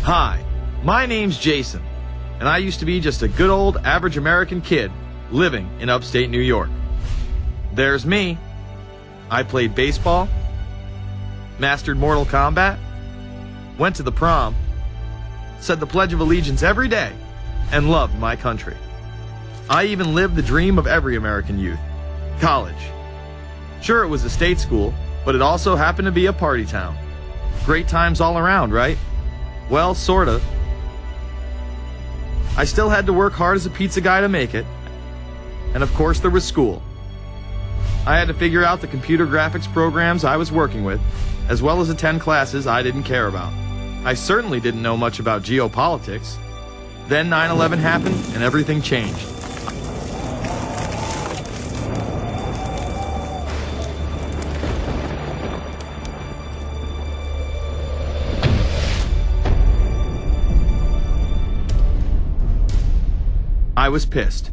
Hi, my name's Jason, and I used to be just a good old average American kid living in upstate New York. There's me. I played baseball, mastered Mortal Kombat, went to the prom, said the Pledge of Allegiance every day, and loved my country. I even lived the dream of every American youth, college. Sure, it was a state school, but it also happened to be a party town. Great times all around, right? Well, sort of. I still had to work hard as a pizza guy to make it. And of course there was school. I had to figure out the computer graphics programs I was working with, as well as attend classes I didn't care about. I certainly didn't know much about geopolitics. Then 9/11 happened and everything changed. I was pissed.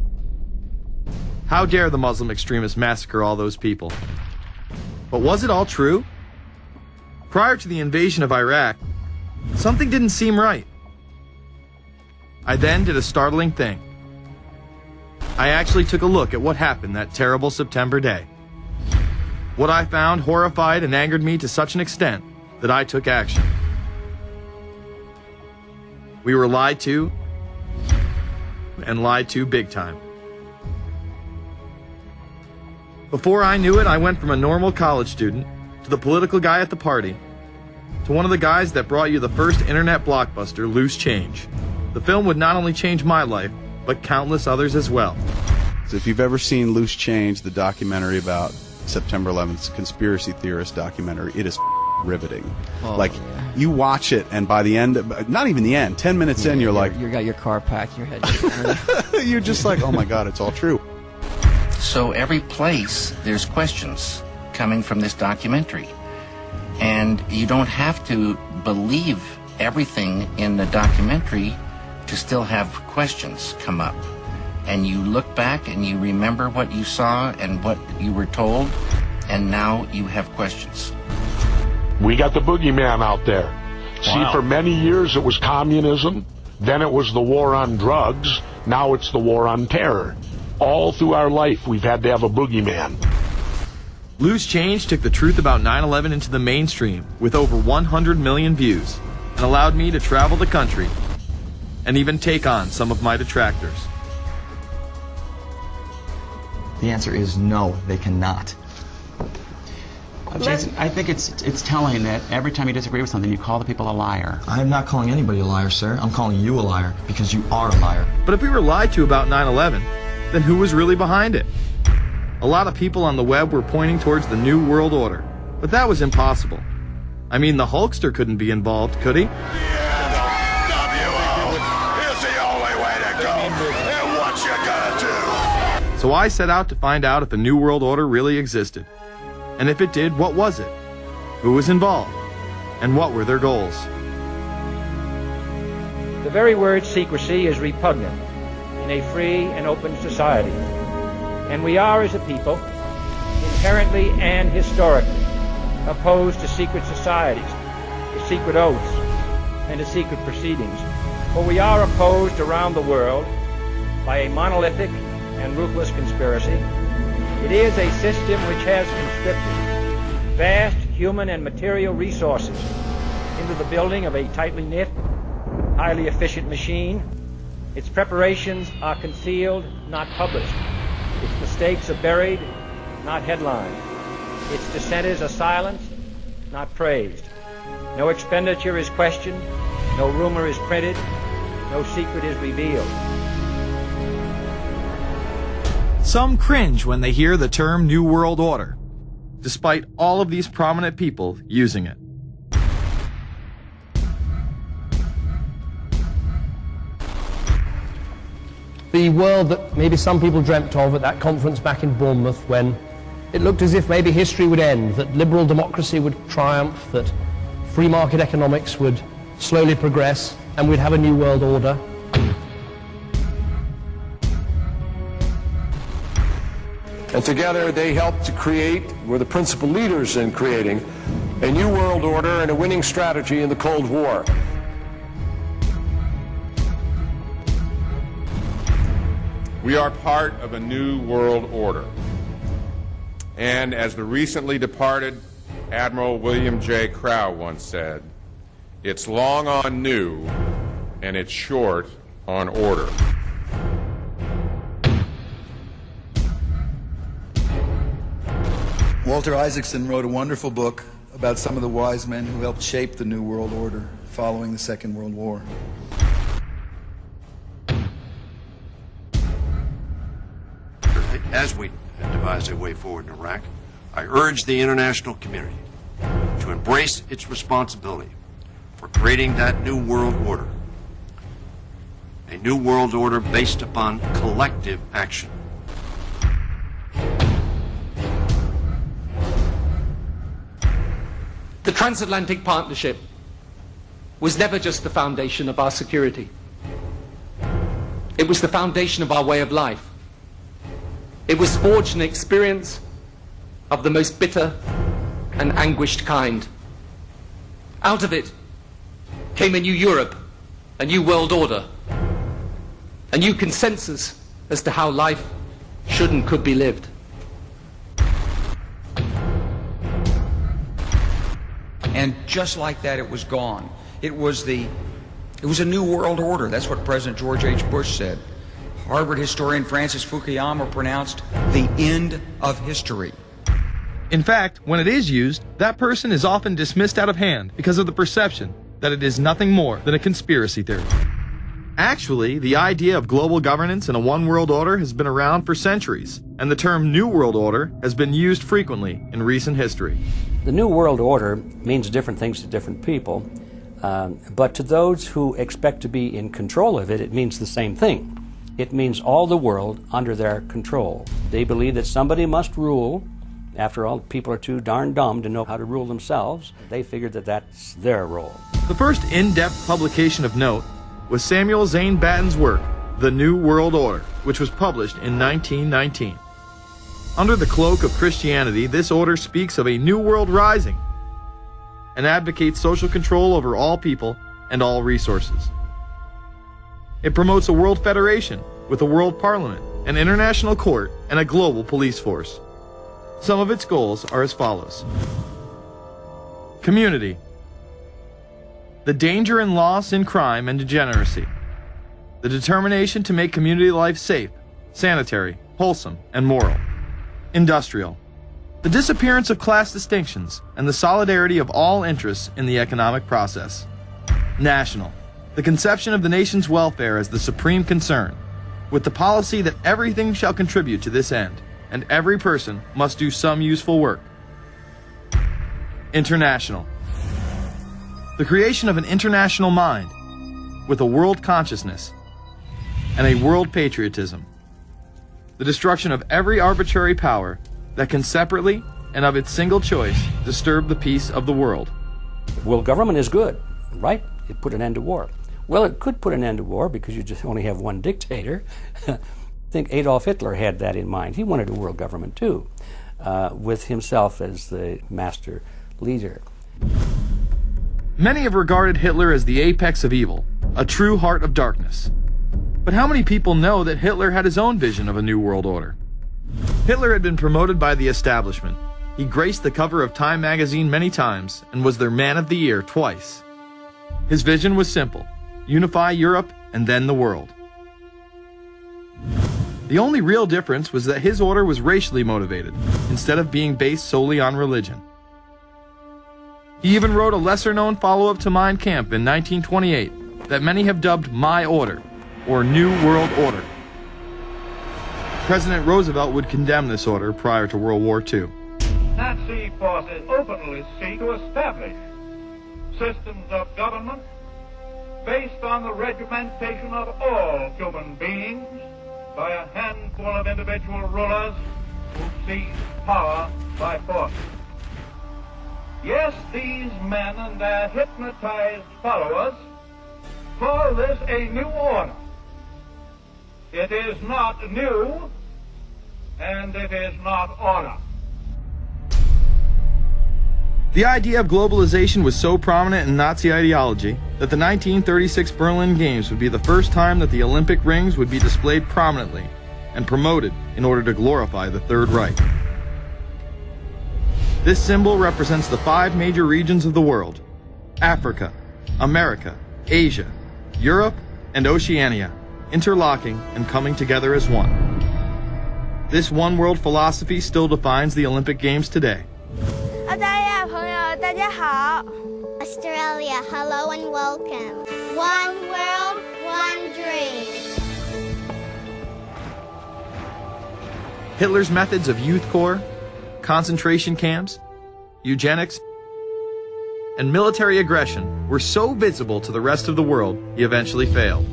How dare the Muslim extremists massacre all those people? But was it all true? Prior to the invasion of Iraq, something didn't seem right. I then did a startling thing. I actually took a look at what happened that terrible September day. What I found horrified and angered me to such an extent that I took action. We were lied to, and lied to big time. Before I knew it, I went from a normal college student to the political guy at the party to one of the guys that brought you the first internet blockbuster, Loose Change. The film would not only change my life, but countless others as well. So if you've ever seen Loose Change, the documentary about September 11th, conspiracy theorist documentary, it is riveting. Oh, like, yeah. You watch it, and by the end, not even the end, 10 minutes in, you're like... You got your car packed, your head... You're just like, oh my God, it's all true. So every place, there's questions coming from this documentary. And you don't have to believe everything in the documentary to still have questions come up. And you look back and you remember what you saw and what you were told, and now you have questions. We got the boogeyman out there. Wow. See, for many years it was communism, then it was the war on drugs, now it's the war on terror. All through our life we've had to have a boogeyman. Loose Change took the truth about 9/11 into the mainstream with over 100 million views and allowed me to travel the country and even take on some of my detractors. The answer is no, they cannot. Jason, I think it's telling that every time you disagree with something, you call the people a liar. I'm not calling anybody a liar, sir. I'm calling you a liar because you are a liar. But if we were lied to about 9/11, then who was really behind it? A lot of people on the web were pointing towards the New World Order, but that was impossible. I mean, the Hulkster couldn't be involved, could he? W.O. is the only way to go, and what you gonna do? So I set out to find out if a New World Order really existed. And if it did, what was it? Who was involved? And what were their goals? The very word secrecy is repugnant in a free and open society. And we are, as a people, inherently and historically opposed to secret societies, to secret oaths, and to secret proceedings. For we are opposed around the world by a monolithic and ruthless conspiracy. It is a system which has conscripted vast human and material resources into the building of a tightly knit, highly efficient machine. Its preparations are concealed, not published. Its mistakes are buried, not headlined. Its dissenters are silenced, not praised. No expenditure is questioned, no rumor is printed, no secret is revealed. Some cringe when they hear the term New World Order, despite all of these prominent people using it. The world that maybe some people dreamt of at that conference back in Bournemouth, when it looked as if maybe history would end, that liberal democracy would triumph, that free market economics would slowly progress, and we'd have a new world order. And together they helped to create, were the principal leaders in creating, a new world order and a winning strategy in the Cold War. We are part of a new world order. And as the recently departed Admiral William J. Crowe once said, it's long on new and it's short on order. Walter Isaacson wrote a wonderful book about some of the wise men who helped shape the New World Order following the Second World War. As we devise a way forward in Iraq, I urge the international community to embrace its responsibility for creating that new world order. A new world order based upon collective action. The transatlantic partnership was never just the foundation of our security. It was the foundation of our way of life. It was forged an experience of the most bitter and anguished kind. Out of it came a new Europe, a new world order, a new consensus as to how life should and could be lived. And just like that, it was gone. It was a new world order. That's what President George H. Bush said. Harvard historian Francis Fukuyama pronounced the end of history. In fact, when it is used, that person is often dismissed out of hand because of the perception that it is nothing more than a conspiracy theory. Actually, the idea of global governance and a one world order has been around for centuries, and the term New World Order has been used frequently in recent history. The New World Order means different things to different people, but to those who expect to be in control of it, it means the same thing. It means all the world under their control. They believe that somebody must rule. After all, people are too darn dumb to know how to rule themselves. They figured that that's their role. The first in-depth publication of note was Samuel Zane Batten's work, The New World Order, which was published in 1919. Under the cloak of Christianity, this order speaks of a new world rising and advocates social control over all people and all resources. It promotes a world federation with a world parliament, an international court, and a global police force. Some of its goals are as follows. Community. The danger and loss in crime and degeneracy. The determination to make community life safe, sanitary, wholesome, and moral. Industrial. The disappearance of class distinctions and the solidarity of all interests in the economic process. National. The conception of the nation's welfare as the supreme concern, with the policy that everything shall contribute to this end, and every person must do some useful work. International. The creation of an international mind, with a world consciousness, and a world patriotism. The destruction of every arbitrary power that can separately and of its single choice disturb the peace of the world. Well, government is good, right? It put an end to war. Well, it could put an end to war because you just only have one dictator. I think Adolf Hitler had that in mind. He wanted a world government too, with himself as the master leader. Many have regarded Hitler as the apex of evil, a true heart of darkness. But how many people know that Hitler had his own vision of a new world order? Hitler had been promoted by the establishment. He graced the cover of Time magazine many times and was their Man of the Year twice. His vision was simple: unify Europe and then the world. The only real difference was that his order was racially motivated, instead of being based solely on religion. He even wrote a lesser-known follow-up to Mein Kampf in 1928 that many have dubbed My Order, or New World Order. President Roosevelt would condemn this order prior to World War II. Nazi forces openly seek to establish systems of government based on the regimentation of all human beings by a handful of individual rulers who seize power by force. Yes, these men and their hypnotized followers call this a new order. It is not new, and it is not order. The idea of globalization was so prominent in Nazi ideology that the 1936 Berlin Games would be the first time that the Olympic rings would be displayed prominently and promoted in order to glorify the Third Reich. This symbol represents the 5 major regions of the world: Africa, America, Asia, Europe, and Oceania, interlocking and coming together as one. This one world philosophy still defines the Olympic Games today. Australia, hello and welcome. One world, one dream. Hitler's methods of youth corps, concentration camps, eugenics, and military aggression were so visible to the rest of the world, he eventually failed.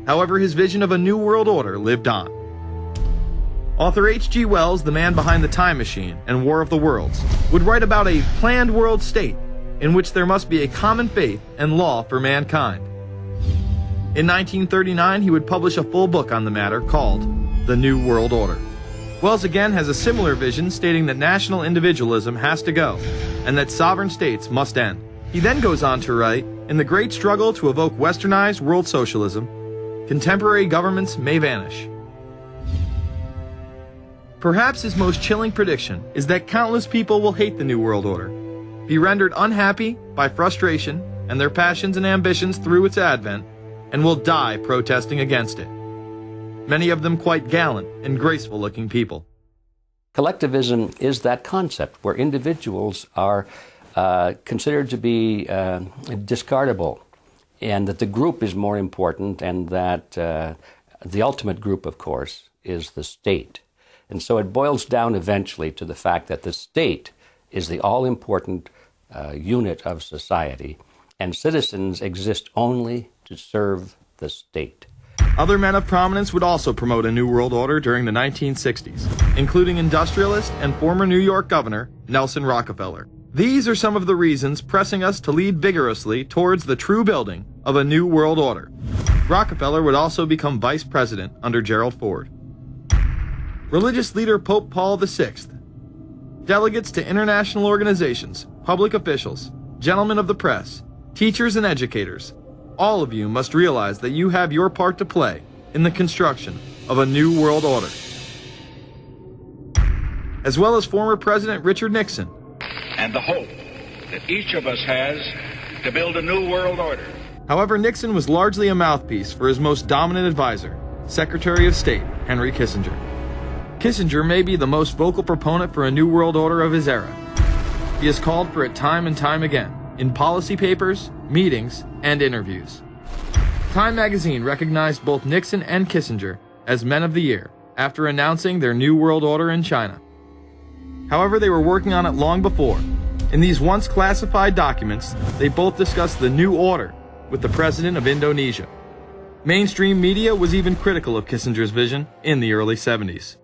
However, his vision of a new world order lived on. Author H.G. Wells, the man behind The Time Machine and War of the Worlds, would write about a planned world state in which there must be a common faith and law for mankind. In 1939, he would publish a full book on the matter called The New World Order. Wells again has a similar vision, stating that national individualism has to go and that sovereign states must end. He then goes on to write, in the great struggle to evoke westernized world socialism, contemporary governments may vanish. Perhaps his most chilling prediction is that countless people will hate the New World Order, be rendered unhappy by frustration and their passions and ambitions through its advent, and will die protesting against it. Many of them quite gallant and graceful-looking people. Collectivism is that concept where individuals are considered to be discardable, and that the group is more important, and that the ultimate group, of course, is the state. And so it boils down eventually to the fact that the state is the all-important unit of society, and citizens exist only to serve the state. Other men of prominence would also promote a New World Order during the 1960s, including industrialist and former New York Governor Nelson Rockefeller. These are some of the reasons pressing us to lead vigorously towards the true building of a New World Order. Rockefeller would also become vice president under Gerald Ford. Religious leader Pope Paul VI, delegates to international organizations, public officials, gentlemen of the press, teachers and educators, all of you must realize that you have your part to play in the construction of a new world order. As well as former President Richard Nixon. And the hope that each of us has to build a new world order. However, Nixon was largely a mouthpiece for his most dominant advisor, Secretary of State Henry Kissinger. Kissinger may be the most vocal proponent for a new world order of his era. He has called for it time and time again, in policy papers, meetings, and interviews. Time magazine recognized both Nixon and Kissinger as Men of the Year after announcing their new world order in China. However, they were working on it long before. In these once classified documents, they both discussed the new order with the president of Indonesia. Mainstream media was even critical of Kissinger's vision in the early 70s.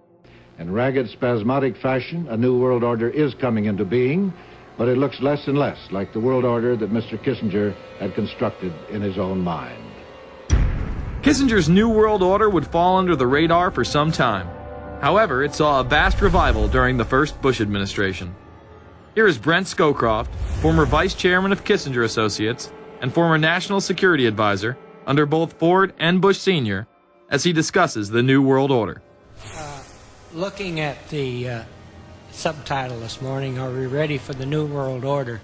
In ragged, spasmodic fashion, a new world order is coming into being, but it looks less and less like the world order that Mr. Kissinger had constructed in his own mind. Kissinger's New World Order would fall under the radar for some time. However, it saw a vast revival during the first Bush administration. Here is Brent Scowcroft, former vice chairman of Kissinger Associates and former national security advisor under both Ford and Bush Sr., as he discusses the New World Order. Looking at the subtitle this morning, Are We Ready for the New World Order?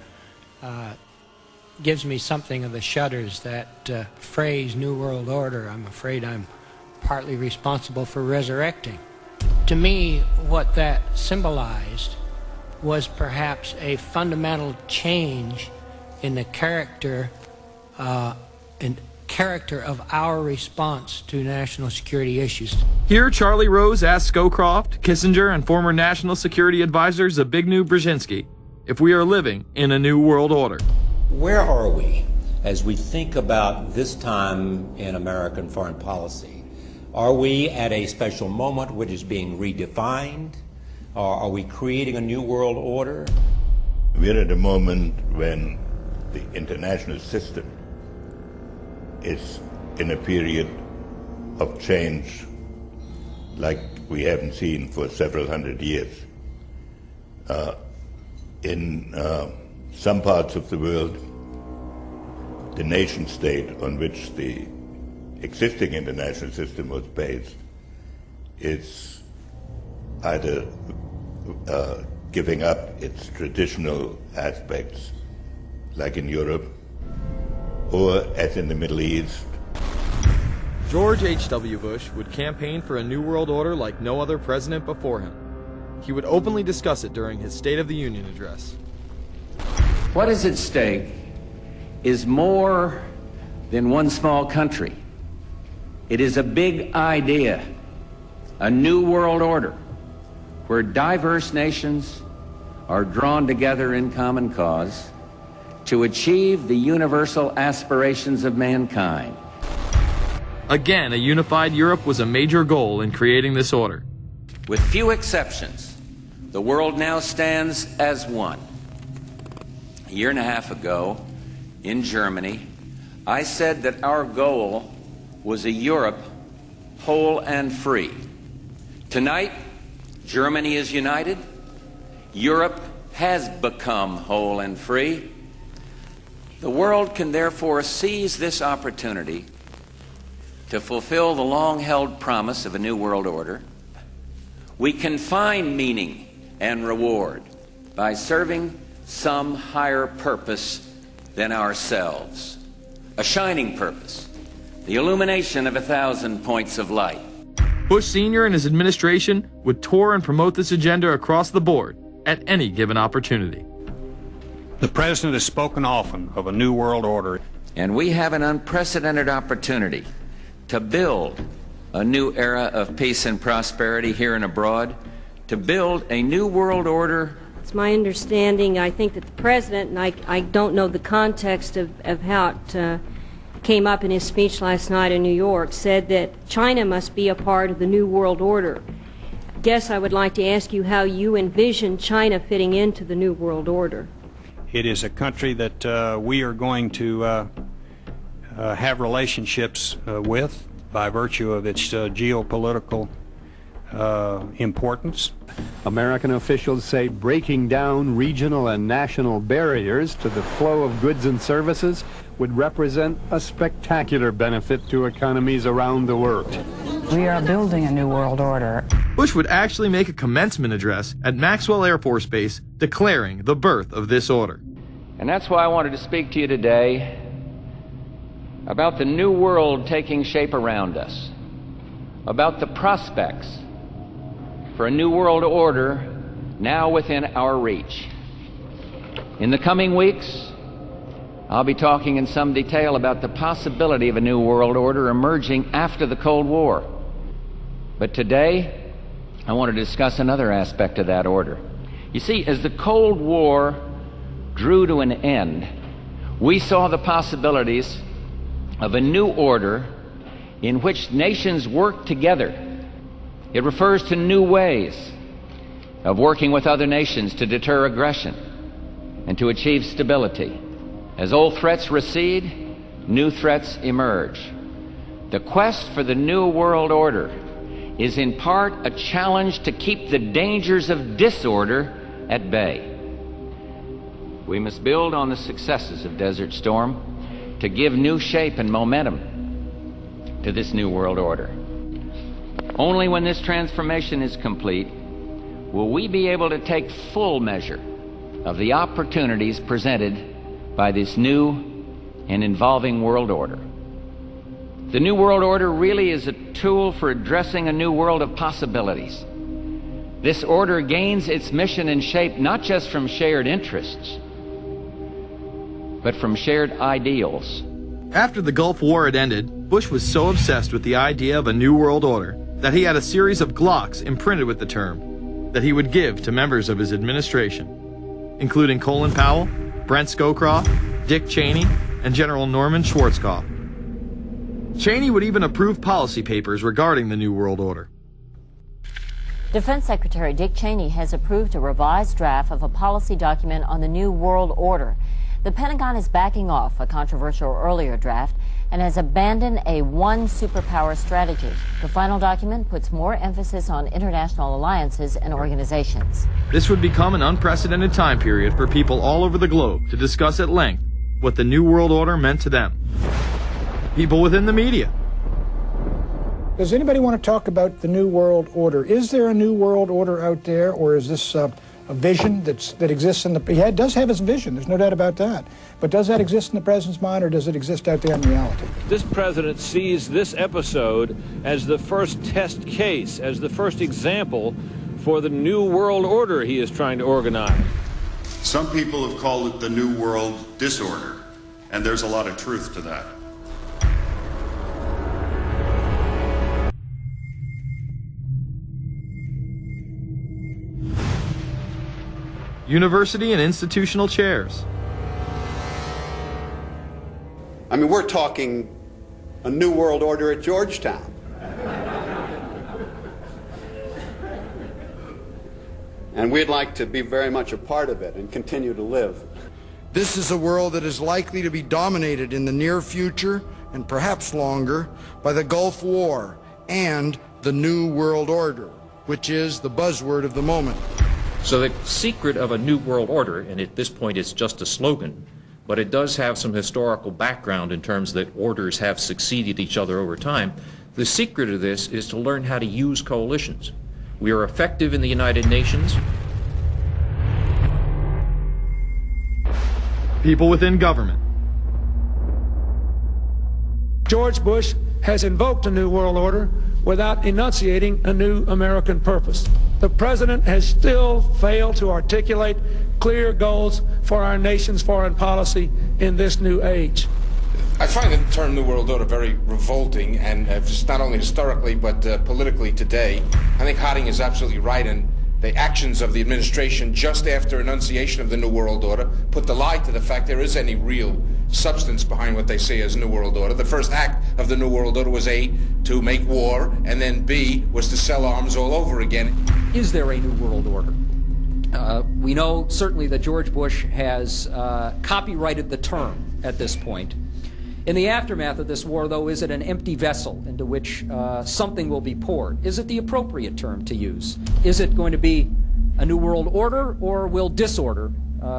Gives me something of the shudders. That phrase, New World Order, I'm afraid I'm partly responsible for resurrecting. To me, what that symbolized was perhaps a fundamental change in the character of our response to national security issues. Here, Charlie Rose asked Scowcroft, Kissinger, and former National Security Advisor Zbigniew Brzezinski if we are living in a new world order. Where are we as we think about this time in American foreign policy? Are we at a special moment which is being redefined? Or are we creating a new world order? We're at a moment when the international system is in a period of change like we haven't seen for several hundred years. In some parts of the world, the nation state on which the existing international system was based is either giving up its traditional aspects, like in Europe, or as in the Middle East. George H.W. Bush would campaign for a New World Order like no other president before him. He would openly discuss it during his State of the Union address. What is at stake is more than one small country. It is a big idea, a new world order, where diverse nations are drawn together in common cause to achieve the universal aspirations of mankind. Again, a unified Europe was a major goal in creating this order. With few exceptions, the world now stands as one. A year and a half ago, in Germany, I said that our goal was a Europe whole and free. Tonight, Germany is united. Europe has become whole and free. The world can therefore seize this opportunity to fulfill the long-held promise of a new world order. We can find meaning and reward by serving some higher purpose than ourselves. A shining purpose, the illumination of 1,000 points of light. Bush Sr. and his administration would tour and promote this agenda across the board at any given opportunity. The President has spoken often of a new world order. And we have an unprecedented opportunity to build a new era of peace and prosperity here and abroad, to build a new world order. It's my understanding, I think, that the President, and I don't know the context of how it came up in his speech last night in New York, said that China must be a part of the new world order. I guess I would like to ask you how you envision China fitting into the new world order. It is a country that we are going to have relationships with by virtue of its geopolitical importance. American officials say breaking down regional and national barriers to the flow of goods and services would represent a spectacular benefit to economies around the world. We are building a new world order. Bush would actually make a commencement address at Maxwell Air Force Base declaring the birth of this order. And that's why I wanted to speak to you today about the new world taking shape around us, about the prospects for a new world order now within our reach. In the coming weeks, I'll be talking in some detail about the possibility of a new world order emerging after the Cold War. But today, I want to discuss another aspect of that order. You see, as the Cold War drew to an end, we saw the possibilities of a new order in which nations work together. It refers to new ways of working with other nations to deter aggression and to achieve stability. As old threats recede, new threats emerge. The quest for the new world order is in part a challenge to keep the dangers of disorder at bay. We must build on the successes of Desert Storm to give new shape and momentum to this new world order. Only when this transformation is complete will we be able to take full measure of the opportunities presented by this new and evolving world order. The new world order really is a tool for addressing a new world of possibilities. This order gains its mission and shape not just from shared interests, but from shared ideals. After the Gulf War had ended, Bush was so obsessed with the idea of a new world order that he had a series of Glocks imprinted with the term that he would give to members of his administration, including Colin Powell, Brent Scowcroft, Dick Cheney, and General Norman Schwarzkopf. Cheney would even approve policy papers regarding the New World Order. Defense Secretary Dick Cheney has approved a revised draft of a policy document on the New World Order. The Pentagon is backing off a controversial earlier draft and has abandoned a one superpower strategy. The final document puts more emphasis on international alliances and organizations. This would become an unprecedented time period for people all over the globe to discuss at length what the New World Order meant to them. People within the media, Does anybody want to talk about the New World Order? Is there a New World Order out there, or is this a vision that exists in the... He does have his vision, there's no doubt about that. But does that exist in the president's mind, or does it exist out there in reality? This president sees this episode as the first test case, as the first example for the New World Order he is trying to organize. Some people have called it the New World Disorder, and there's a lot of truth to that. University and institutional chairs. I mean, we're talking a New World Order at Georgetown. And we'd like to be very much a part of it and continue to live. This is a world that is likely to be dominated in the near future, and perhaps longer, by the Gulf War and the New World Order, which is the buzzword of the moment. So the secret of a New World Order, and at this point it's just a slogan, but it does have some historical background in terms that orders have succeeded each other over time. The secret of this is to learn how to use coalitions. We are effective in the United Nations. People within government. George Bush has invoked a New World Order without enunciating a new American purpose. The president has still failed to articulate clear goals for our nation's foreign policy in this new age. I find the term New World Order very revolting, and just not only historically but politically today. I think Harding is absolutely right, and the actions of the administration just after enunciation of the New World Order put the lie to the fact there is any real substance behind what they say as New World Order. The first act of the New World Order was A, to make war, and then B, was to sell arms all over again. Is there a New World Order? We know certainly that George Bush has copyrighted the term at this point. In the aftermath of this war, though, is it an empty vessel into which something will be poured? Is it the appropriate term to use? Is it going to be a New World Order, or will disorder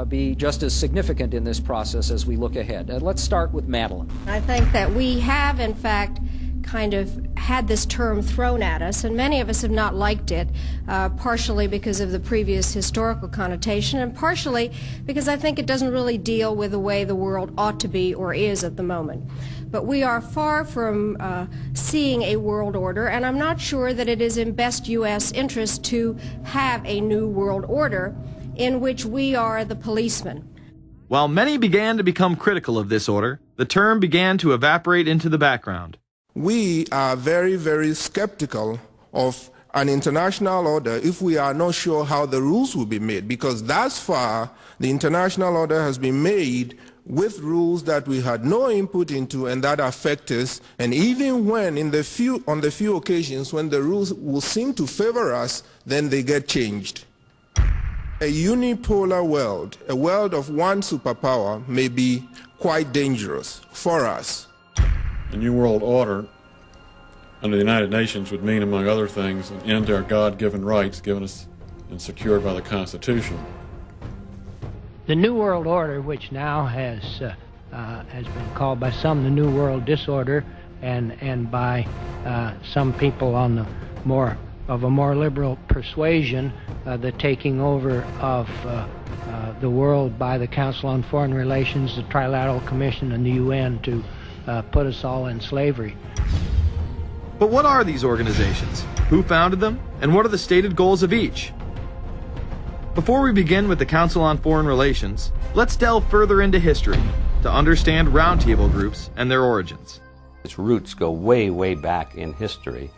be just as significant in this process as we look ahead? Let's start with Madeline. I think that we have, in fact, kind of had this term thrown at us, and many of us have not liked it, partially because of the previous historical connotation, and partially because I think it doesn't really deal with the way the world ought to be or is at the moment. But we are far from seeing a world order, and I'm not sure that it is in best U.S. interest to have a new world order in which we are the policeman. While many began to become critical of this order, the term began to evaporate into the background. We are very, very skeptical of an international order if we are not sure how the rules will be made, because thus far the international order has been made with rules that we had no input into and that affect us, and even when on the few occasions when the rules will seem to favor us, then they get changed. A unipolar world, a world of one superpower, may be quite dangerous for us. A New World Order under the United Nations would mean, among other things, an end to our God-given rights given us and secured by the Constitution. The New World Order, which now has been called by some the New World Disorder, and by some people on the more liberal persuasion, the taking over of the world by the Council on Foreign Relations, the Trilateral Commission, and the UN to put us all in slavery. But what are these organizations? Who founded them? And what are the stated goals of each? Before we begin with the Council on Foreign Relations, let's delve further into history to understand roundtable groups and their origins. Its roots go way, way back in history,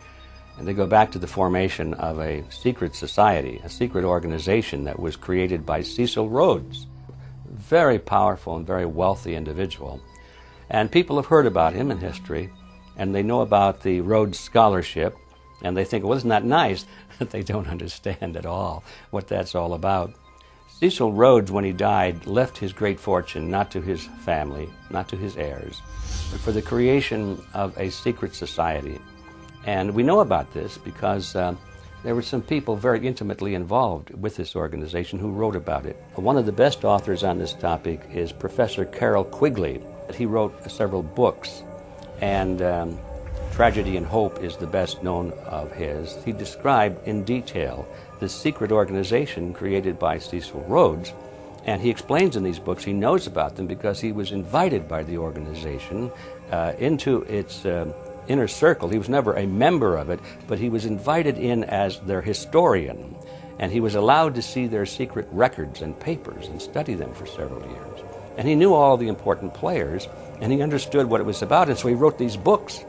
and they go back to the formation of a secret society, a secret organization that was created by Cecil Rhodes, a very powerful and very wealthy individual. And people have heard about him in history, and they know about the Rhodes Scholarship, and they think, well, isn't that nice? That they don't understand at all what that's all about. Cecil Rhodes, when he died, left his great fortune not to his family, not to his heirs, but for the creation of a secret society. And we know about this because there were some people very intimately involved with this organization who wrote about it. One of the best authors on this topic is Professor Carroll Quigley. He wrote several books and Tragedy and Hope is the best known of his. He described in detail this secret organization created by Cecil Rhodes, and he explains in these books he knows about them because he was invited by the organization into its inner circle. He was never a member of it, but he was invited in as their historian, and he was allowed to see their secret records and papers and study them for several years. And he knew all the important players, and he understood what it was about, and so he wrote these books.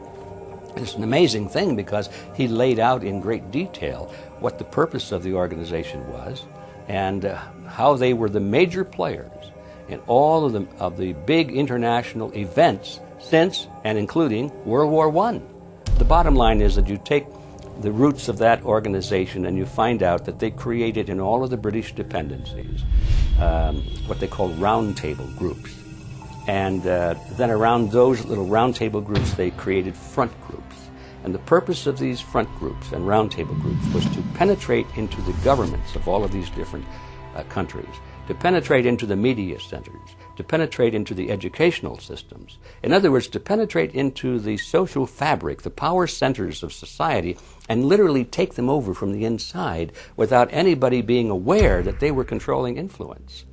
It's an amazing thing because he laid out in great detail what the purpose of the organization was and how they were the major players in all of the big international events since and including World War I. The bottom line is that you take the roots of that organization and you find out that they created in all of the British dependencies what they call roundtable groups. And then around those little roundtable groups, they created front groups. And the purpose of these front groups and roundtable groups was to penetrate into the governments of all of these different countries, to penetrate into the media centers, to penetrate into the educational systems. In other words, to penetrate into the social fabric, the power centers of society, and literally take them over from the inside without anybody being aware that they were controlling influence.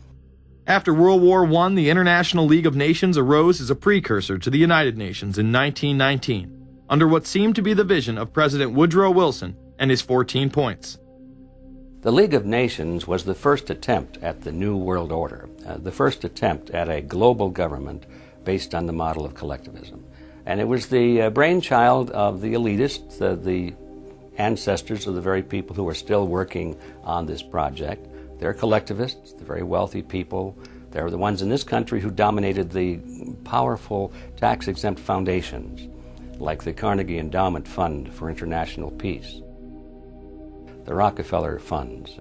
After World War I, the International League of Nations arose as a precursor to the United Nations in 1919, under what seemed to be the vision of President Woodrow Wilson and his 14 points. The League of Nations was the first attempt at the New World Order, the first attempt at a global government based on the model of collectivism. And it was the brainchild of the elitists, the ancestors of the very people who are still working on this project. They're collectivists, the very wealthy people. They're the ones in this country who dominated the powerful tax-exempt foundations, like the Carnegie Endowment Fund for International Peace, the Rockefeller Funds,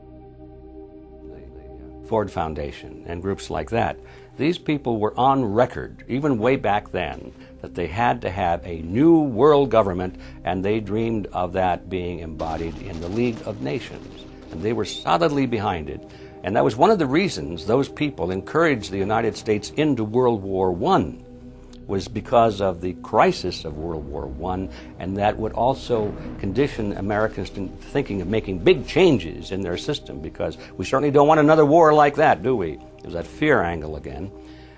the Ford Foundation, and groups like that. These people were on record, even way back then, that they had to have a new world government, and they dreamed of that being embodied in the League of Nations. And they were solidly behind it. And that was one of the reasons those people encouraged the United States into World War I, was because of the crisis of World War I, and that would also condition Americans to thinking of making big changes in their system, because we certainly don't want another war like that, do we? There's that fear angle again.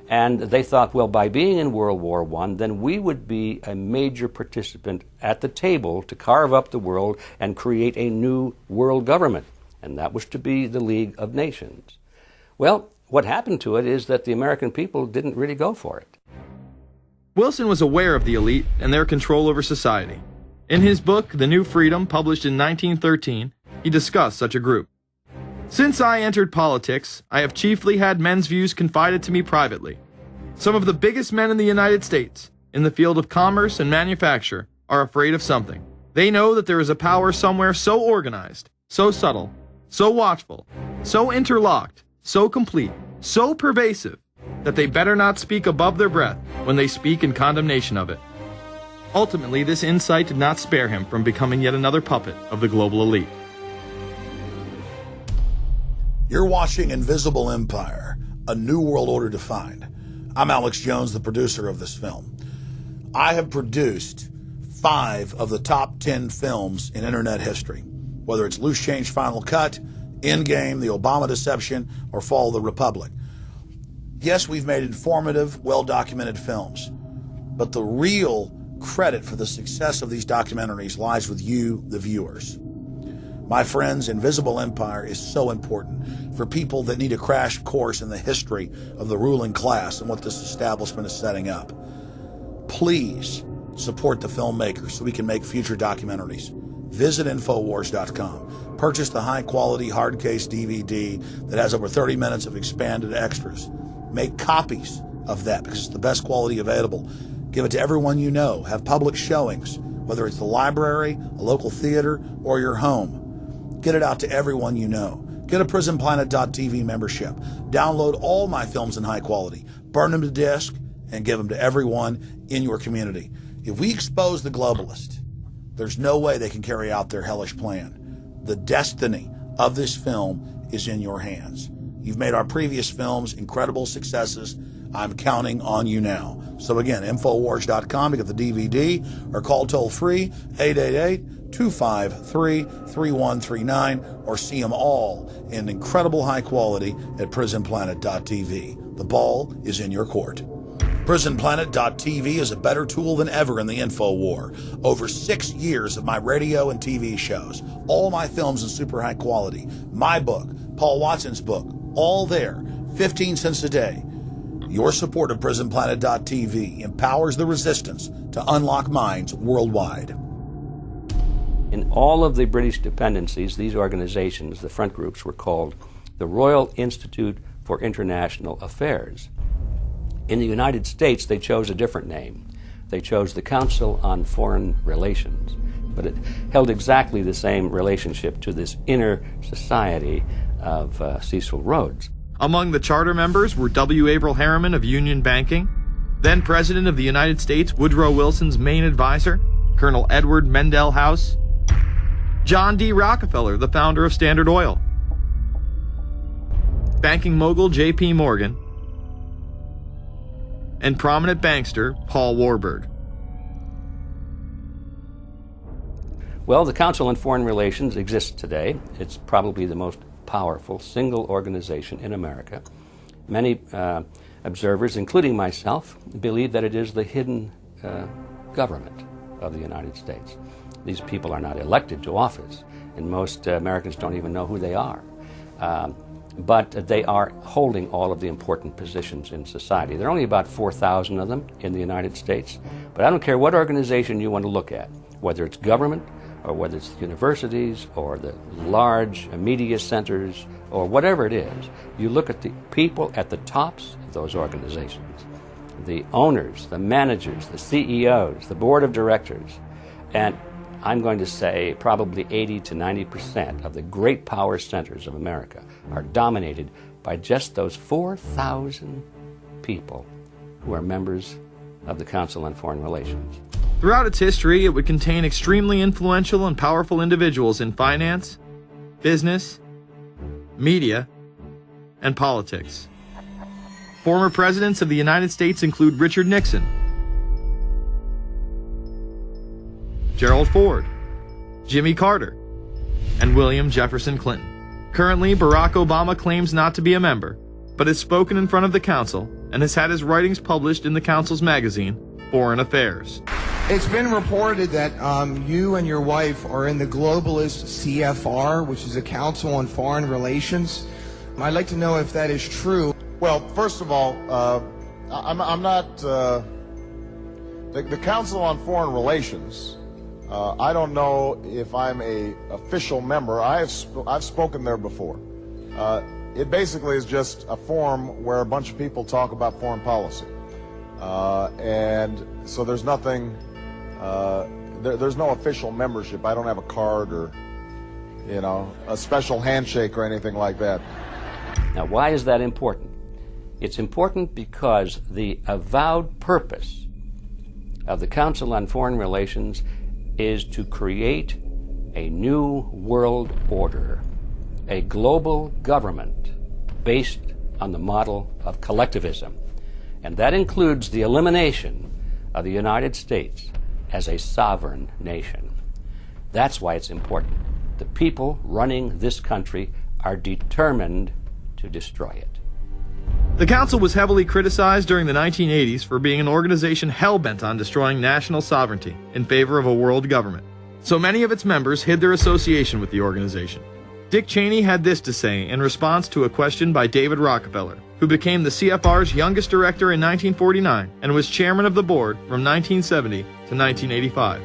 And they thought, well, by being in World War I, then we would be a major participant at the table to carve up the world and create a new world government. And that was to be the League of Nations. Well, what happened to it is that the American people didn't really go for it. Wilson was aware of the elite and their control over society. In his book, The New Freedom, published in 1913, he discussed such a group. Since I entered politics, I have chiefly had men's views confided to me privately. Some of the biggest men in the United States, in the field of commerce and manufacture, are afraid of something. They know that there is a power somewhere so organized, so subtle, so watchful, so interlocked, so complete, so pervasive, that they better not speak above their breath when they speak in condemnation of it. Ultimately, this insight did not spare him from becoming yet another puppet of the global elite. You're watching Invisible Empire, A New World Order Defined. I'm Alex Jones, the producer of this film. I have produced 5 of the top 10 films in internet history, whether it's Loose Change Final Cut, Endgame, The Obama Deception, or Fall of the Republic. Yes, we've made informative, well-documented films, but the real credit for the success of these documentaries lies with you, the viewers. My friends, Invisible Empire is so important for people that need a crash course in the history of the ruling class and what this establishment is setting up. Please support the filmmakers so we can make future documentaries. Visit Infowars.com. Purchase the high-quality hard case DVD that has over 30 minutes of expanded extras. Make copies of that because it's the best quality available. Give it to everyone you know. Have public showings, whether it's the library, a local theater, or your home. Get it out to everyone you know. Get a PrisonPlanet.tv membership. Download all my films in high quality. Burn them to disk and give them to everyone in your community. If we expose the globalist, there's no way they can carry out their hellish plan. The destiny of this film is in your hands. You've made our previous films incredible successes. I'm counting on you now. So again, Infowars.com to get the DVD or call toll-free 888-253-3139 or see them all in incredible high quality at prisonplanet.tv. The ball is in your court. PrisonPlanet.tv is a better tool than ever in the info war. Over 6 years of my radio and TV shows, all my films in super high quality, my book, Paul Watson's book, all there, 15 cents a day. Your support of PrisonPlanet.tv empowers the resistance to unlock minds worldwide. In all of the British dependencies, these organizations, the front groups, were called the Royal Institute for International Affairs. In the United States, they chose a different name. They chose the Council on Foreign Relations, but it held exactly the same relationship to this inner society of Cecil Rhodes. Among the charter members were W. Averill Harriman of Union Banking, then President of the United States Woodrow Wilson's main advisor, Colonel Edward Mendell House, John D. Rockefeller, the founder of Standard Oil, banking mogul J.P. Morgan, and prominent bankster Paul Warburg. Well, the Council on Foreign Relations exists today. It's probably the most powerful single organization in America. Many observers, including myself, believe that it is the hidden government of the United States. These people are not elected to office, and most Americans don't even know who they are. But they are holding all of the important positions in society. There are only about 4,000 of them in the United States, but I don't care what organization you want to look at, whether it's government or whether it's universities or the large media centers or whatever it is. You look at the people at the tops of those organizations, the owners, the managers, the CEOs, the board of directors, and I'm going to say probably 80 to 90% of the great power centers of America are dominated by just those 4,000 people who are members of the Council on Foreign Relations. Throughout its history, it would contain extremely influential and powerful individuals in finance, business, media, and politics. Former presidents of the United States include Richard Nixon, Gerald Ford, Jimmy Carter, and William Jefferson Clinton. Currently, Barack Obama claims not to be a member, but has spoken in front of the Council and has had his writings published in the Council's magazine, Foreign Affairs. It's been reported that you and your wife are in the globalist CFR, which is the Council on Foreign Relations. I'd like to know if that is true. Well, first of all, I'm not... the Council on Foreign Relations, I don't know if I'm a official member. I've spoken there before. It basically is just a forum where a bunch of people talk about foreign policy. And so there's nothing... there's no official membership. I don't have a card or, you know, a special handshake or anything like that. Now, why is that important? It's important because the avowed purpose of the Council on Foreign Relations is to create a new world order, a global government based on the model of collectivism. And that includes the elimination of the United States as a sovereign nation. That's why it's important. The people running this country are determined to destroy it. The Council was heavily criticized during the 1980s for being an organization hell-bent on destroying national sovereignty in favor of a world government. So many of its members hid their association with the organization. Dick Cheney had this to say in response to a question by David Rockefeller, who became the CFR's youngest director in 1949 and was chairman of the board from 1970 to 1985.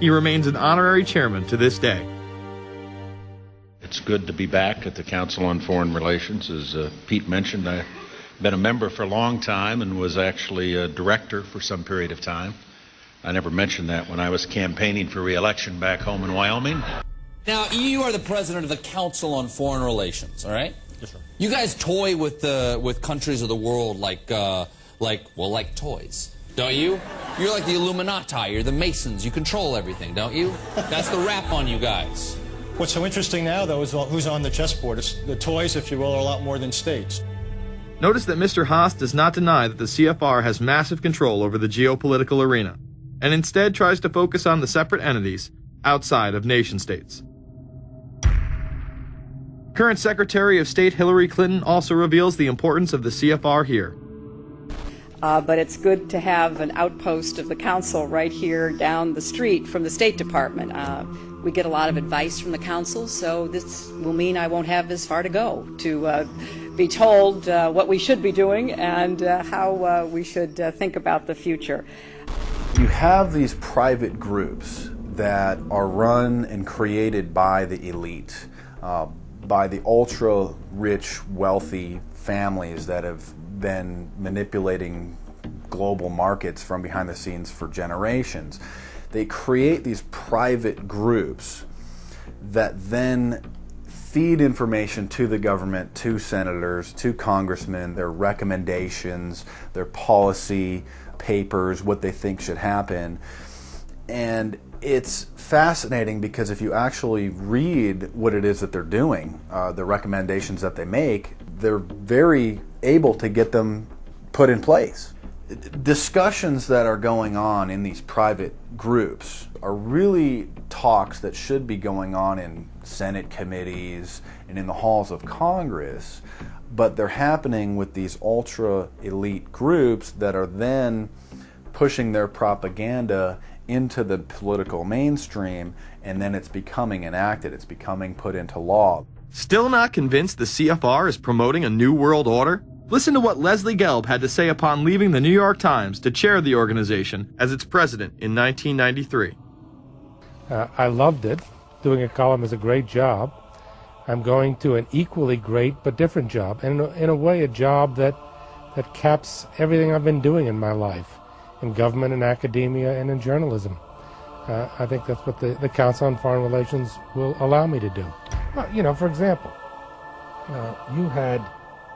He remains an honorary chairman to this day. It's good to be back at the Council on Foreign Relations. As Pete mentioned, I've been a member for a long time and was actually a director for some period of time. I never mentioned that when I was campaigning for re-election back home in Wyoming. Now, you are the president of the Council on Foreign Relations, all right? Yes, sir. You guys toy with countries of the world like toys, don't you? You're like the Illuminati, you're the Masons, you control everything, don't you? That's the rap on you guys. What's so interesting now, though, is who's on the chessboard. It's the toys, if you will, are a lot more than states. Notice that Mr. Haas does not deny that the CFR has massive control over the geopolitical arena, and instead tries to focus on the separate entities outside of nation-states. Current Secretary of State Hillary Clinton also reveals the importance of the CFR here. But it's good to have an outpost of the council right here down the street from the State Department. We get a lot of advice from the council, so this will mean I won't have as far to go to be told what we should be doing and how we should think about the future. You have these private groups that are run and created by the elite, by the ultra-rich, wealthy families that have been manipulating global markets from behind the scenes for generations. They create these private groups that then feed information to the government, to senators, to congressmen, their recommendations, their policy papers, what they think should happen. And it's fascinating because if you actually read what it is that they're doing, the recommendations that they make, they're very able to get them put in place. Discussions that are going on in these private groups are really talks that should be going on in Senate committees and in the halls of Congress, but they're happening with these ultra-elite groups that are then pushing their propaganda into the political mainstream, and then it's becoming enacted, it's becoming put into law. Still not convinced the CFR is promoting a new world order? Listen to what Leslie Gelb had to say upon leaving the New York Times to chair the organization as its president in 1993. I loved it. Doing a column is a great job. I'm going to an equally great but different job, and in a way a job that caps everything I've been doing in my life, in government and academia and in journalism. I think that's what the Council on Foreign Relations will allow me to do. Well, you know, for example, you had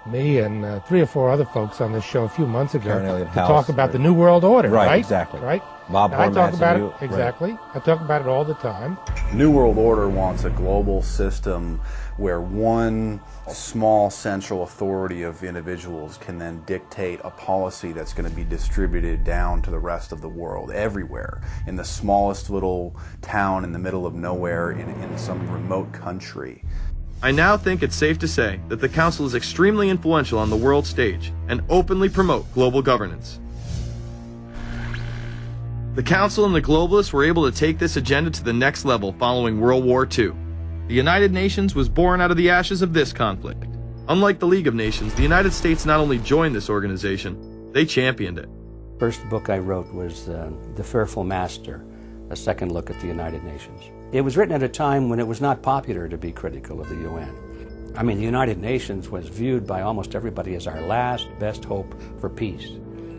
me and 3 or 4 other folks on this show a few months ago to talk about the New World Order, right? Exactly. Right? Bob I talk Bermas about and it, you, exactly. Right. I talk about it all the time. New World Order wants a global system where one small central authority of individuals can then dictate a policy that's going to be distributed down to the rest of the world, everywhere, in the smallest little town in the middle of nowhere in some remote country. I now think it's safe to say that the Council is extremely influential on the world stage and openly promote global governance. The Council and the globalists were able to take this agenda to the next level following World War II. The United Nations was born out of the ashes of this conflict. Unlike the League of Nations, the United States not only joined this organization, they championed it. First book I wrote was The Fearful Master, a second look at the United Nations. It was written at a time when it was not popular to be critical of the UN. I mean, the United Nations was viewed by almost everybody as our last best hope for peace.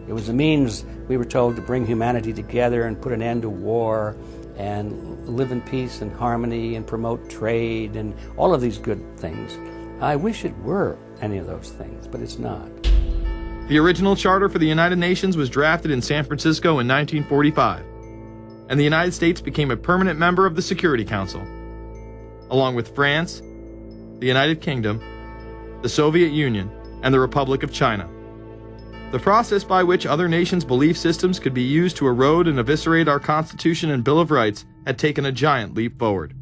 It was a means, we were told, to bring humanity together and put an end to war and live in peace and harmony and promote trade and all of these good things. I wish it were any of those things, but it's not. The original charter for the United Nations was drafted in San Francisco in 1945, and the United States became a permanent member of the Security Council, along with France, the United Kingdom, the Soviet Union, and the Republic of China. The process by which other nations' belief systems could be used to erode and eviscerate our Constitution and Bill of Rights had taken a giant leap forward.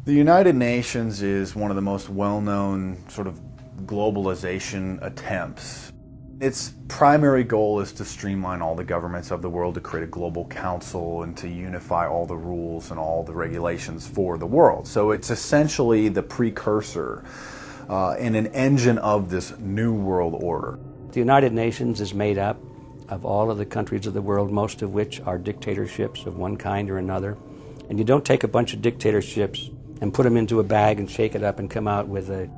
The United Nations is one of the most well-known sort of globalization attempts. Its primary goal is to streamline all the governments of the world, to create a global council and to unify all the rules and all the regulations for the world. So it's essentially the precursor and an engine of this new world order. The United Nations is made up of all of the countries of the world, most of which are dictatorships of one kind or another. And you don't take a bunch of dictatorships and put them into a bag and shake it up and come out with a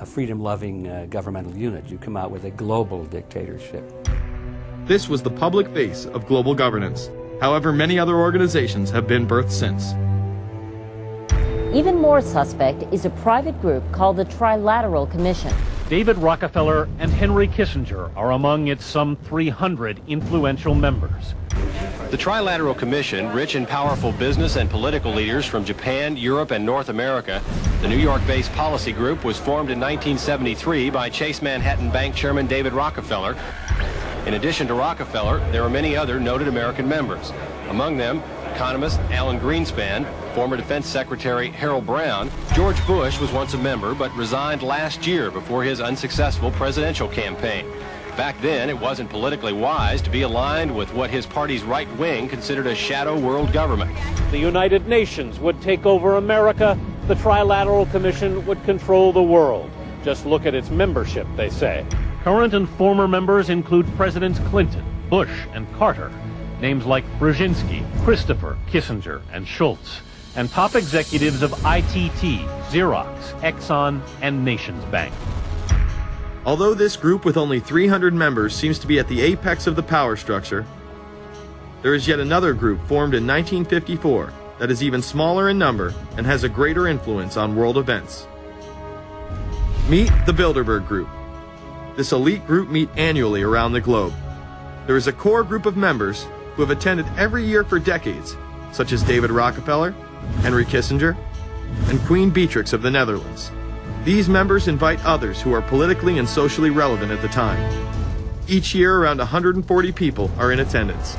freedom-loving governmental unit. You come out with a global dictatorship. This was the public face of global governance. However, many other organizations have been birthed since. Even more suspect is a private group called the Trilateral Commission. David Rockefeller and Henry Kissinger are among its some 300 influential members. The Trilateral Commission, rich and powerful business and political leaders from Japan, Europe, and North America. The New York-based policy group was formed in 1973 by Chase Manhattan Bank Chairman David Rockefeller. In addition to Rockefeller, there are many other noted American members. Among them, economist Alan Greenspan, former Defense Secretary Harold Brown. George Bush was once a member but resigned last year before his unsuccessful presidential campaign. Back then, it wasn't politically wise to be aligned with what his party's right wing considered a shadow world government. The United Nations would take over America. The Trilateral Commission would control the world. Just look at its membership, they say. Current and former members include Presidents Clinton, Bush, and Carter. Names like Brzezinski, Christopher, Kissinger, and Schultz. And top executives of ITT, Xerox, Exxon, and Nations Bank. Although this group with only 300 members seems to be at the apex of the power structure, there is yet another group formed in 1954 that is even smaller in number and has a greater influence on world events. Meet the Bilderberg Group. This elite group meet annually around the globe. There is a core group of members who have attended every year for decades, such as David Rockefeller, Henry Kissinger, and Queen Beatrix of the Netherlands. These members invite others who are politically and socially relevant at the time. Each year, around 140 people are in attendance.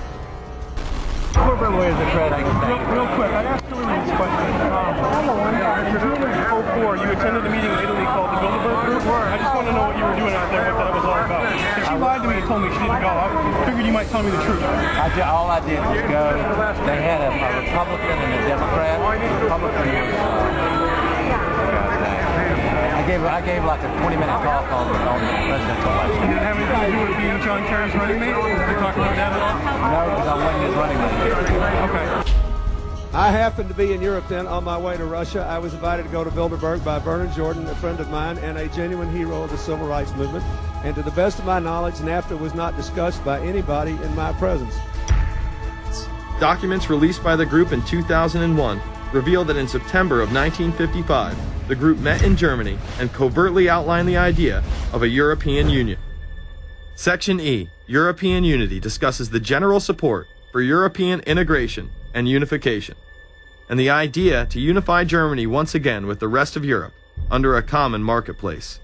Real quick, I'd ask you this question. Richard, you attended a meeting in Italy called the Bilderberg Group. I just want to know what you were doing out there, what that was all about. She lied to me and told me she didn't go. I figured you might tell me the truth. All I did was go. They had a Republican and a Democrat. Republican was... I gave like a 20-minute talk on the presidential election. Did it have anything to do with being John Kerry's running mate? Did they talk about that at all? No, because I wasn't his running mate. Okay. I happened to be in Europe then on my way to Russia. I was invited to go to Bilderberg by Vernon Jordan, a friend of mine and a genuine hero of the civil rights movement. And to the best of my knowledge, NAFTA was not discussed by anybody in my presence. Documents released by the group in 2001 reveal that in September of 1955, the group met in Germany and covertly outlined the idea of a European Union. Section E, European Unity, discusses the general support for European integration and unification, and the idea to unify Germany once again with the rest of Europe under a common marketplace.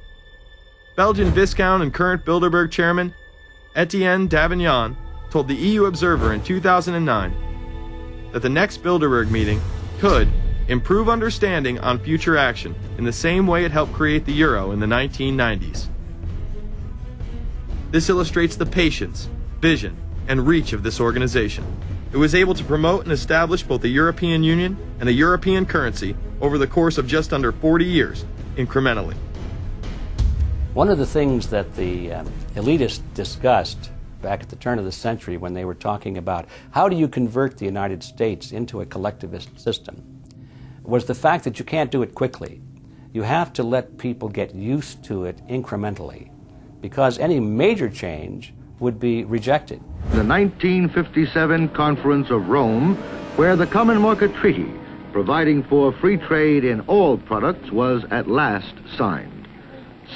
Belgian Viscount and current Bilderberg chairman Etienne Davignon told the EU Observer in 2009 that the next Bilderberg meeting could improve understanding on future action in the same way it helped create the euro in the 1990s. This illustrates the patience, vision, and reach of this organization. It was able to promote and establish both the European Union and a European currency over the course of just under 40 years, incrementally. One of the things that the elitists discussed back at the turn of the century when they were talking about how do you convert the United States into a collectivist system was the fact that you can't do it quickly. You have to let people get used to it incrementally, because any major change would be rejected. The 1957 Conference of Rome, where the Common Market Treaty, providing for free trade in all products, was at last signed.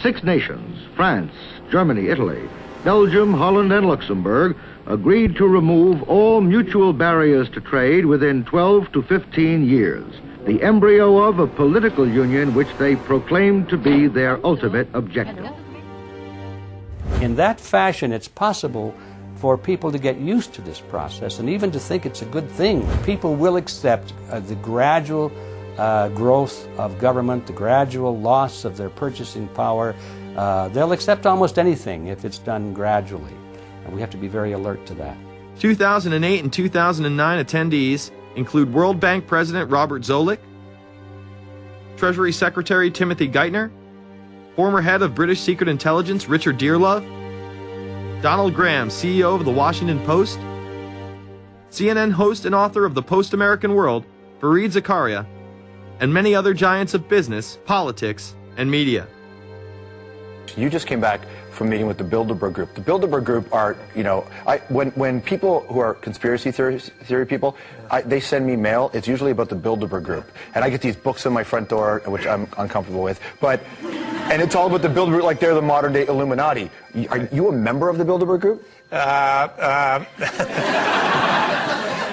6 nations, France, Germany, Italy, Belgium, Holland, and Luxembourg, agreed to remove all mutual barriers to trade within 12 to 15 years, the embryo of a political union which they proclaimed to be their ultimate objective. In that fashion, it's possible for people to get used to this process and even to think it's a good thing. People will accept the gradual growth of government, the gradual loss of their purchasing power. They'll accept almost anything if it's done gradually. And we have to be very alert to that. 2008 and 2009 attendees include World Bank President Robert Zoellick, Treasury Secretary Timothy Geithner, former head of British Secret Intelligence Richard Dearlove, Donald Graham, CEO of the Washington Post, CNN host and author of The Post-American World, Fareed Zakaria, and many other giants of business, politics, and media. You just came back from meeting with the Bilderberg Group. The Bilderberg Group are, when people who are conspiracy theory people, they send me mail, it's usually about the Bilderberg Group. And I get these books on my front door, which I'm uncomfortable with. And it's all about the Bilderberg, like they're the modern day Illuminati. Are you a member of the Bilderberg Group?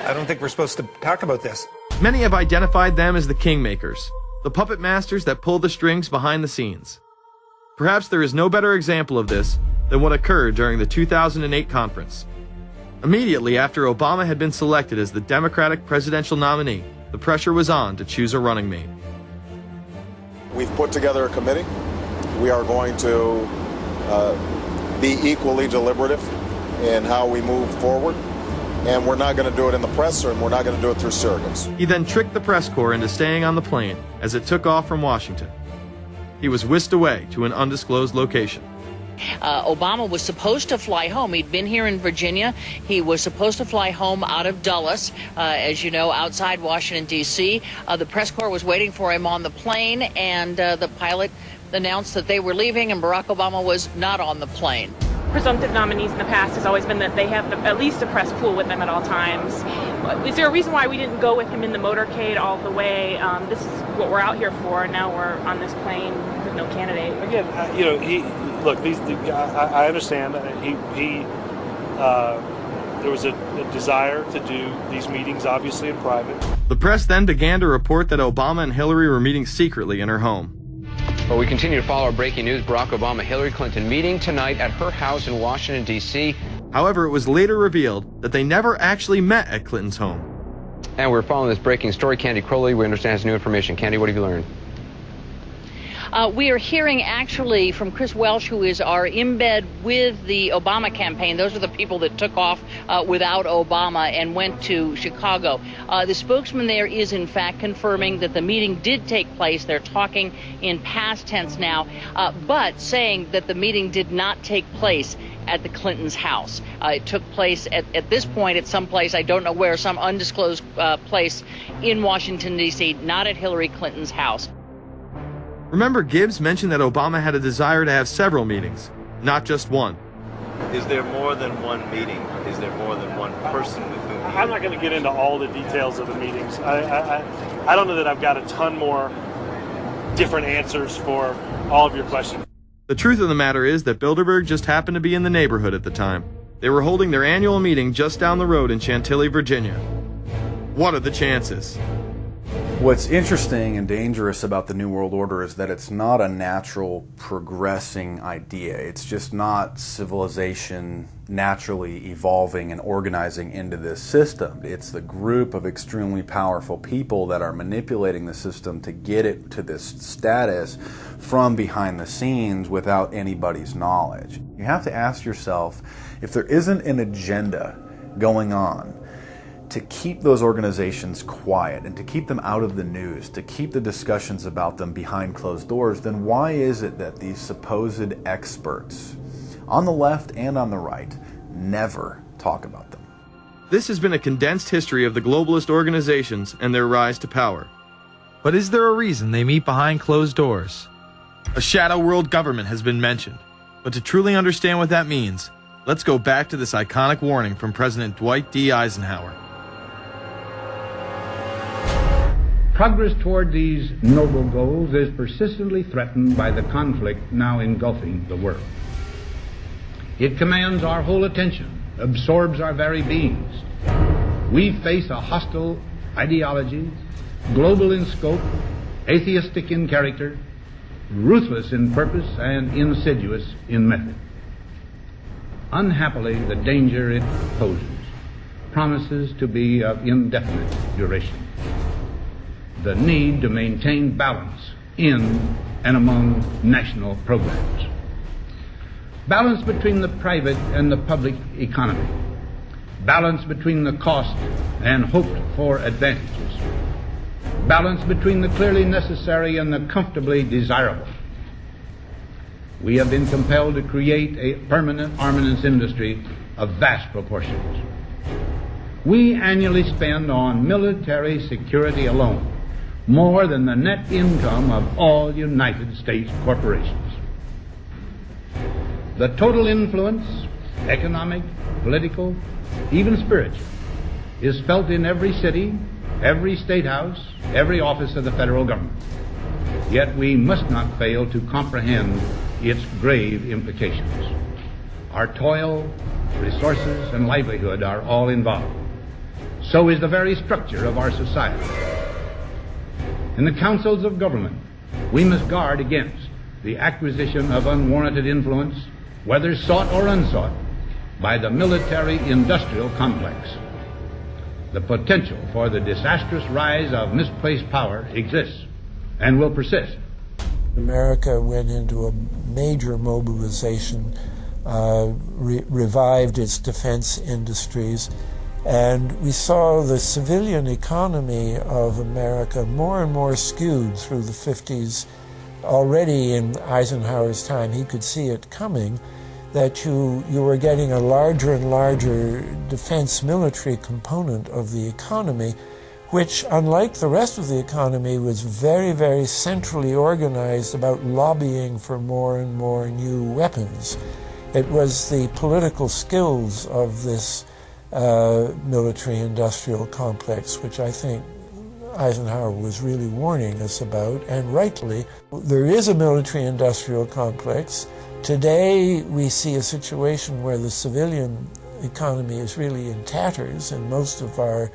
I don't think we're supposed to talk about this. Many have identified them as the kingmakers, the puppet masters that pull the strings behind the scenes. Perhaps there is no better example of this than what occurred during the 2008 conference. Immediately after Obama had been selected as the Democratic presidential nominee, the pressure was on to choose a running mate. We've put together a committee. We are going to be equally deliberative in how we move forward, and we're not going to do it in the press, and we're not going to do it through surrogates. He then tricked the press corps into staying on the plane as it took off from Washington. He was whisked away to an undisclosed location. Obama was supposed to fly home. He'd been here in Virginia. He was supposed to fly home out of Dulles, as you know, outside Washington, D.C. The press corps was waiting for him on the plane, and the pilot announced that they were leaving, and Barack Obama was not on the plane. Presumptive nominees in the past has always been that they have at least a press pool with them at all times. Is there a reason why we didn't go with him in the motorcade all the way? This is what we're out here for, and now we're on this plane with no candidate. Again, look, I understand. There was a desire to do these meetings, obviously, in private. The press then began to report that Obama and Hillary were meeting secretly in her home. Well, we continue to follow our breaking news. Barack Obama, Hillary Clinton meeting tonight at her house in Washington, D.C. However, it was later revealed that they never actually met at Clinton's home. And we're following this breaking story. Candy Crowley, we understand, has new information. Candy, what have you learned? We are hearing actually from Chris Welch, who is our embed with the Obama campaign. Those are the people that took off without Obama and went to Chicago. The spokesman there is in fact confirming that the meeting did take place. They're talking in past tense now, but saying that the meeting did not take place at the Clintons' house. It took place at this point at some place, I don't know where, some undisclosed place in Washington, D.C., not at Hillary Clinton's house. Remember, Gibbs mentioned that Obama had a desire to have several meetings, not just one. Is there more than one meeting? Is there more than one person with whom you... I'm not going to get into all the details of the meetings. I don't know that I've got a ton more different answers for all of your questions. The truth of the matter is that Bilderberg just happened to be in the neighborhood at the time. They were holding their annual meeting just down the road in Chantilly, Virginia. What are the chances? What's interesting and dangerous about the New World Order is that it's not a natural progressing idea. It's just not civilization naturally evolving and organizing into this system. It's the group of extremely powerful people that are manipulating the system to get it to this status from behind the scenes without anybody's knowledge. You have to ask yourself, if there isn't an agenda going on to keep those organizations quiet and to keep them out of the news, to keep the discussions about them behind closed doors, then why is it that these supposed experts on the left and on the right never talk about them? This has been a condensed history of the globalist organizations and their rise to power. But is there a reason they meet behind closed doors? A shadow world government has been mentioned, but to truly understand what that means, let's go back to this iconic warning from President Dwight D. Eisenhower. Progress toward these noble goals is persistently threatened by the conflict now engulfing the world. It commands our whole attention, absorbs our very beings. We face a hostile ideology, global in scope, atheistic in character, ruthless in purpose, and insidious in method. Unhappily, the danger it poses promises to be of indefinite duration. The need to maintain balance in and among national programs. Balance between the private and the public economy. Balance between the cost and hoped for advantages. Balance between the clearly necessary and the comfortably desirable. We have been compelled to create a permanent armaments industry of vast proportions. We annually spend on military security alone more than the net income of all United States corporations. The total influence, economic, political, even spiritual, is felt in every city, every state house, every office of the federal government. Yet we must not fail to comprehend its grave implications. Our toil, resources, and livelihood are all involved. so is the very structure of our society. In the councils of government, we must guard against the acquisition of unwarranted influence, whether sought or unsought, by the military-industrial complex. The potential for the disastrous rise of misplaced power exists and will persist. America went into a major mobilization, revived its defense industries, and we saw the civilian economy of America more and more skewed through the 50s. Already in Eisenhower's time, he could see it coming, that you were getting a larger and larger defense military component of the economy, which, unlike the rest of the economy, was very, very centrally organized about lobbying for more and more new weapons. It was the political skills of this military-industrial complex, which I think Eisenhower was really warning us about, and rightly. There is a military-industrial complex. Today we see a situation where the civilian economy is really in tatters, and most of our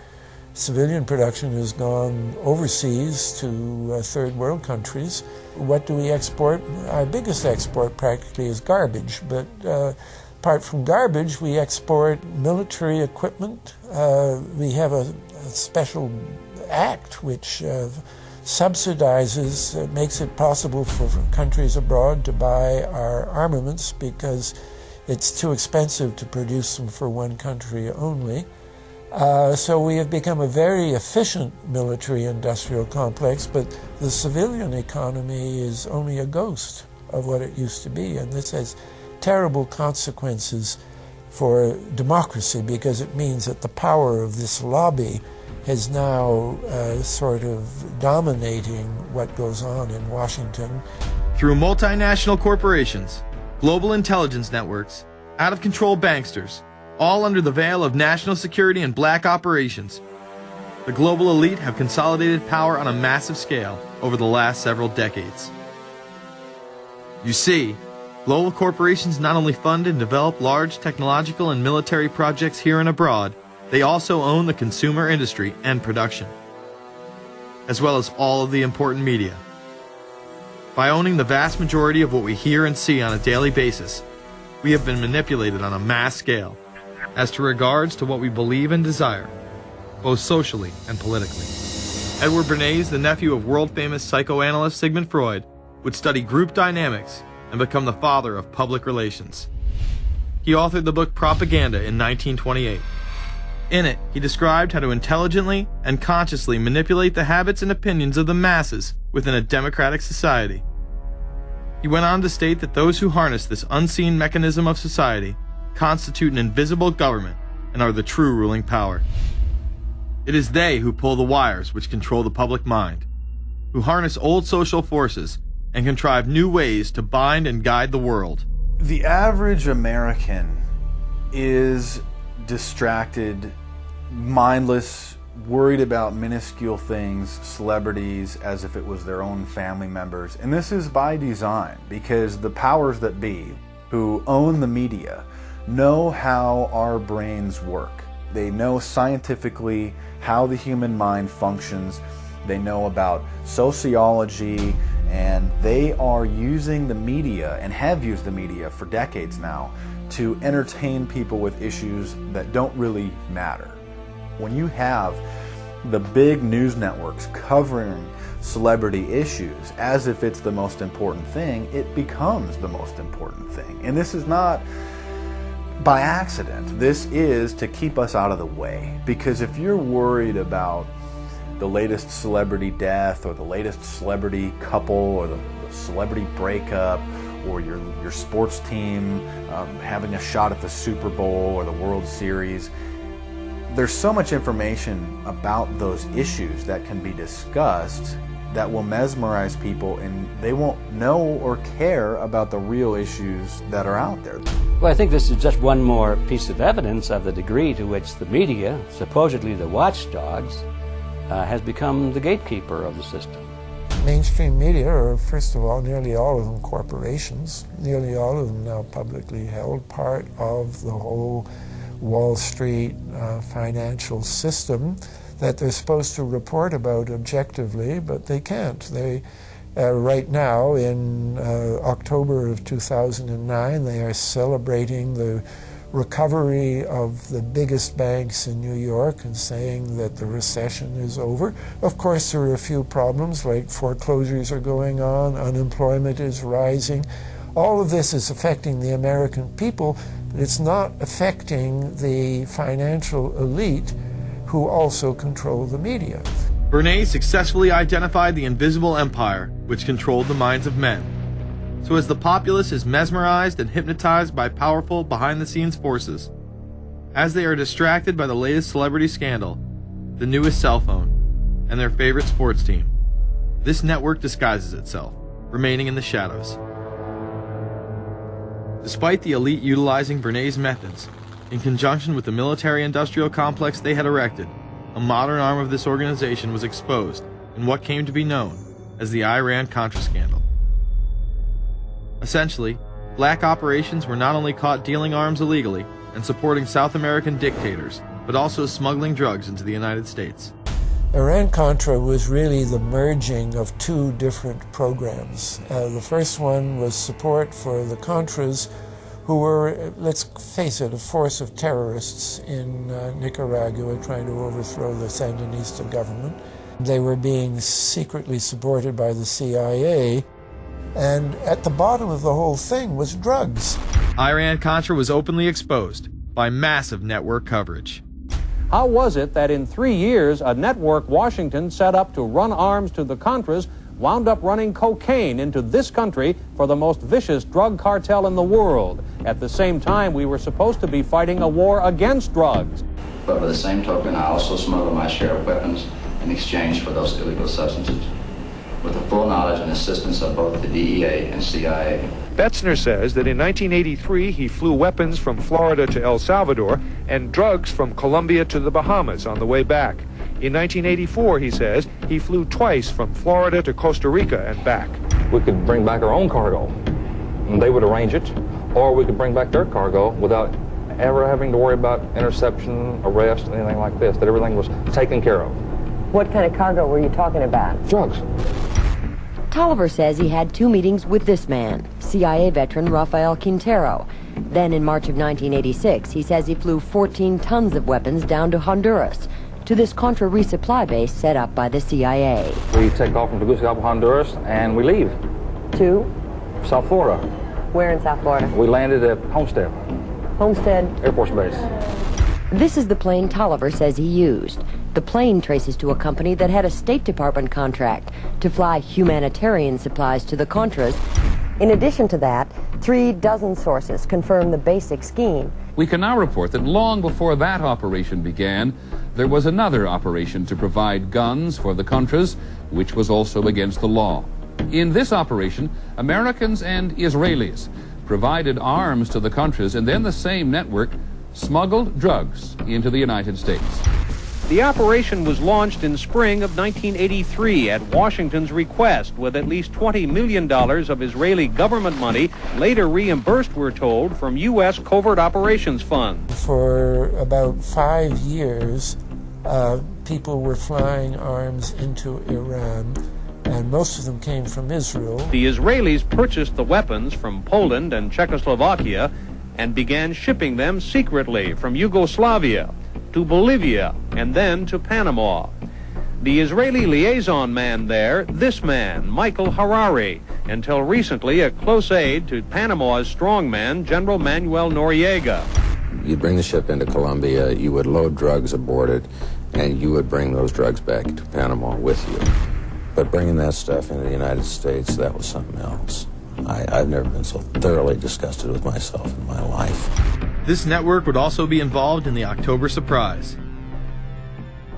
civilian production has gone overseas to third world countries. What do we export? Our biggest export practically is garbage, but apart from garbage, we export military equipment. We have a special act which subsidizes, makes it possible for countries abroad to buy our armaments because it's too expensive to produce them for one country only. So we have become a very efficient military-industrial complex, but the civilian economy is only a ghost of what it used to be, and this has terrible consequences for democracy because it means that the power of this lobby is now sort of dominating what goes on in Washington. Through multinational corporations, global intelligence networks, out-of-control banksters, all under the veil of national security and black operations, the global elite have consolidated power on a massive scale over the last several decades. You see, global corporations not only fund and develop large technological and military projects here and abroad, they also own the consumer industry and production, as well as all of the important media. By owning the vast majority of what we hear and see on a daily basis, we have been manipulated on a mass scale as to regards to what we believe and desire, both socially and politically. Edward Bernays, the nephew of world-famous psychoanalyst Sigmund Freud, would study group dynamics and become the father of public relations. He authored the book Propaganda in 1928. In it, he described how to intelligently and consciously manipulate the habits and opinions of the masses within a democratic society. He went on to state that those who harness this unseen mechanism of society constitute an invisible government and are the true ruling power. It is they who pull the wires which control the public mind, who harness old social forces and contrive new ways to bind and guide the world. The average American is distracted, mindless, worried about minuscule things, celebrities, as if it was their own family members. And this is by design, because the powers that be, who own the media, know how our brains work. They know scientifically how the human mind functions. They know about sociology, and they are using the media, and have used the media for decades now, to entertain people with issues that don't really matter. When you have the big news networks covering celebrity issues as if it's the most important thing, it becomes the most important thing. And this is not by accident. This is to keep us out of the way. Because if you're worried about the latest celebrity death, or the latest celebrity couple, or the celebrity breakup, or your sports team having a shot at the Super Bowl or the World Series, there's so much information about those issues that can be discussed that will mesmerize people, and they won't know or care about the real issues that are out there. Well, I think this is just one more piece of evidence of the degree to which the media, supposedly the watchdogs, has become the gatekeeper of the system. Mainstream media are, first of all, nearly all of them corporations, nearly all of them now publicly held, part of the whole Wall Street financial system that they're supposed to report about objectively, but they can't. They, right now, in October of 2009, they are celebrating the recovery of the biggest banks in New York and saying that the recession is over. Of course, there are a few problems, like foreclosures are going on, unemployment is rising. All of this is affecting the American people, but it's not affecting the financial elite who also control the media. Bernays successfully identified the invisible empire which controlled the minds of men. So as the populace is mesmerized and hypnotized by powerful behind-the-scenes forces, as they are distracted by the latest celebrity scandal, the newest cell phone, and their favorite sports team, this network disguises itself, remaining in the shadows. Despite the elite utilizing Bernays' methods, in conjunction with the military-industrial complex they had erected, a modern arm of this organization was exposed in what came to be known as the Iran-Contra scandal. Essentially, black operations were not only caught dealing arms illegally and supporting South American dictators, but also smuggling drugs into the United States. Iran-Contra was really the merging of two different programs. The first one was support for the Contras, who were, let's face it, a force of terrorists in Nicaragua trying to overthrow the Sandinista government. They were being secretly supported by the CIA, and at the bottom of the whole thing was drugs. Iran-Contra was openly exposed by massive network coverage. How was it that in 3 years, a network Washington set up to run arms to the Contras wound up running cocaine into this country for the most vicious drug cartel in the world? At the same time, we were supposed to be fighting a war against drugs. But by the same token, I also smuggled my share of weapons in exchange for those illegal substances, with the full knowledge and assistance of both the DEA and CIA. Betzner says that in 1983 he flew weapons from Florida to El Salvador and drugs from Colombia to the Bahamas on the way back. In 1984, he says, he flew twice from Florida to Costa Rica and back. We could bring back our own cargo, and they would arrange it, or we could bring back their cargo without ever having to worry about interception, arrest, anything like this, that everything was taken care of. What kind of cargo were you talking about? Drugs. Tolliver says he had 2 meetings with this man, CIA veteran Rafael Quintero. Then in March of 1986, he says he flew 14 tons of weapons down to Honduras, to this Contra resupply base set up by the CIA. We take off from Tegucigalpa, Honduras, and we leave. To? South Florida. Where in South Florida? We landed at Homestead. Homestead? Air Force Base. This is the plane Tolliver says he used. The plane traces to a company that had a State Department contract to fly humanitarian supplies to the Contras. In addition to that, 36 sources confirm the basic scheme. We can now report that long before that operation began, there was another operation to provide guns for the Contras, which was also against the law. In this operation, Americans and Israelis provided arms to the Contras, and then the same network smuggled drugs into the United States. The operation was launched in spring of 1983 at Washington's request, with at least $20 million of Israeli government money later reimbursed, we're told, from U.S. Covert Operations Fund. For about 5 years, people were flying arms into Iran, and most of them came from Israel. The Israelis purchased the weapons from Poland and Czechoslovakia and began shipping them secretly from Yugoslavia to Bolivia, and then to Panama. The Israeli liaison man there, this man, Michael Harari, until recently a close aide to Panama's strongman, General Manuel Noriega. You'd bring the ship into Colombia, you would load drugs aboard it, and you would bring those drugs back to Panama with you. But bringing that stuff into the United States, that was something else. I've never been so thoroughly disgusted with myself in my life. This network would also be involved in the October surprise.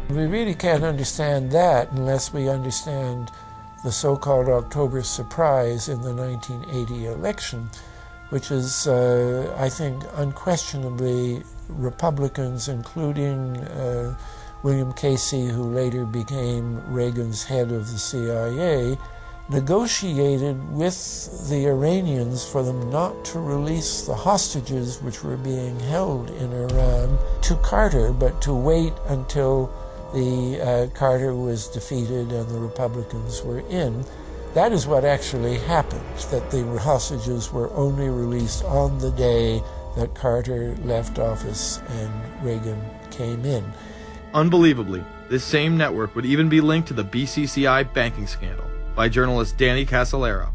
We really can't understand that unless we understand the so-called October surprise in the 1980 election, which is, I think, unquestionably Republicans, including William Casey, who later became Reagan's head of the CIA, negotiated with the Iranians for them not to release the hostages which were being held in Iran to Carter, but to wait until the Carter was defeated and the Republicans were in. That is what actually happened, that the hostages were only released on the day that Carter left office and Reagan came in. Unbelievably, this same network would even be linked to the BCCI banking scandal by journalist Danny Casolaro.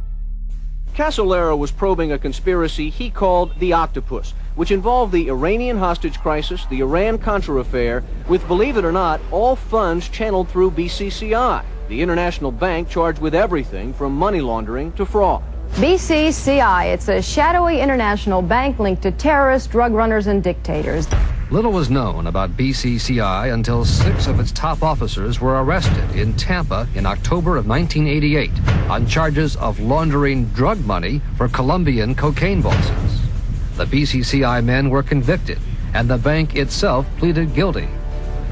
Casolaro was probing a conspiracy he called the Octopus, which involved the Iranian hostage crisis, the Iran-Contra affair, with, believe it or not, all funds channeled through BCCI, the international bank charged with everything from money laundering to fraud. BCCI, it's a shadowy international bank linked to terrorists, drug runners, and dictators. Little was known about BCCI until 6 of its top officers were arrested in Tampa in October of 1988 on charges of laundering drug money for Colombian cocaine bosses. The BCCI men were convicted, and the bank itself pleaded guilty.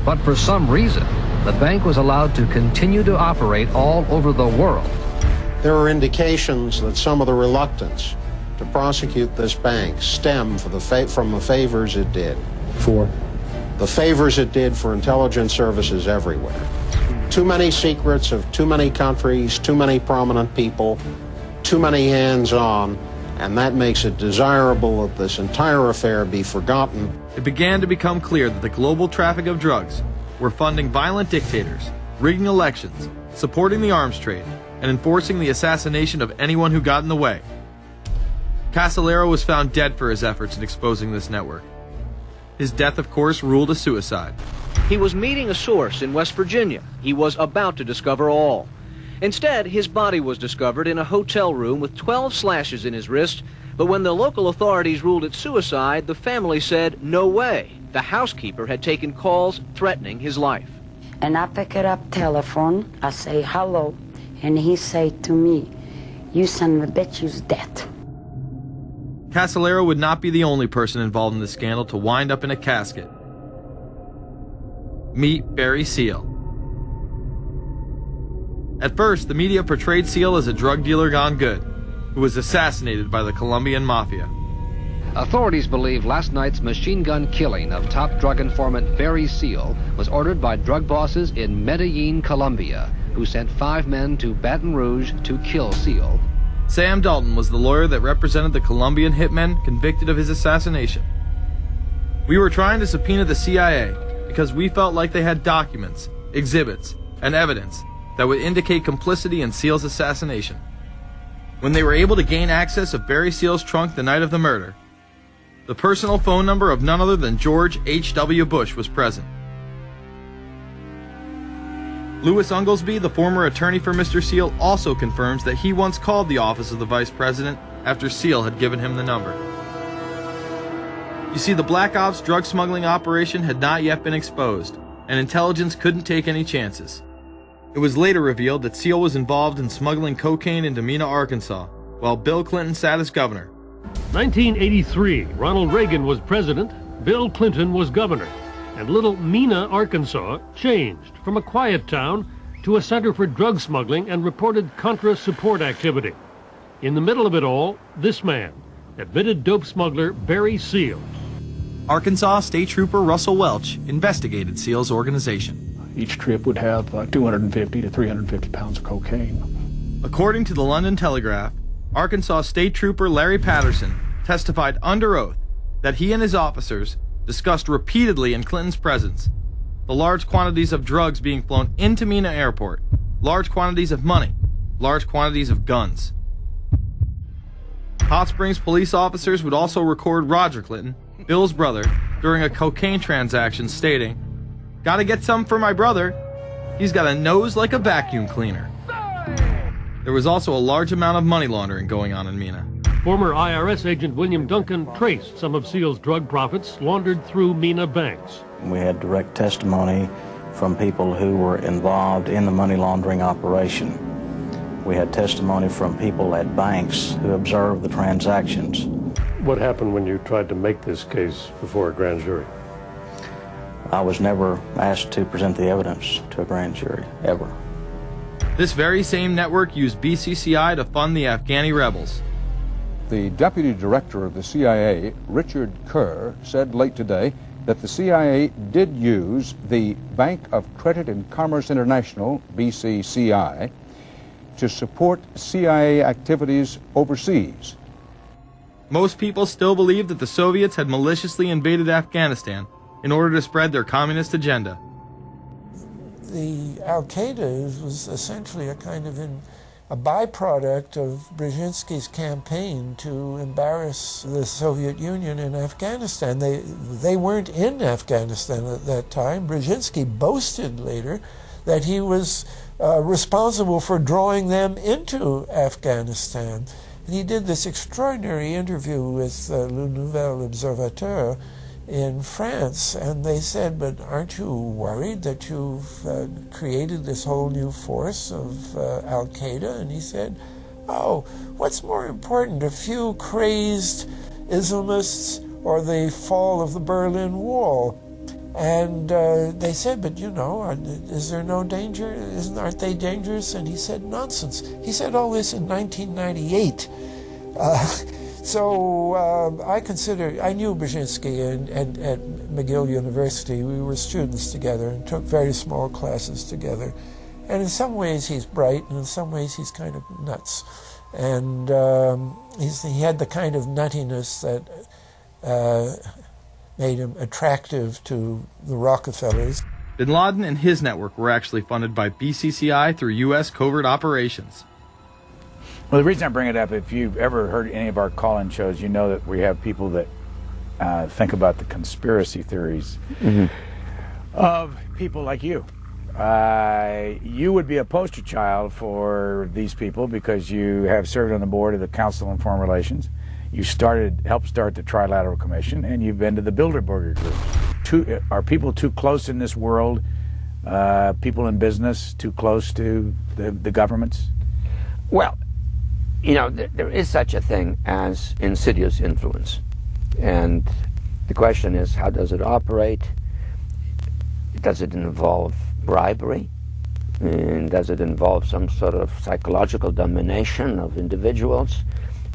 But for some reason, the bank was allowed to continue to operate all over the world. There are indications that some of the reluctance to prosecute this bank stem from the favors it did. For? The favors it did for intelligence services everywhere. Too many secrets of too many countries, too many prominent people, too many hands-on, and that makes it desirable that this entire affair be forgotten. It began to become clear that the global traffic of drugs were funding violent dictators, rigging elections, supporting the arms trade, and enforcing the assassination of anyone who got in the way. Casolaro was found dead for his efforts in exposing this network. His death, of course, ruled a suicide. He was meeting a source in West Virginia. He was about to discover all. Instead, his body was discovered in a hotel room with 12 slashes in his wrist, but when the local authorities ruled it suicide, the family said, no way. The housekeeper had taken calls threatening his life. And I pick it up telephone, I say hello, and he say to me, you son of a bitch, you's dead. Casolaro would not be the only person involved in the scandal to wind up in a casket. Meet Barry Seal. At first, the media portrayed Seal as a drug dealer gone good, who was assassinated by the Colombian mafia. Authorities believe last night's machine gun killing of top drug informant Barry Seal was ordered by drug bosses in Medellin, Colombia, who sent 5 men to Baton Rouge to kill Seal. Sam Dalton was the lawyer that represented the Colombian hitmen convicted of his assassination. We were trying to subpoena the CIA because we felt like they had documents, exhibits, and evidence that would indicate complicity in Seal's assassination. When they were able to gain access of Barry Seal's trunk the night of the murder, the personal phone number of none other than George H.W. Bush was present. Louis Unglesby, the former attorney for Mr. Seal, also confirms that he once called the office of the vice president after Seal had given him the number. You see, the Black Ops drug smuggling operation had not yet been exposed, and intelligence couldn't take any chances. It was later revealed that Seal was involved in smuggling cocaine into Mena, Arkansas, while Bill Clinton sat as governor. 1983, Ronald Reagan was president, Bill Clinton was governor. And little Mena, Arkansas, changed from a quiet town to a center for drug smuggling and reported Contra support activity. In the middle of it all, this man, admitted dope smuggler Barry Seal. Arkansas State Trooper Russell Welch investigated Seal's organization. Each trip would have 250 to 350 pounds of cocaine. According to the London Telegraph, Arkansas State Trooper Larry Patterson testified under oath that he and his officers discussed repeatedly in Clinton's presence the large quantities of drugs being flown into Mena Airport, large quantities of money, large quantities of guns. Hot Springs police officers would also record Roger Clinton, Bill's brother, during a cocaine transaction stating, "Gotta get some for my brother. He's got a nose like a vacuum cleaner." There was also a large amount of money laundering going on in Mena. Former IRS agent William Duncan traced some of Seal's drug profits laundered through Mena banks. We had direct testimony from people who were involved in the money laundering operation. We had testimony from people at banks who observed the transactions. What happened when you tried to make this case before a grand jury? I was never asked to present the evidence to a grand jury, ever. This very same network used BCCI to fund the Afghani rebels. The deputy director of the CIA, Richard Kerr, said late today that the CIA did use the Bank of Credit and Commerce International, BCCI, to support CIA activities overseas. Most people still believe that the Soviets had maliciously invaded Afghanistan in order to spread their communist agenda. The Al-Qaeda was essentially a kind of a byproduct of Brzezinski's campaign to embarrass the Soviet Union in Afghanistan. They weren't in Afghanistan at that time. Brzezinski boasted later that he was responsible for drawing them into Afghanistan. And he did this extraordinary interview with Le Nouvel Observateur in France, and they said, but aren't you worried that you've created this whole new force of Al-Qaeda? And he said, oh, what's more important, a few crazed Islamists or the fall of the Berlin Wall? And they said, but you know, is there no danger? Aren't they dangerous? And he said, nonsense. He said all this in 1998. So I knew Brzezinski at McGill University. We were students together and took very small classes together. And in some ways he's bright, and in some ways he's kind of nuts. And he had the kind of nuttiness that made him attractive to the Rockefellers. Bin Laden and his network were actually funded by BCCI through U.S. covert operations. Well, the reason I bring it up, if you've ever heard any of our call-in shows, you know that we have people that think about the conspiracy theories of people like you. You would be a poster child for these people because you have served on the board of the Council on Foreign Relations. You helped start the Trilateral Commission, and you've been to the Bilderberger Group. Are people too close in this world, people in business, too close to the governments? Well, you know, there is such a thing as insidious influence. And the question is, how does it operate? Does it involve bribery? And does it involve some sort of psychological domination of individuals?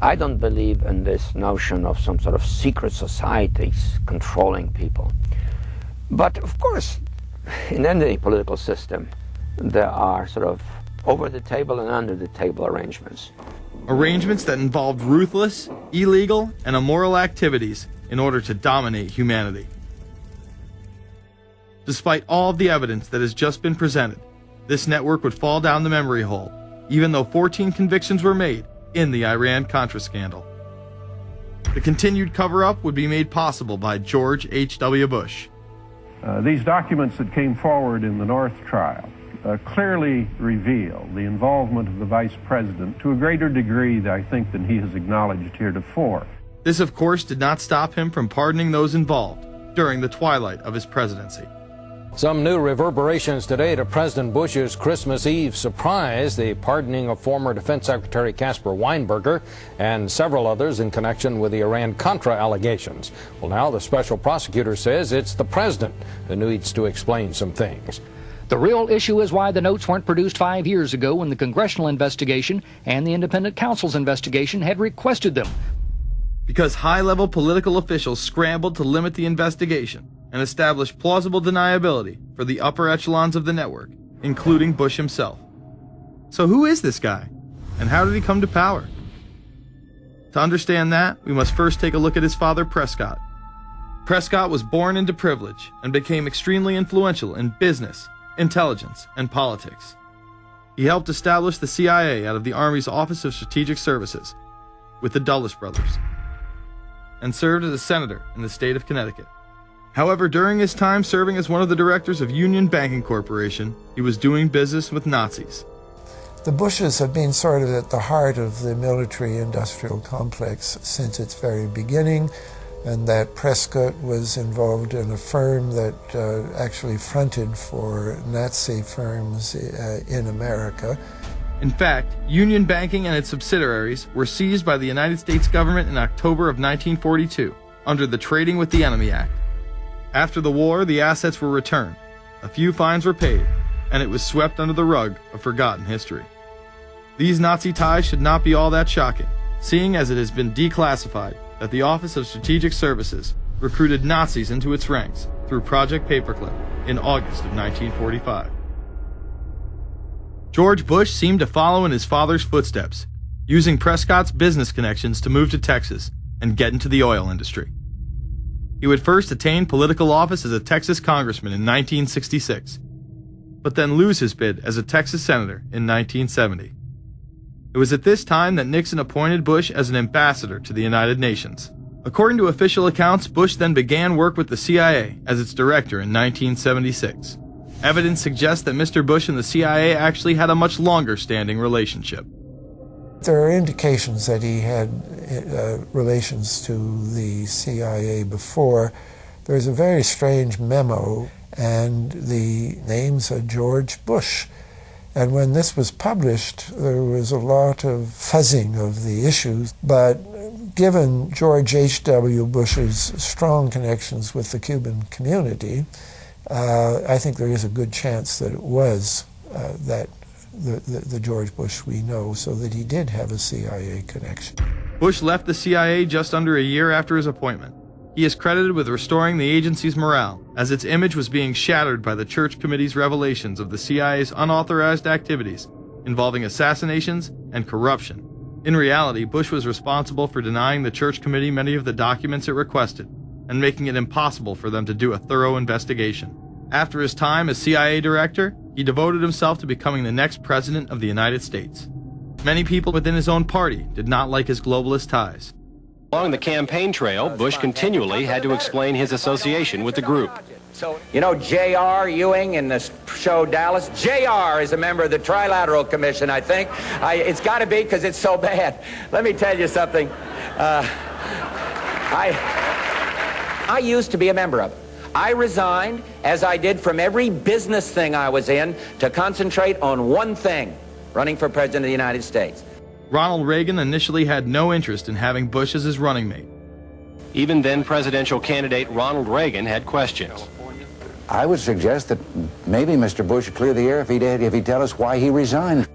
I don't believe in this notion of some sort of secret societies controlling people. But of course, in any political system, there are sort of over-the-table and under-the-table arrangements. Arrangements that involved ruthless, illegal, and immoral activities in order to dominate humanity. Despite all of the evidence that has just been presented, this network would fall down the memory hole, even though 14 convictions were made in the Iran-Contra scandal. The continued cover-up would be made possible by George H.W. Bush. These documents that came forward in the North trial clearly reveal the involvement of the Vice President to a greater degree, I think, than he has acknowledged heretofore. This, of course, did not stop him from pardoning those involved during the twilight of his presidency. Some new reverberations today to President Bush's Christmas Eve surprise, the pardoning of former Defense Secretary Caspar Weinberger and several others in connection with the Iran-Contra allegations. Well, now the special prosecutor says it's the president who needs to explain some things. The real issue is why the notes weren't produced 5 years ago when the congressional investigation and the independent counsel's investigation had requested them. Because high-level political officials scrambled to limit the investigation and establish plausible deniability for the upper echelons of the network, including Bush himself. So who is this guy, and how did he come to power? To understand that, we must first take a look at his father, Prescott. Prescott was born into privilege and became extremely influential in business, intelligence, and politics. He helped establish the CIA out of the Army's Office of Strategic Services with the Dulles brothers, and served as a senator in the state of Connecticut. However, during his time serving as one of the directors of Union Banking Corporation, he was doing business with Nazis. The Bushes have been sort of at the heart of the military-industrial complex since its very beginning, and that Prescott was involved in a firm that actually fronted for Nazi firms in America. In fact, Union Banking and its subsidiaries were seized by the United States government in October of 1942 under the Trading with the Enemy Act. After the war, the assets were returned, a few fines were paid, and it was swept under the rug of forgotten history. These Nazi ties should not be all that shocking, seeing as it has been declassified that the Office of Strategic Services recruited Nazis into its ranks through Project Paperclip in August of 1945. George Bush seemed to follow in his father's footsteps, using Prescott's business connections to move to Texas and get into the oil industry. He would first attain political office as a Texas congressman in 1966, but then lose his bid as a Texas senator in 1970. It was at this time that Nixon appointed Bush as an ambassador to the United Nations. According to official accounts, Bush then began work with the CIA as its director in 1976. Evidence suggests that Mr. Bush and the CIA actually had a much longer-standing relationship. There are indications that he had relations to the CIA before. There's a very strange memo, and the name's George Bush. And when this was published, there was a lot of fuzzing of the issues, but given George H.W. Bush's strong connections with the Cuban community, I think there is a good chance that it was the George Bush we know, so that he did have a CIA connection. Bush left the CIA just under a year after his appointment. He is credited with restoring the agency's morale, as its image was being shattered by the Church Committee's revelations of the CIA's unauthorized activities involving assassinations and corruption. In reality, Bush was responsible for denying the Church Committee many of the documents it requested, and making it impossible for them to do a thorough investigation. After his time as CIA director, he devoted himself to becoming the next president of the United States. Many people within his own party did not like his globalist ties. Along the campaign trail, Bush continually had to explain his association with the group. You know J.R. Ewing in the show Dallas? J.R. is a member of the Trilateral Commission, I think. It's got to be because it's so bad. Let me tell you something. I used to be a member of it. I resigned, as I did from every business thing I was in, to concentrate on one thing, running for President of the United States. Ronald Reagan initially had no interest in having Bush as his running mate. Even then presidential candidate Ronald Reagan had questions. I would suggest that maybe Mr. Bush would clear the air if he'd tell us why he resigned.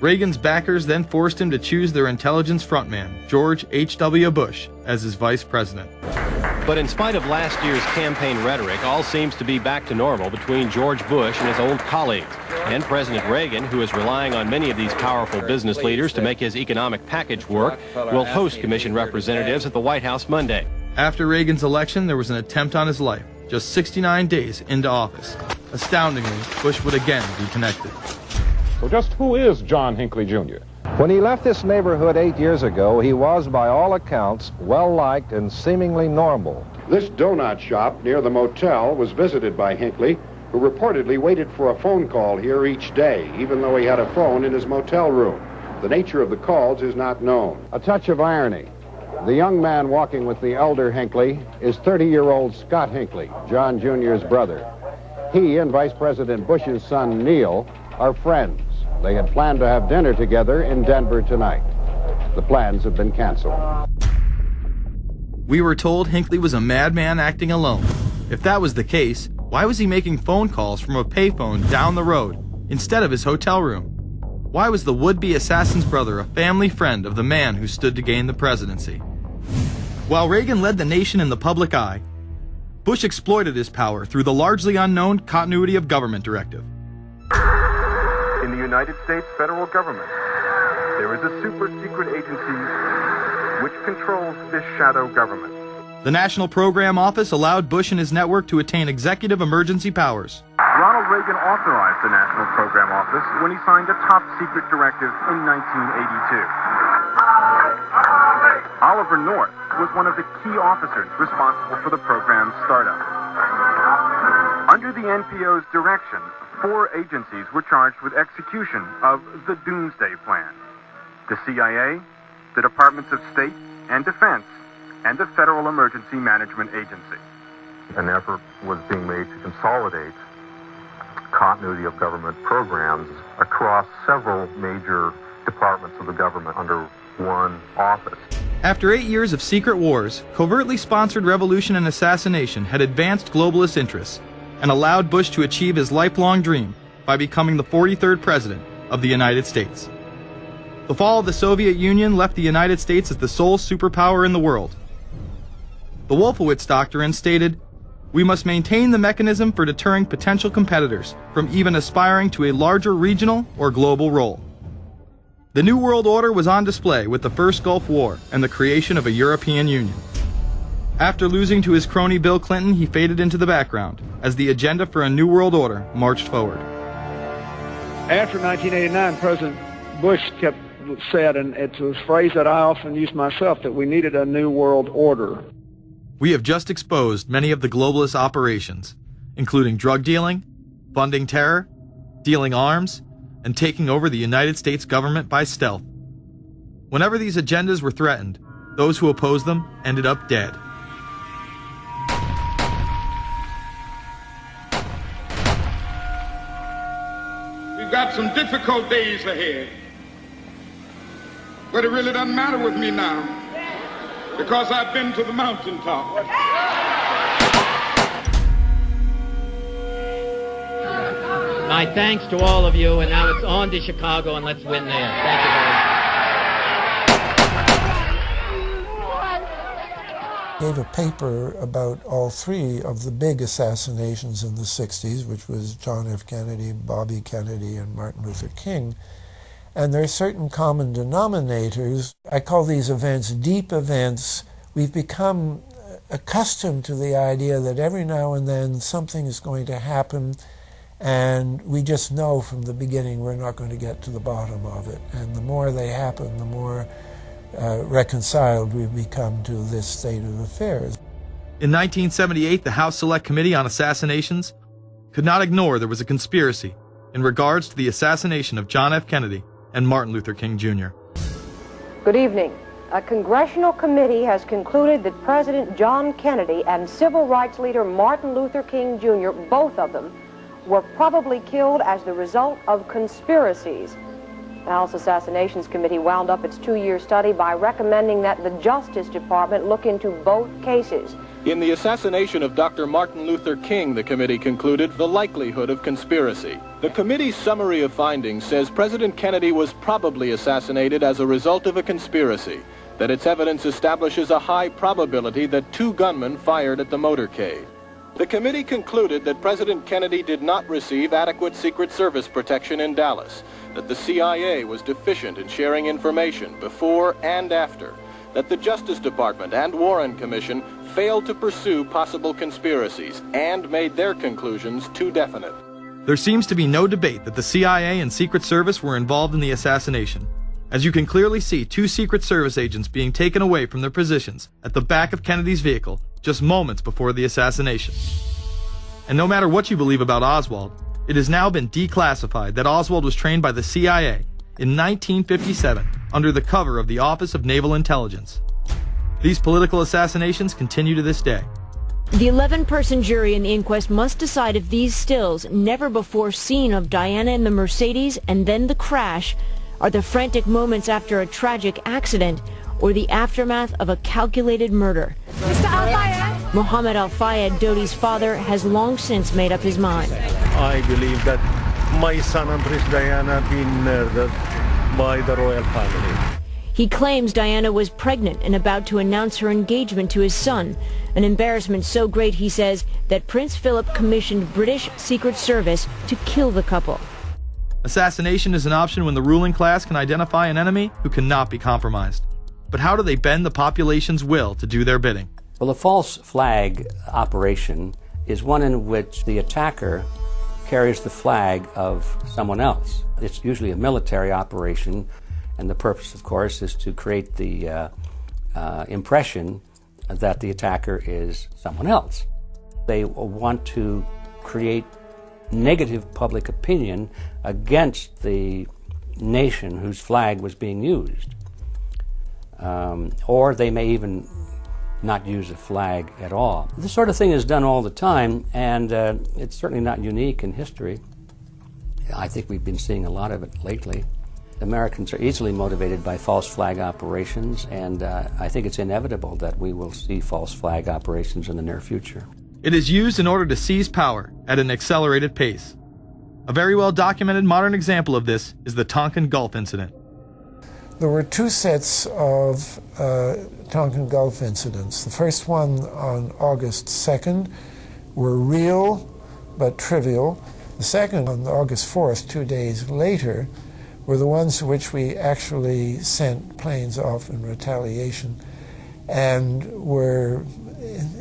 Reagan's backers then forced him to choose their intelligence frontman, George H.W. Bush, as his vice president. But in spite of last year's campaign rhetoric, all seems to be back to normal between George Bush and his old colleagues. And President Reagan, who is relying on many of these powerful business leaders to make his economic package work, will host commission representatives at the White House Monday. After Reagan's election, there was an attempt on his life, just 69 days into office. Astoundingly, Bush would again be connected. So just who is John Hinckley Jr.? When he left this neighborhood 8 years ago, he was, by all accounts, well-liked and seemingly normal. This donut shop near the motel was visited by Hinckley, who reportedly waited for a phone call here each day, even though he had a phone in his motel room. The nature of the calls is not known. A touch of irony. The young man walking with the elder Hinckley is 30-year-old Scott Hinckley, John Jr.'s brother. He and Vice President Bush's son, Neil, are friends. They had planned to have dinner together in Denver tonight. The plans have been canceled. We were told Hinckley was a madman acting alone. If that was the case, why was he making phone calls from a payphone down the road instead of his hotel room? Why was the would-be assassin's brother a family friend of the man who stood to gain the presidency? While Reagan led the nation in the public eye, Bush exploited his power through the largely unknown Continuity of Government Directive. In the United States federal government, there is a super-secret agency which controls this shadow government. The National Program Office allowed Bush and his network to attain executive emergency powers. Ronald Reagan authorized the National Program Office when he signed a top-secret directive in 1982. Oliver North was one of the key officers responsible for the program's startup. Under the NPO's direction, 4 agencies were charged with execution of the Doomsday Plan: the CIA, the Departments of State and Defense, and the Federal Emergency Management Agency. An effort was being made to consolidate continuity of government programs across several major departments of the government under one office. After 8 years of secret wars, covertly sponsored revolution and assassination had advanced globalist interests and allowed Bush to achieve his lifelong dream by becoming the 43rd President of the United States. The fall of the Soviet Union left the United States as the sole superpower in the world. The Wolfowitz Doctrine stated, "We must maintain the mechanism for deterring potential competitors from even aspiring to a larger regional or global role." The New World Order was on display with the first Gulf War and the creation of a European Union. After losing to his crony Bill Clinton, he faded into the background as the agenda for a New World Order marched forward. After 1989, President Bush said, and it's a phrase that I often use myself, that we needed a New World Order. We have just exposed many of the globalist operations, including drug dealing, funding terror, dealing arms, and taking over the United States government by stealth. Whenever these agendas were threatened, those who opposed them ended up dead. We've got some difficult days ahead, but it really doesn't matter with me now, because I've been to the mountaintop. My thanks to all of you, and now it's on to Chicago, and let's win there. Thank you very much. Gave a paper about all three of the big assassinations in the 60s, which was John F. Kennedy, Bobby Kennedy, and Martin Luther King. And there are certain common denominators. I call these events deep events. We've become accustomed to the idea that every now and then something is going to happen, and we just know from the beginning we're not going to get to the bottom of it. And the more they happen, the more reconciled we've become to this state of affairs. In 1978, the House Select Committee on Assassinations could not ignore there was a conspiracy in regards to the assassination of John F. Kennedy and Martin Luther King Jr. Good evening. A congressional committee has concluded that President John Kennedy and civil rights leader Martin Luther King Jr., both of them, were probably killed as the result of conspiracies. The House Assassinations Committee wound up its 2-year study by recommending that the Justice Department look into both cases. In the assassination of Dr. Martin Luther King, the committee concluded the likelihood of conspiracy. The committee's summary of findings says President Kennedy was probably assassinated as a result of a conspiracy, that its evidence establishes a high probability that 2 gunmen fired at the motorcade. The committee concluded that President Kennedy did not receive adequate Secret Service protection in Dallas, that the CIA was deficient in sharing information before and after, that the Justice Department and Warren Commission failed to pursue possible conspiracies and made their conclusions too definite. There seems to be no debate that the CIA and Secret Service were involved in the assassination, as you can clearly see 2 Secret Service agents being taken away from their positions at the back of Kennedy's vehicle just moments before the assassination. And no matter what you believe about Oswald, it has now been declassified that Oswald was trained by the CIA in 1957 under the cover of the Office of Naval Intelligence. These political assassinations continue to this day. The 11-person jury in the inquest must decide if these stills, never before seen of Diana in the Mercedes and then the crash, are the frantic moments after a tragic accident or the aftermath of a calculated murder. Mr. Al-Fayed? Mohammed Al-Fayed, Dodi's father, has long since made up his mind. I believe that my son and Princess Diana have been murdered by the royal family. He claims Diana was pregnant and about to announce her engagement to his son, an embarrassment so great, he says, that Prince Philip commissioned British Secret Service to kill the couple. Assassination is an option when the ruling class can identify an enemy who cannot be compromised. But how do they bend the population's will to do their bidding? Well, a false flag operation is one in which the attacker carries the flag of someone else. It's usually a military operation, and the purpose, of course, is to create the impression that the attacker is someone else. They want to create negative public opinion against the nation whose flag was being used. Or they may even not use a flag at all. This sort of thing is done all the time, and it's certainly not unique in history. I think we've been seeing a lot of it lately. Americans are easily motivated by false flag operations, and I think it's inevitable that we will see false flag operations in the near future. It is used in order to seize power at an accelerated pace. A very well-documented modern example of this is the Tonkin Gulf incident. There were two sets of Tonkin Gulf incidents. The first one on August 2nd were real but trivial. The second on August 4th, 2 days later, were the ones to which we actually sent planes off in retaliation and were,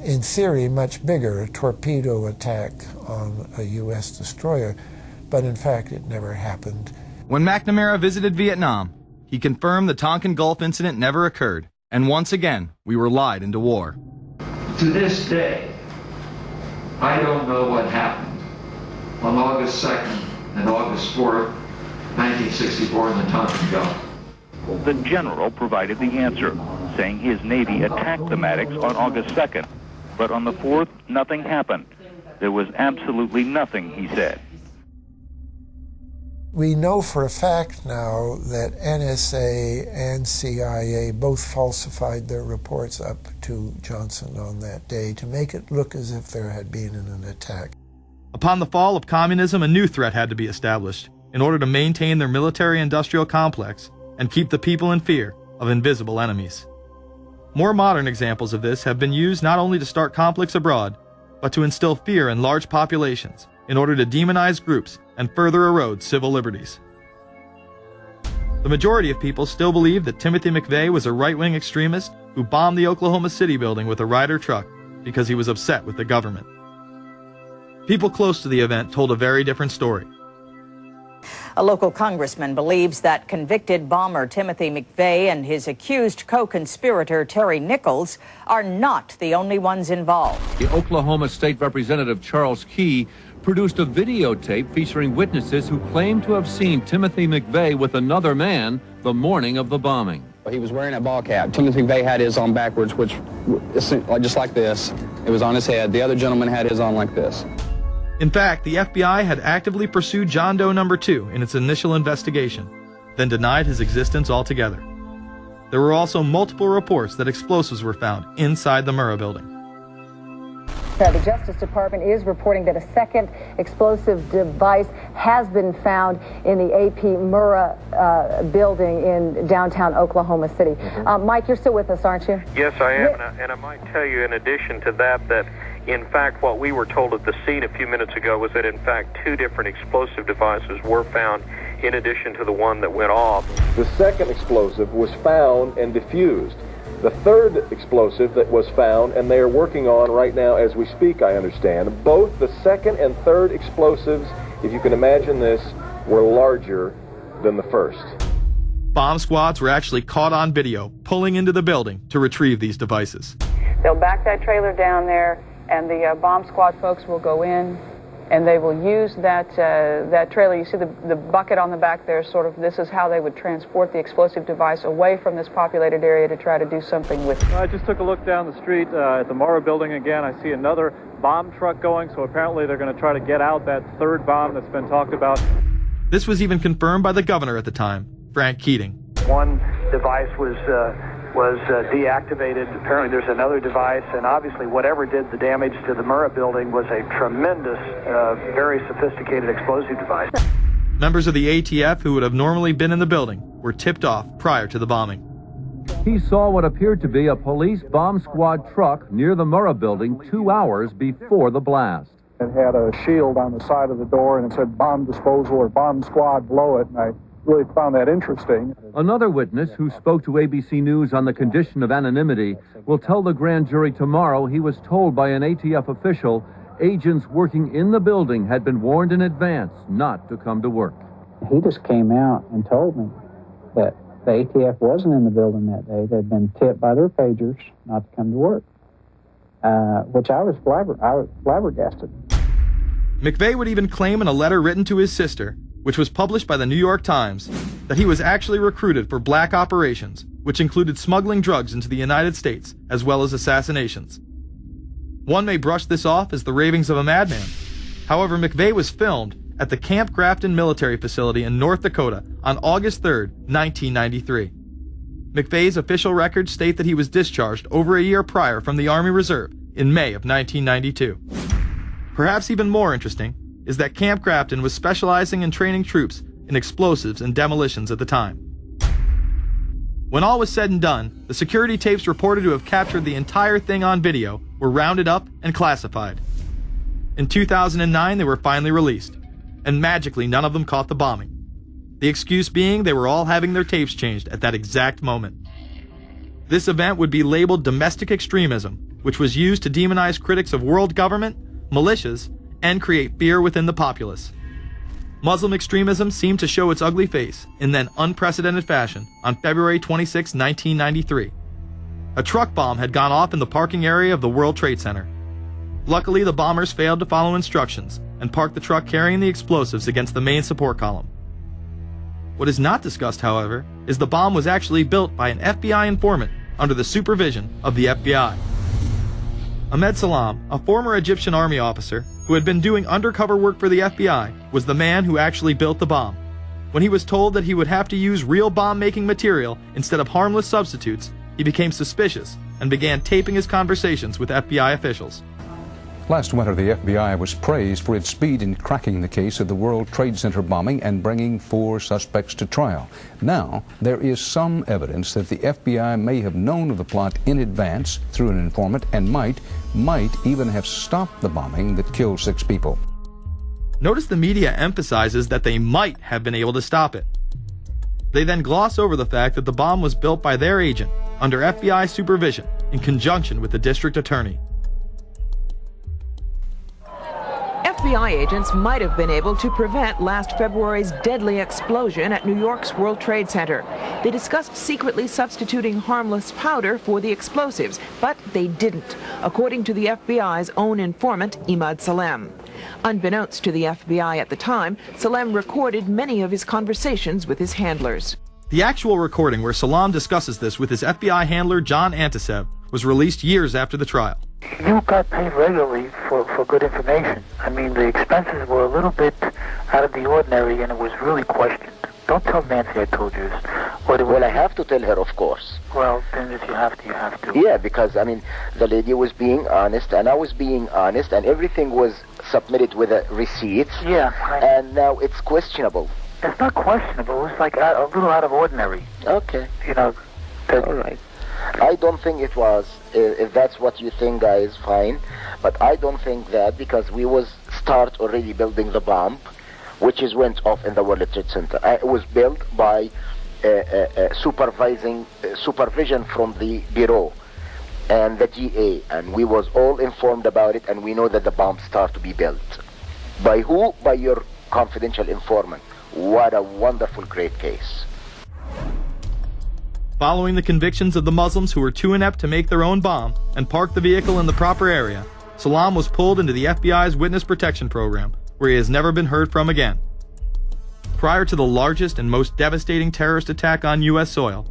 in theory, much bigger, a torpedo attack on a U.S. destroyer, but in fact it never happened. When McNamara visited Vietnam, he confirmed the Tonkin Gulf incident never occurred, and once again, we were lied into war. To this day, I don't know what happened on August 2nd and August 4th, 1964 in the Tonkin Gulf. The general provided the answer, saying his Navy attacked the Maddox on August 2nd, but on the 4th, nothing happened. There was absolutely nothing, he said. We know for a fact now that NSA and CIA both falsified their reports up to Johnson on that day to make it look as if there had been an attack. Upon the fall of communism, a new threat had to be established in order to maintain their military-industrial complex and keep the people in fear of invisible enemies. More modern examples of this have been used not only to start conflicts abroad, but to instill fear in large populations in order to demonize groups and further erode civil liberties. The majority of people still believe that Timothy McVeigh was a right-wing extremist who bombed the Oklahoma City building with a Ryder truck because he was upset with the government. People close to the event told a very different story. A local congressman believes that convicted bomber Timothy McVeigh and his accused co-conspirator Terry Nichols are not the only ones involved. The Oklahoma State Representative Charles Key produced a videotape featuring witnesses who claim to have seen Timothy McVeigh with another man the morning of the bombing. He was wearing a ball cap. Timothy McVeigh had his on backwards, which just like this. It was on his head. The other gentleman had his on like this. In fact, the FBI had actively pursued John Doe No. 2 in its initial investigation, then denied his existence altogether. There were also multiple reports that explosives were found inside the Murrah building. The Justice Department is reporting that a second explosive device has been found in the AP Murrah building in downtown Oklahoma City. Mike, you're still with us, aren't you? Yes, I am, and I might tell you in addition to that in fact what we were told at the scene a few minutes ago was that in fact 2 different explosive devices were found in addition to the one that went off. The second explosive was found and diffused. The third explosive that was found, and they are working on right now as we speak, I understand, both the second and third explosives, if you can imagine this, were larger than the first. Bomb squads were actually caught on video pulling into the building to retrieve these devices. They'll back that trailer down there, and the bomb squad folks will go in, and they will use that trailer. You see the bucket on the back there, sort of, this is how they would transport the explosive device away from this populated area to try to do something with it. I just took a look down the street at the Murrah building again. I see another bomb truck going, so apparently they're going to try to get out that third bomb that's been talked about. This was even confirmed by the governor at the time, Frank Keating. One device was deactivated. Apparently there's another device, and obviously whatever did the damage to the Murrah building was a tremendous, very sophisticated explosive device. Members of the ATF who would have normally been in the building were tipped off prior to the bombing. He saw what appeared to be a police bomb squad truck near the Murrah building 2 hours before the blast. It had a shield on the side of the door, and it said bomb disposal or bomb squad below it, and I really found that interesting. Another witness who spoke to ABC News on the condition of anonymity will tell the grand jury tomorrow he was told by an ATF official agents working in the building had been warned in advance not to come to work. He just came out and told me that the ATF wasn't in the building that day. They'd been tipped by their pagers not to come to work, which I was flabbergasted. McVeigh would even claim in a letter written to his sister, which was published by the New York Times, that he was actually recruited for black operations, which included smuggling drugs into the United States, as well as assassinations. One may brush this off as the ravings of a madman. However, McVeigh was filmed at the Camp Grafton military facility in North Dakota on August 3, 1993. McVeigh's official records state that he was discharged over a year prior from the Army Reserve in May of 1992. Perhaps even more interesting, is that Camp Grafton was specializing in training troops in explosives and demolitions at the time. When all was said and done, the security tapes reported to have captured the entire thing on video were rounded up and classified. In 2009, they were finally released, and magically none of them caught the bombing. The excuse being they were all having their tapes changed at that exact moment. This event would be labeled domestic extremism, which was used to demonize critics of world government, militias, and create fear within the populace. Muslim extremism seemed to show its ugly face in then unprecedented fashion on February 26, 1993. A truck bomb had gone off in the parking area of the World Trade Center. Luckily, the bombers failed to follow instructions and parked the truck carrying the explosives against the main support column. What is not discussed, however, is the bomb was actually built by an FBI informant under the supervision of the FBI. Ahmed Salam, a former Egyptian army officer who had been doing undercover work for the FBI, was the man who actually built the bomb. When he was told that he would have to use real bomb-making material instead of harmless substitutes, he became suspicious and began taping his conversations with FBI officials. Last winter, the FBI was praised for its speed in cracking the case of the World Trade Center bombing and bringing 4 suspects to trial. Now, there is some evidence that the FBI may have known of the plot in advance through an informant and might even have stopped the bombing that killed 6 people. Notice the media emphasizes that they might have been able to stop it. They then gloss over the fact that the bomb was built by their agent under FBI supervision in conjunction with the district attorney. FBI agents might have been able to prevent last February's deadly explosion at New York's World Trade Center. They discussed secretly substituting harmless powder for the explosives, but they didn't, according to the FBI's own informant, Imad Salem. Unbeknownst to the FBI at the time, Salem recorded many of his conversations with his handlers. The actual recording where Salam discusses this with his FBI handler, John Antiseb, was released years after the trial. You got paid regularly for good information. I mean, the expenses were a little bit out of the ordinary, and it was really questioned. Don't tell Nancy I told you this. Well, I have to tell her, of course. Well, then if you have to, you have to. Yeah, because, I mean, the lady was being honest, and I was being honest, and everything was submitted with a receipt. Yeah. And now it's questionable. It's not questionable. It's like a little out of ordinary. Okay. You know. All right. I don't think it was. If that's what you think, guys, fine. But I don't think that, because we was start already building the bomb, which is went off in the World Trade Center. It was built by supervision from the Bureau and the DA, and we was all informed about it, and we know that the bomb start to be built. By who? By your confidential informant. What a wonderful, great case. Following the convictions of the Muslims who were too inept to make their own bomb and park the vehicle in the proper area, Salam was pulled into the FBI's Witness Protection Program, where he has never been heard from again. Prior to the largest and most devastating terrorist attack on U.S. soil,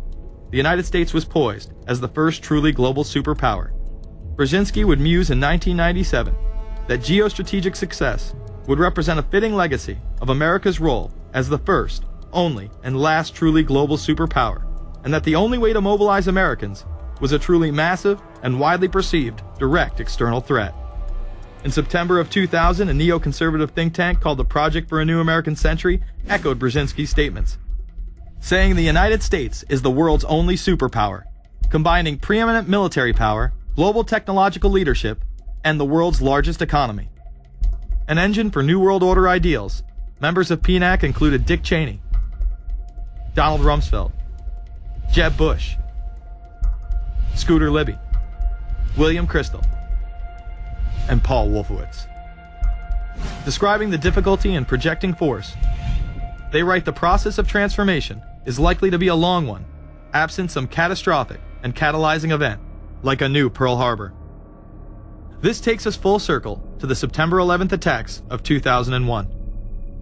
the United States was poised as the first truly global superpower. Brzezinski would muse in 1997 that geostrategic success would represent a fitting legacy of America's role as the first, only, and last truly global superpower, and that the only way to mobilize Americans was a truly massive and widely perceived direct external threat. In September of 2000, a neoconservative think tank called the Project for a New American Century echoed Brzezinski's statements, saying the United States is the world's only superpower, combining preeminent military power, global technological leadership, and the world's largest economy. An engine for New World Order ideals, members of PNAC included Dick Cheney, Donald Rumsfeld, Jeb Bush, Scooter Libby, William Kristol, and Paul Wolfowitz. Describing the difficulty in projecting force, they write the process of transformation is likely to be a long one, absent some catastrophic and catalyzing event, like a new Pearl Harbor. This takes us full circle to the September 11th attacks of 2001.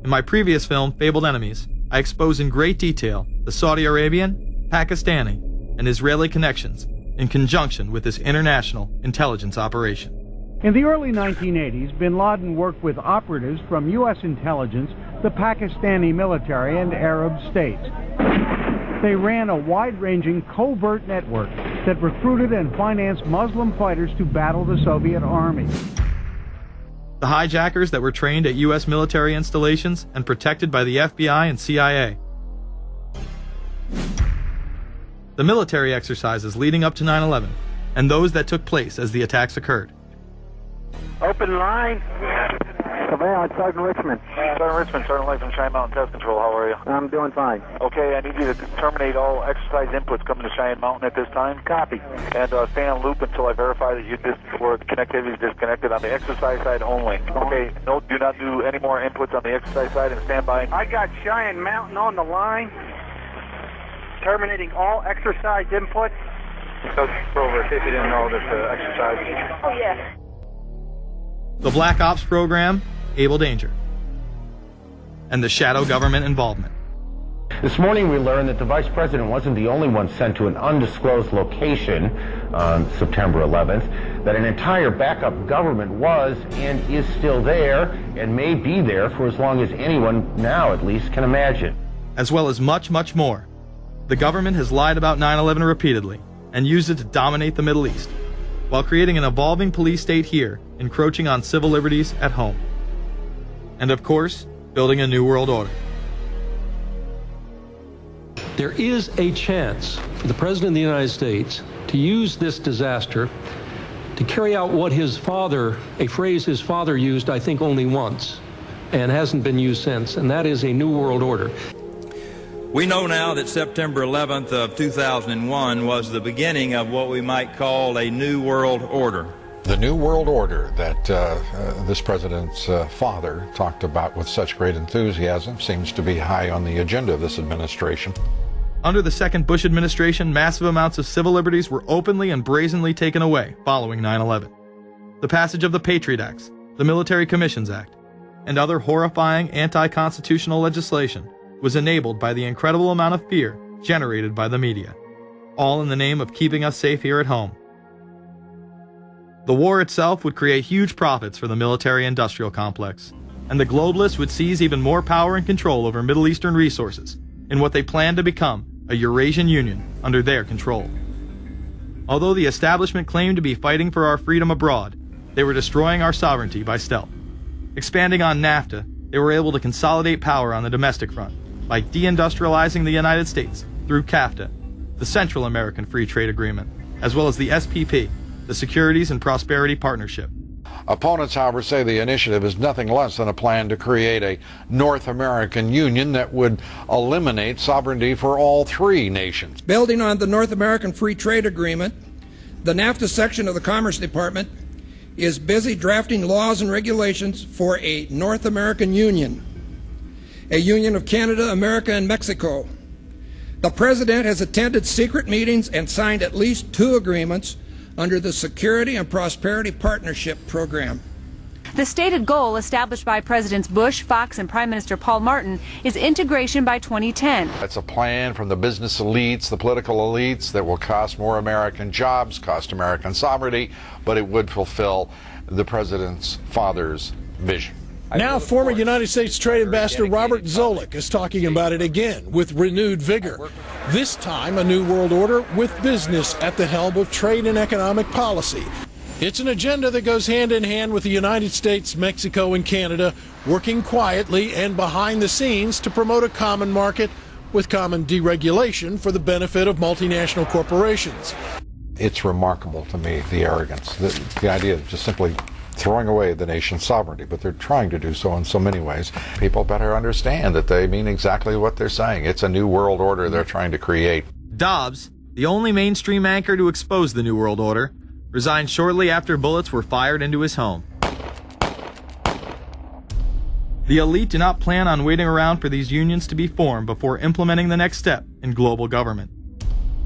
In my previous film, Fabled Enemies, I expose in great detail the Saudi Arabian, Pakistani, and Israeli connections in conjunction with this international intelligence operation. In the early 1980s, bin Laden worked with operatives from U.S. intelligence, the Pakistani military, and Arab states. They ran a wide-ranging covert network that recruited and financed Muslim fighters to battle the Soviet army. The hijackers that were trained at U.S. military installations and protected by the FBI and CIA. The military exercises leading up to 9/11, and those that took place as the attacks occurred. Open line. Surveillance, Sergeant Richmond. Sergeant Richmond, Sergeant Light from Cheyenne Mountain Test Control. How are you? I'm doing fine. Okay, I need you to terminate all exercise inputs coming to Cheyenne Mountain at this time. Copy. And stay on loop until I verify that connectivity is disconnected on the exercise side only. Okay, no, do not do any more inputs on the exercise side and stand by. I got Cheyenne Mountain on the line. Terminating all exercise inputs. So, over, see if you didn't know that exercise. Oh, yeah. The Black Ops program, Able Danger, and the shadow government involvement. This morning we learned that the Vice President wasn't the only one sent to an undisclosed location on September 11th, that an entire backup government was and is still there and may be there for as long as anyone now at least can imagine. As well as much, much more. The government has lied about 9/11 repeatedly and used it to dominate the Middle East, while creating an evolving police state here, encroaching on civil liberties at home. And of course, building a new world order. There is a chance for the President of the United States to use this disaster to carry out what his father, a phrase his father used, I think, only once, and hasn't been used since, and that is a new world order. We know now that September 11th of 2001 was the beginning of what we might call a new world order. The New World Order that this president's father talked about with such great enthusiasm seems to be high on the agenda of this administration. Under the second Bush administration, massive amounts of civil liberties were openly and brazenly taken away following 9/11. The passage of the Patriot Acts, the Military Commissions Act, and other horrifying anti-constitutional legislation was enabled by the incredible amount of fear generated by the media, all in the name of keeping us safe here at home. The war itself would create huge profits for the military-industrial complex, and the globalists would seize even more power and control over Middle Eastern resources in what they planned to become a Eurasian Union under their control. Although the establishment claimed to be fighting for our freedom abroad, they were destroying our sovereignty by stealth. Expanding on NAFTA, they were able to consolidate power on the domestic front by deindustrializing the United States through CAFTA, the Central American Free Trade Agreement, as well as the SPP, the Securities and Prosperity Partnership. Opponents, however, say the initiative is nothing less than a plan to create a North American Union that would eliminate sovereignty for all three nations. Building on the North American Free Trade Agreement, the NAFTA section of the Commerce Department is busy drafting laws and regulations for a North American Union, a union of Canada, America, and Mexico. The President has attended secret meetings and signed at least 2 agreements under the Security and Prosperity Partnership Program. The stated goal established by Presidents Bush, Fox, and Prime Minister Paul Martin is integration by 2010. It's a plan from the business elites, the political elites, that will cost more American jobs, cost American sovereignty, but it would fulfill the President's father's vision. Now, former United States Trade Ambassador Robert Zoellick is talking about it again with renewed vigor. This time, a new world order with business at the helm of trade and economic policy. It's an agenda that goes hand in hand with the United States, Mexico, and Canada working quietly and behind the scenes to promote a common market with common deregulation for the benefit of multinational corporations. It's remarkable to me, the arrogance, the idea of just simply throwing away the nation's sovereignty, but they're trying to do so in so many ways. People better understand that they mean exactly what they're saying. It's a new world order they're trying to create. Dobbs, the only mainstream anchor to expose the New World Order, resigned shortly after bullets were fired into his home. The elite do not plan on waiting around for these unions to be formed before implementing the next step in global government.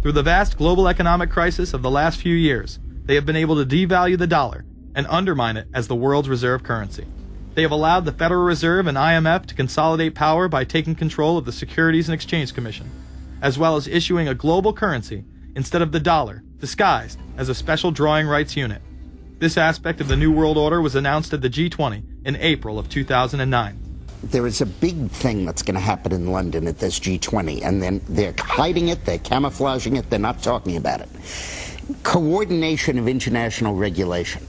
Through the vast global economic crisis of the last few years, they have been able to devalue the dollar and undermine it as the world's reserve currency. They have allowed the Federal Reserve and IMF to consolidate power by taking control of the Securities and Exchange Commission, as well as issuing a global currency instead of the dollar, disguised as a special drawing rights unit. This aspect of the New World Order was announced at the G20 in April of 2009. There is a big thing that's going to happen in London at this G20, and then they're hiding it, they're camouflaging it, they're not talking about it. Coordination of international regulation.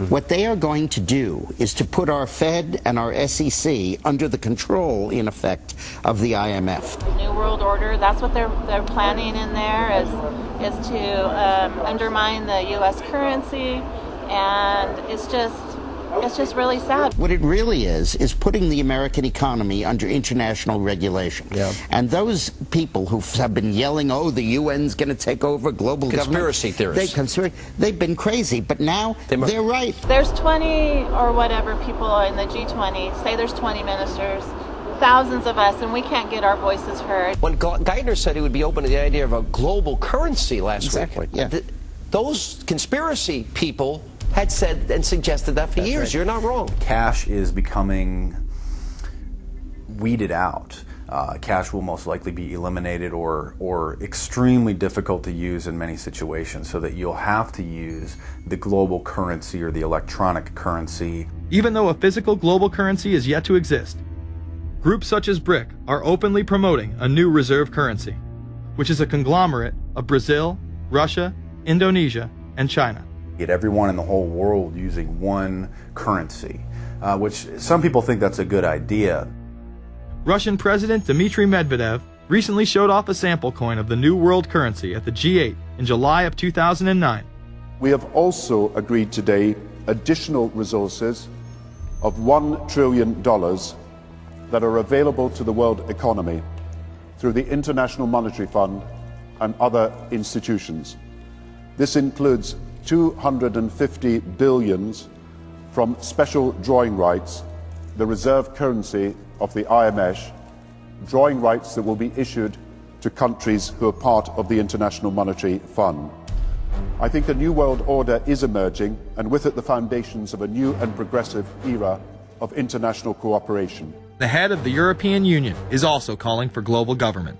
What they are going to do is to put our Fed and our SEC under the control, in effect, of the IMF. New World Order, that's what they're planning in there, is to undermine the U.S. currency, and it's just really sad. What it really is putting the American economy under international regulation. Yeah. And those people who have been yelling, oh, the UN's going to take over global conspiracy government. Theorists. They've been crazy, but now they're right. There's 20 or whatever people in the G20, say there's 20 ministers, thousands of us, and we can't get our voices heard. When Geithner said he would be open to the idea of a global currency last week, yeah. Those conspiracy people had said and suggested that for years. Right. You're not wrong. Cash is becoming weeded out. Cash will most likely be eliminated or extremely difficult to use in many situations, so that you'll have to use the global currency or the electronic currency. Even though a physical global currency is yet to exist, groups such as BRIC are openly promoting a new reserve currency, which is a conglomerate of Brazil, Russia, Indonesia, and China. Get everyone in the whole world using one currency, which some people think that's a good idea. Russian President Dmitry Medvedev recently showed off a sample coin of the new world currency at the G8 in July of 2009. We have also agreed today additional resources of $1 trillion that are available to the world economy through the International Monetary Fund and other institutions. This includes 250 billion from special drawing rights, the reserve currency of the IMF, drawing rights that will be issued to countries who are part of the International Monetary Fund. I think a new world order is emerging, and with it the foundations of a new and progressive era of international cooperation. The head of the European Union is also calling for global government.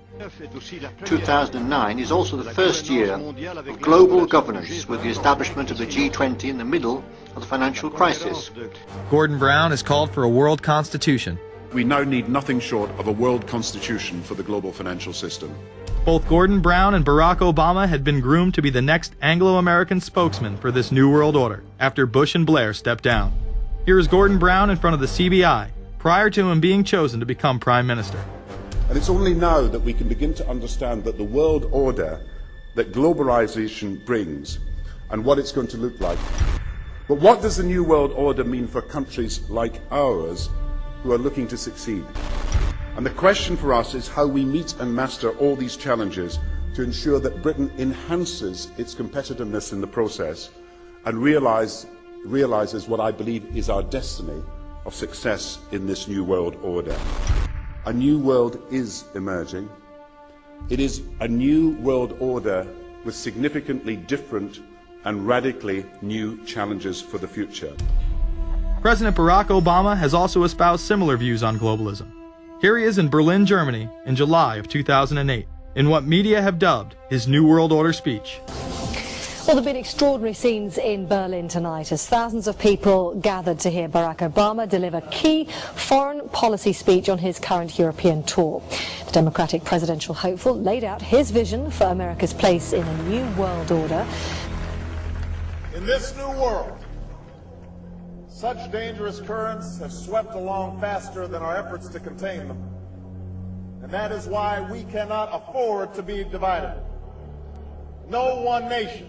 2009 is also the first year of global governance, with the establishment of the G20 in the middle of the financial crisis. Gordon Brown has called for a world constitution. We now need nothing short of a world constitution for the global financial system. Both Gordon Brown and Barack Obama had been groomed to be the next Anglo-American spokesman for this new world order after Bush and Blair stepped down. Here is Gordon Brown in front of the CBI prior to him being chosen to become Prime Minister. And it's only now that we can begin to understand that the world order that globalization brings and what it's going to look like. But what does the new world order mean for countries like ours who are looking to succeed? And the question for us is how we meet and master all these challenges to ensure that Britain enhances its competitiveness in the process and realizes what I believe is our destiny of success in this new world order. A new world is emerging. It is a new world order with significantly different and radically new challenges for the future. President Barack Obama has also espoused similar views on globalism. Here he is in Berlin, Germany, in July of 2008, in what media have dubbed his New World Order speech. Well, there have been extraordinary scenes in Berlin tonight as thousands of people gathered to hear Barack Obama deliver key foreign policy speech on his current European tour. The Democratic presidential hopeful laid out his vision for America's place in a new world order. In this new world, such dangerous currents have swept along faster than our efforts to contain them. And that is why we cannot afford to be divided. No one nation,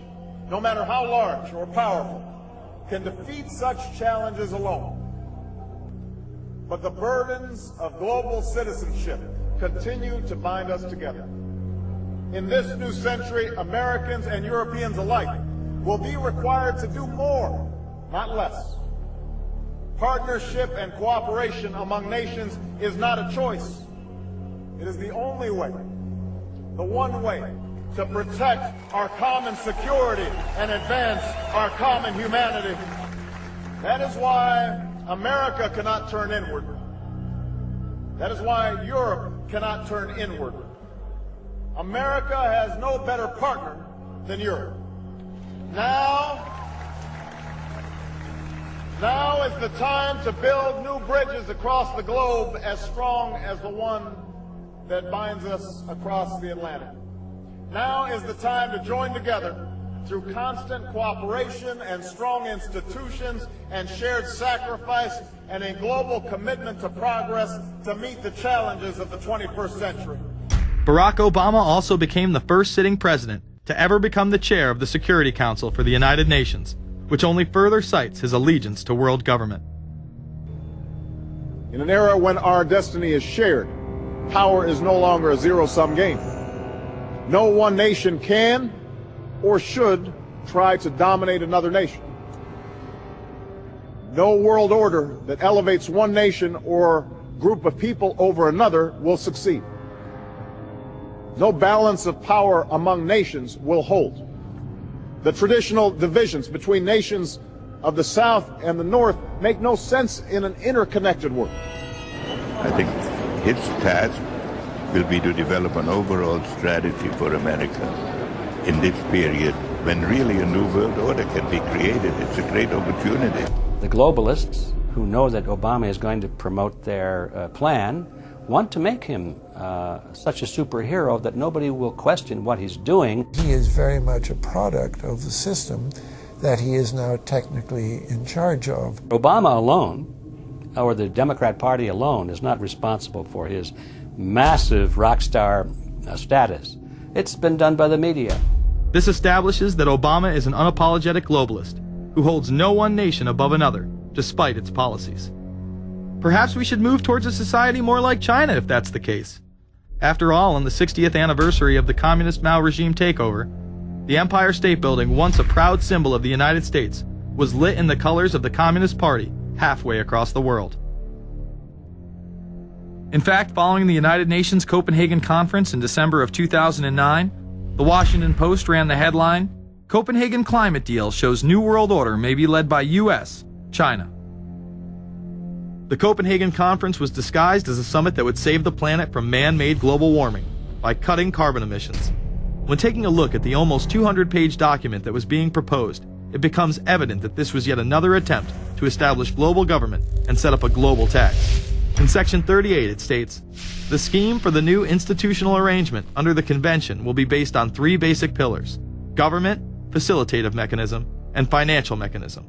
no matter how large or powerful, can defeat such challenges alone. But the burdens of global citizenship continue to bind us together. In this new century, Americans and Europeans alike will be required to do more, not less. Partnership and cooperation among nations is not a choice. It is the only way, the one way, to protect our common security and advance our common humanity. That is why America cannot turn inward. That is why Europe cannot turn inward. America has no better partner than Europe. Now is the time to build new bridges across the globe as strong as the one that binds us across the Atlantic. Now is the time to join together through constant cooperation and strong institutions and shared sacrifice and a global commitment to progress to meet the challenges of the 21st century. Barack Obama also became the first sitting president to ever become the chair of the Security Council for the United Nations, which only further cites his allegiance to world government. In an era when our destiny is shared, power is no longer a zero-sum game. No one nation can or should try to dominate another nation. No world order that elevates one nation or group of people over another will succeed. No balance of power among nations will hold. The traditional divisions between nations of the South and the North make no sense in an interconnected world. I think its task will be to develop an overall strategy for America in this period when really a new world order can be created. It's a great opportunity. The globalists, who know that Obama is going to promote their plan, want to make him such a superhero that nobody will question what he's doing. He is very much a product of the system that he is now technically in charge of. Obama alone, or the Democrat Party alone, is not responsible for his massive rock star status. It's been done by the media. This establishes that Obama is an unapologetic globalist who holds no one nation above another, despite its policies. Perhaps we should move towards a society more like China if that's the case. After all, on the 60th anniversary of the communist Mao regime takeover, the Empire State Building, once a proud symbol of the United States, was lit in the colors of the Communist Party halfway across the world. In fact, following the United Nations Copenhagen Conference in December of 2009, the Washington Post ran the headline, "Copenhagen Climate Deal Shows New World Order May Be Led by U.S., China." The Copenhagen Conference was disguised as a summit that would save the planet from man-made global warming by cutting carbon emissions. When taking a look at the almost 200-page document that was being proposed, it becomes evident that this was yet another attempt to establish global government and set up a global tax. In Section 38, it states, "The scheme for the new institutional arrangement under the Convention will be based on three basic pillars: government, facilitative mechanism, and financial mechanism."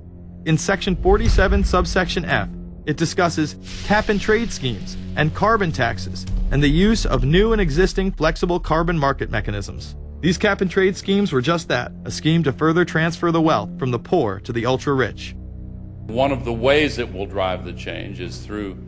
In Section 47, subsection F, it discusses cap-and-trade schemes and carbon taxes and the use of new and existing flexible carbon market mechanisms. These cap-and-trade schemes were just that, a scheme to further transfer the wealth from the poor to the ultra-rich. One of the ways it will drive the change is through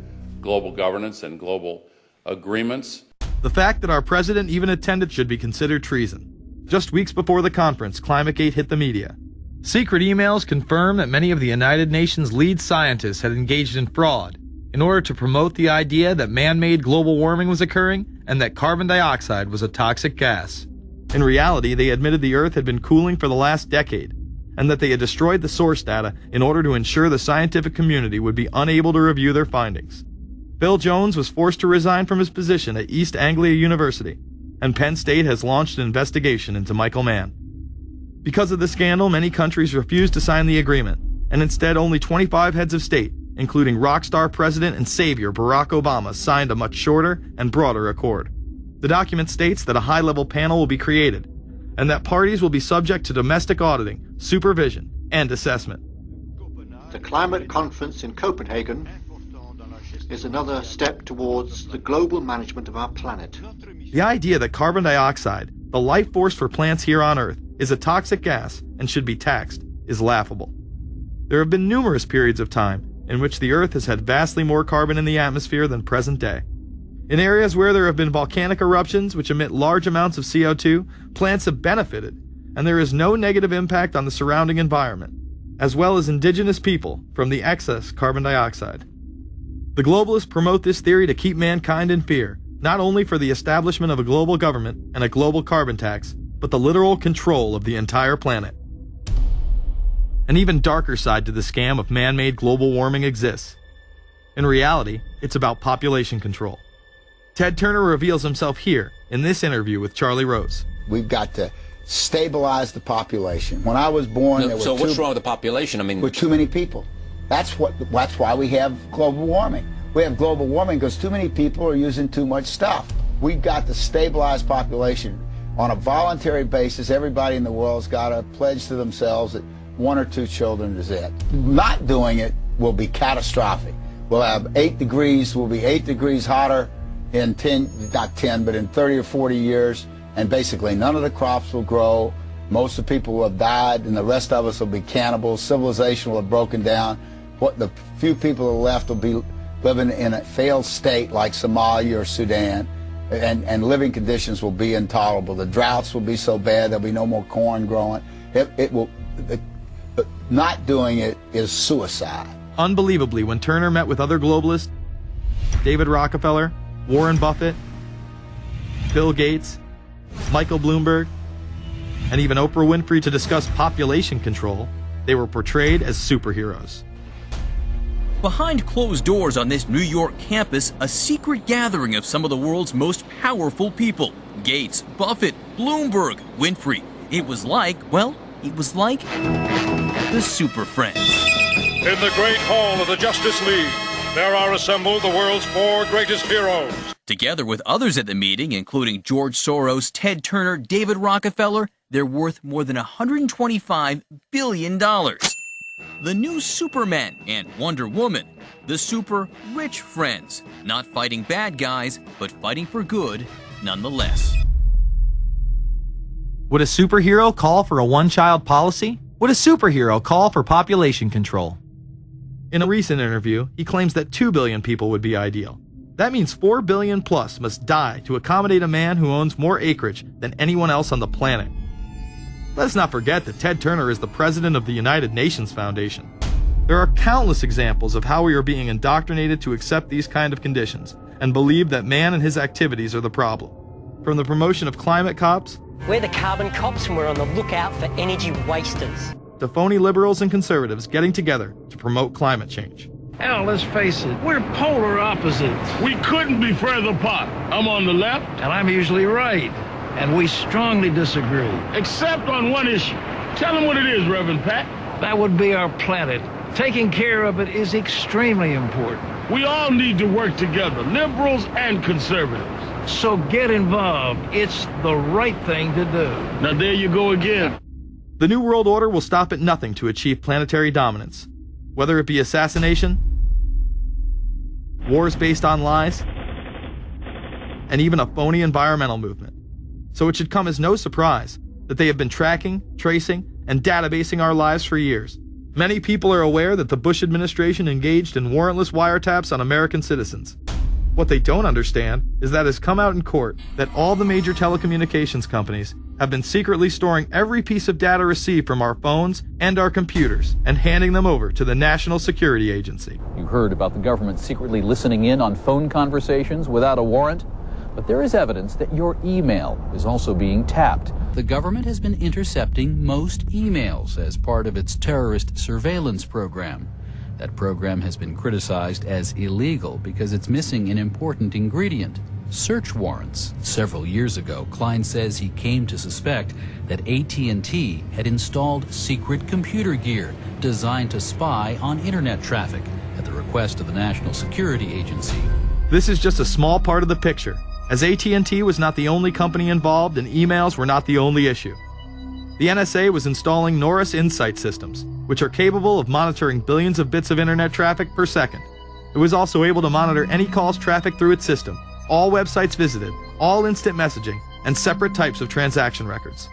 global governance and global agreements. The fact that our president even attended should be considered treason. Just weeks before the conference, ClimateGate hit the media. Secret emails confirm that many of the United Nations lead scientists had engaged in fraud in order to promote the idea that man-made global warming was occurring and that carbon dioxide was a toxic gas. In reality, they admitted the Earth had been cooling for the last decade and that they had destroyed the source data in order to ensure the scientific community would be unable to review their findings. Bill Jones was forced to resign from his position at East Anglia University, and Penn State has launched an investigation into Michael Mann. Because of the scandal, many countries refused to sign the agreement, and instead only 25 heads of state, including rock star President and Savior Barack Obama, signed a much shorter and broader accord. The document states that a high-level panel will be created, and that parties will be subject to domestic auditing, supervision, and assessment. The climate conference in Copenhagen is another step towards the global management of our planet. The idea that carbon dioxide, the life force for plants here on Earth, is a toxic gas and should be taxed is laughable. There have been numerous periods of time in which the Earth has had vastly more carbon in the atmosphere than present day. In areas where there have been volcanic eruptions which emit large amounts of CO2, plants have benefited, and there is no negative impact on the surrounding environment, as well as indigenous people from the excess carbon dioxide. The globalists promote this theory to keep mankind in fear, not only for the establishment of a global government and a global carbon tax, but the literal control of the entire planet. An even darker side to the scam of man-made global warming exists. In reality, it's about population control. Ted Turner reveals himself here in this interview with Charlie Rose. We've got to stabilize the population. When I was born, there were what's wrong with the population? I mean, with too many people. That's why we have global warming. We have global warming because too many people are using too much stuff. We've got to stabilize population, On a voluntary basis, everybody in the world's got to pledge to themselves that 1 or 2 children is it. Not doing it will be catastrophic. We'll have 8 degrees, we'll be 8 degrees hotter in 30 or 40 years, and basically none of the crops will grow. Most of the people will have died, and the rest of us will be cannibals. Civilization will have broken down. What the few people who are left will be living in a failed state like Somalia or Sudan, and living conditions will be intolerable. The droughts will be so bad there'll be no more corn growing. Not doing it is suicide. Unbelievably, when Turner met with other globalists, David Rockefeller, Warren Buffett, Bill Gates, Michael Bloomberg, and even Oprah Winfrey to discuss population control, they were portrayed as superheroes. Behind closed doors on this New York campus, a secret gathering of some of the world's most powerful people. Gates, Buffett, Bloomberg, Winfrey. It was like the Super Friends. In the great hall of the Justice League, there are assembled the world's 4 greatest heroes. Together with others at the meeting, including George Soros, Ted Turner, David Rockefeller, they're worth more than $125 billion. The new Superman and Wonder Woman, the super rich friends, not fighting bad guys, but fighting for good nonetheless. Would a superhero call for a one-child policy? Would a superhero call for population control? In a recent interview, he claims that 2 billion people would be ideal. That means 4 billion plus must die to accommodate a man who owns more acreage than anyone else on the planet. Let's not forget that Ted Turner is the president of the United Nations Foundation. There are countless examples of how we are being indoctrinated to accept these kind of conditions and believe that man and his activities are the problem. From the promotion of climate cops, we're the carbon cops and we're on the lookout for energy wasters, to phony liberals and conservatives getting together to promote climate change. Hell, let's face it, we're polar opposites. We couldn't be further apart. I'm on the left, and I'm usually right. And we strongly disagree. Except on one issue. Tell them what it is, Reverend Pat. That would be our planet. Taking care of it is extremely important. We all need to work together, liberals and conservatives. So get involved. It's the right thing to do. Now there you go again. The New World Order will stop at nothing to achieve planetary dominance. Whether it be assassination, wars based on lies, and even a phony environmental movement. So it should come as no surprise that they have been tracking, tracing, and databasing our lives for years. Many people are aware that the Bush administration engaged in warrantless wiretaps on American citizens. What they don't understand is that it has come out in court that all the major telecommunications companies have been secretly storing every piece of data received from our phones and our computers and handing them over to the National Security Agency. You heard about the government secretly listening in on phone conversations without a warrant. But there is evidence that your email is also being tapped. The government has been intercepting most emails as part of its terrorist surveillance program. That program has been criticized as illegal because it's missing an important ingredient: search warrants. Several years ago, Klein says he came to suspect that AT&T had installed secret computer gear designed to spy on internet traffic at the request of the National Security Agency. This is just a small part of the picture, as AT&T was not the only company involved and emails were not the only issue. The NSA was installing Norris Insight systems, which are capable of monitoring billions of bits of internet traffic per second. It was also able to monitor any calls trafficked through its system, all websites visited, all instant messaging, and separate types of transaction records.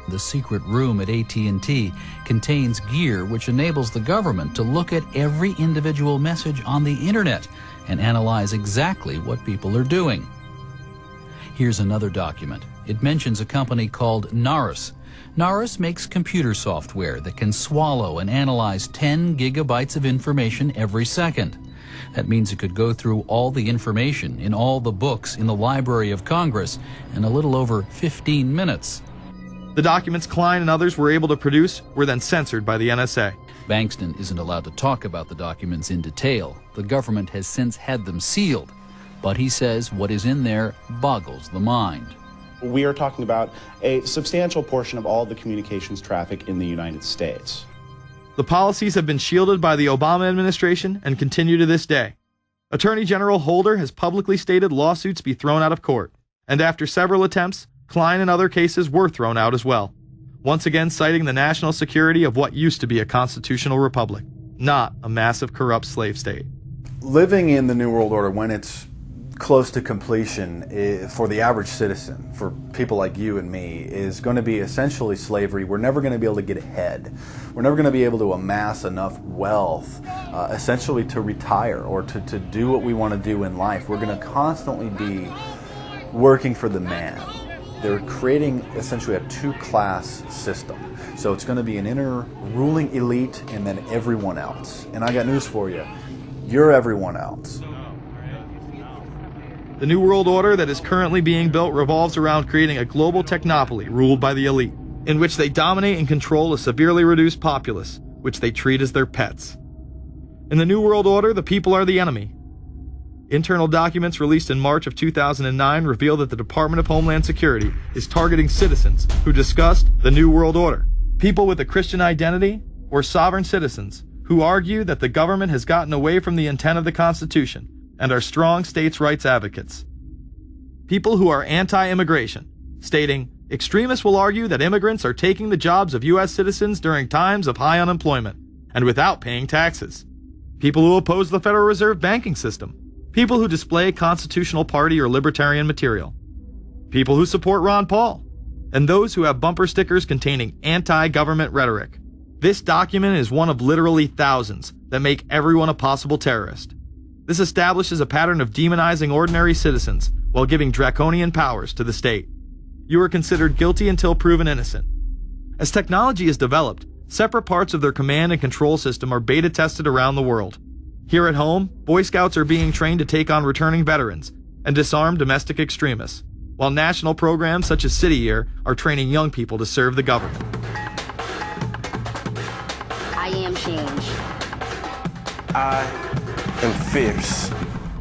The secret room at AT&T contains gear which enables the government to look at every individual message on the internet and analyze exactly what people are doing. Here's another document. It mentions a company called Norris. Norris makes computer software that can swallow and analyze 10 gigabytes of information every second. That means it could go through all the information in all the books in the Library of Congress in a little over 15 minutes. The documents Klein and others were able to produce were then censored by the NSA. Bankston isn't allowed to talk about the documents in detail. The government has since had them sealed. But he says what is in there boggles the mind. We are talking about a substantial portion of all the communications traffic in the United States. The policies have been shielded by the Obama administration and continue to this day. Attorney General Holder has publicly stated lawsuits be thrown out of court. And after several attempts, Klein and other cases were thrown out as well, once again citing the national security of what used to be a constitutional republic, not a massive corrupt slave state. Living in the New World Order, when it's close to completion, for the average citizen, for people like you and me, is going to be essentially slavery. We're never going to be able to get ahead. We're never going to be able to amass enough wealth, essentially to retire or to do what we want to do in life. We're going to constantly be working for the man. They're creating essentially a two-class system. So it's going to be an inner ruling elite and then everyone else. And I got news for you. You're everyone else. The New World Order that is currently being built revolves around creating a global technopoly ruled by the elite, in which they dominate and control a severely reduced populace, which they treat as their pets. In the New World Order, the people are the enemy. Internal documents released in March of 2009 reveal that the Department of Homeland Security is targeting citizens who discussed the New World Order, people with a Christian identity, or sovereign citizens who argue that the government has gotten away from the intent of the Constitution and are strong states' rights advocates. People who are anti-immigration, stating, extremists will argue that immigrants are taking the jobs of U.S. citizens during times of high unemployment and without paying taxes. People who oppose the Federal Reserve banking system. People who display constitutional party or libertarian material. People who support Ron Paul. And those who have bumper stickers containing anti-government rhetoric. This document is one of literally thousands that make everyone a possible terrorist. This establishes a pattern of demonizing ordinary citizens while giving draconian powers to the state. You are considered guilty until proven innocent. As technology is developed, separate parts of their command and control system are beta tested around the world. Here at home, Boy Scouts are being trained to take on returning veterans and disarm domestic extremists, while national programs such as City Year are training young people to serve the government. I am change. And fierce.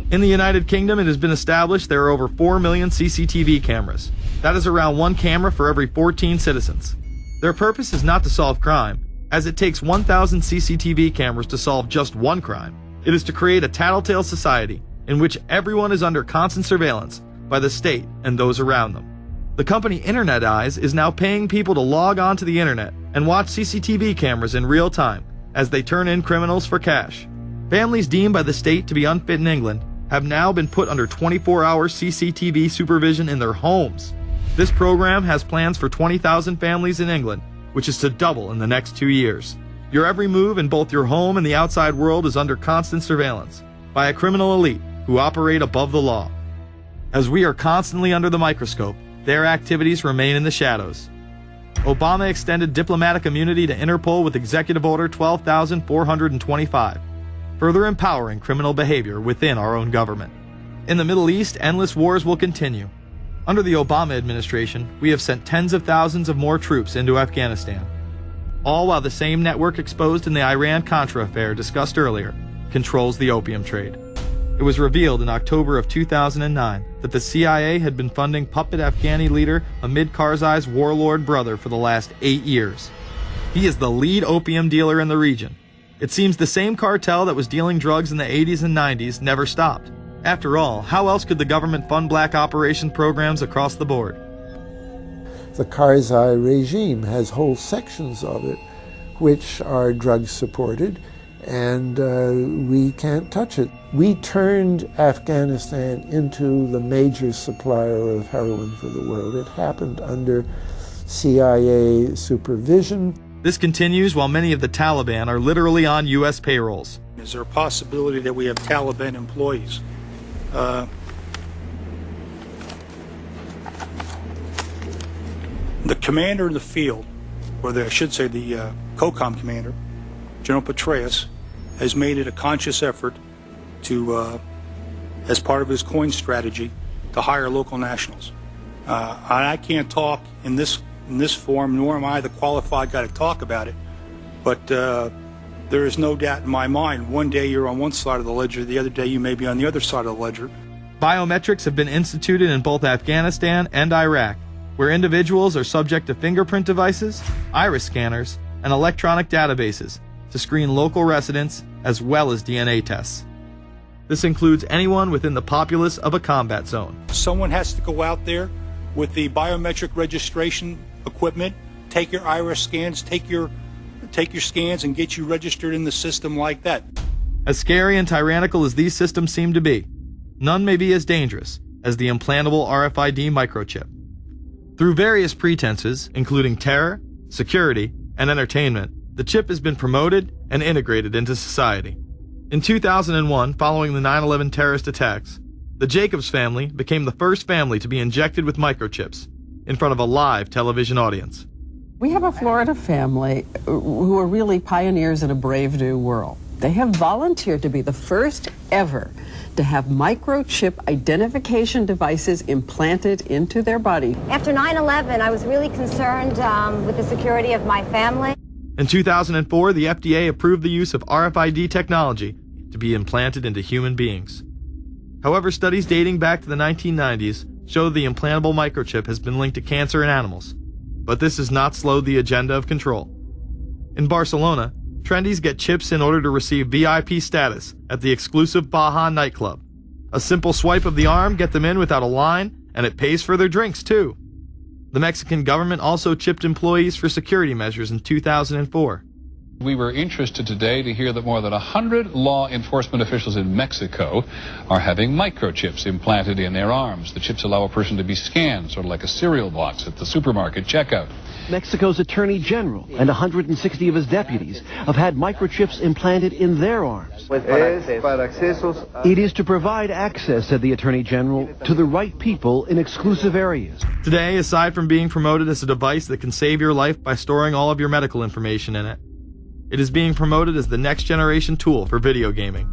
In the United Kingdom, it has been established there are over 4 million CCTV cameras. That is around 1 camera for every 14 citizens. Their purpose is not to solve crime, as it takes 1,000 CCTV cameras to solve just one crime. It is to create a tattletale society in which everyone is under constant surveillance by the state and those around them. The company Internet Eyes is now paying people to log on to the internet and watch CCTV cameras in real time as they turn in criminals for cash. Families deemed by the state to be unfit in England have now been put under 24-hour CCTV supervision in their homes. This program has plans for 20,000 families in England, which is to double in the next 2 years. Your every move in both your home and the outside world is under constant surveillance by a criminal elite who operate above the law. As we are constantly under the microscope, their activities remain in the shadows. Obama extended diplomatic immunity to Interpol with Executive Order 12,425. Further empowering criminal behavior within our own government. In the Middle East, endless wars will continue. Under the Obama administration, we have sent tens of thousands of more troops into Afghanistan. All while the same network exposed in the Iran-Contra affair discussed earlier controls the opium trade. It was revealed in October of 2009 that the CIA had been funding puppet Afghani leader Hamid Karzai's warlord brother for the last 8 years. He is the lead opium dealer in the region. It seems the same cartel that was dealing drugs in the 80s and 90s never stopped. After all, how else could the government fund black operation programs across the board? The Karzai regime has whole sections of it which are drug supported, and we can't touch it. We turned Afghanistan into the major supplier of heroin for the world. It happened under CIA supervision. This continues while many of the Taliban are literally on U.S. payrolls. Is there a possibility that we have Taliban employees? The commander in the field, or I should say the COCOM commander, General Petraeus, has made it a conscious effort to, as part of his coin strategy, to hire local nationals. I can't talk in this form, nor am I the qualified guy to talk about it, but there is no doubt in my mind, one day you're on one side of the ledger, the other day you may be on the other side of the ledger. Biometrics have been instituted in both Afghanistan and Iraq, where individuals are subject to fingerprint devices, iris scanners, and electronic databases to screen local residents as well as DNA tests. This includes anyone within the populace of a combat zone. Someone has to go out there with the biometric registration equipment, take your iris scans, take your scans and get you registered in the system like that. As scary and tyrannical as these systems seem to be, none may be as dangerous as the implantable RFID microchip. Through various pretenses, including terror, security, and entertainment, the chip has been promoted and integrated into society. In 2001, following the 9/11 terrorist attacks, the Jacobs family became the first family to be injected with microchips in front of a live television audience. We have a Florida family who are really pioneers in a brave new world. They have volunteered to be the first ever to have microchip identification devices implanted into their body. After 9/11, I was really concerned with the security of my family. In 2004, the FDA approved the use of RFID technology to be implanted into human beings. However, studies dating back to the 1990s show the implantable microchip has been linked to cancer in animals, but this has not slowed the agenda of control. In Barcelona, trendies get chips in order to receive VIP status at the exclusive Baja nightclub. A simple swipe of the arm gets them in without a line, and it pays for their drinks too. The Mexican government also chipped employees for security measures in 2004. We were interested today to hear that more than 100 law enforcement officials in Mexico are having microchips implanted in their arms. The chips allow a person to be scanned, sort of like a cereal box at the supermarket checkout. Mexico's Attorney General and 160 of his deputies have had microchips implanted in their arms. It is to provide access, said the Attorney General, to the right people in exclusive areas. Today, aside from being promoted as a device that can save your life by storing all of your medical information in it, it is being promoted as the next generation tool for video gaming.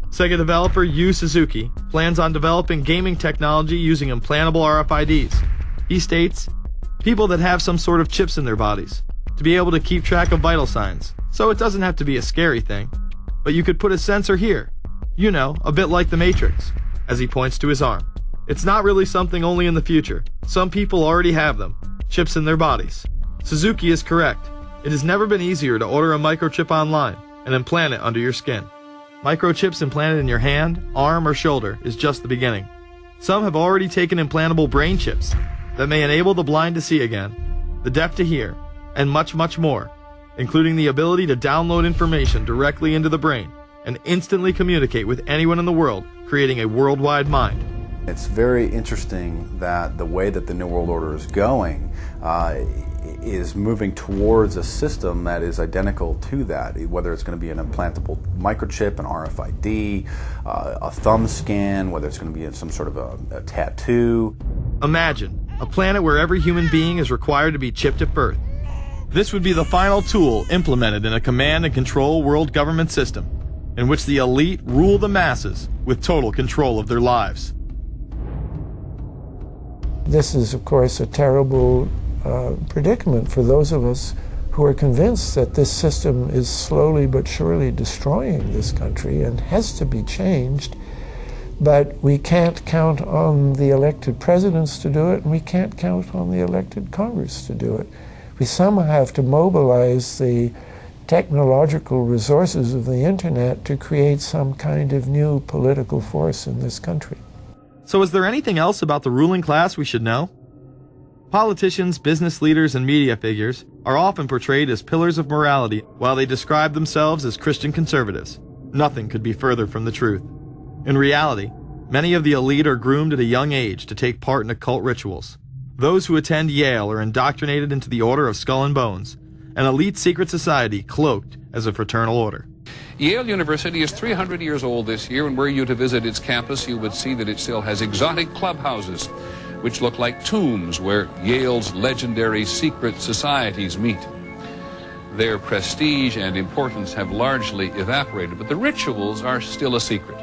Sega developer Yu Suzuki plans on developing gaming technology using implantable RFIDs. He states, people that have some sort of chips in their bodies, to be able to keep track of vital signs, so it doesn't have to be a scary thing. But you could put a sensor here, you know, a bit like the Matrix, as he points to his arm. It's not really something only in the future. Some people already have them, chips in their bodies. Suzuki is correct. It has never been easier to order a microchip online and implant it under your skin. Microchips implanted in your hand, arm, or shoulder is just the beginning. Some have already taken implantable brain chips that may enable the blind to see again, the deaf to hear, and much, much more, including the ability to download information directly into the brain and instantly communicate with anyone in the world, creating a worldwide mind. It's very interesting that the way that the New World Order is going is moving towards a system that is identical to that, whether it's going to be an implantable microchip, an RFID, a thumb scan, whether it's going to be some sort of a tattoo. Imagine a planet where every human being is required to be chipped at birth. This would be the final tool implemented in a command and control world government system in which the elite rule the masses with total control of their lives. This is, of course, a terrible predicament for those of us who are convinced that this system is slowly but surely destroying this country and has to be changed. But we can't count on the elected presidents to do it, and we can't count on the elected Congress to do it. We somehow have to mobilize the technological resources of the internet to create some kind of new political force in this country. So is there anything else about the ruling class we should know? Politicians, business leaders, and media figures are often portrayed as pillars of morality while they describe themselves as Christian conservatives. Nothing could be further from the truth. In reality, many of the elite are groomed at a young age to take part in occult rituals. Those who attend Yale are indoctrinated into the Order of Skull and Bones, an elite secret society cloaked as a fraternal order. Yale University is 300 years old this year, and were you to visit its campus, you would see that it still has exotic clubhouses, which look like tombs where Yale's legendary secret societies meet. Their prestige and importance have largely evaporated, but the rituals are still a secret.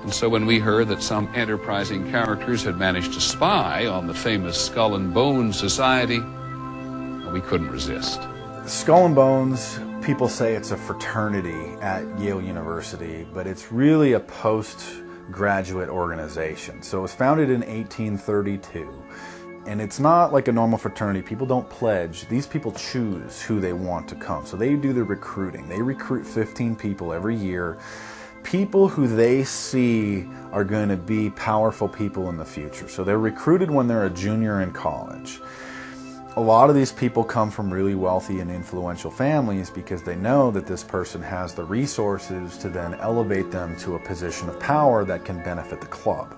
And so when we heard that some enterprising characters had managed to spy on the famous Skull and Bones Society, we couldn't resist. Skull and Bones, people say it's a fraternity at Yale University, but it's really a postgraduate organization. So it was founded in 1832, and it's not like a normal fraternity. People don't pledge. These people choose who they want to come. So they do the recruiting. They recruit 15 people every year, people who they see are going to be powerful people in the future. So they're recruited when they're a junior in college. A lot of these people come from really wealthy and influential families because they know that this person has the resources to then elevate them to a position of power that can benefit the club.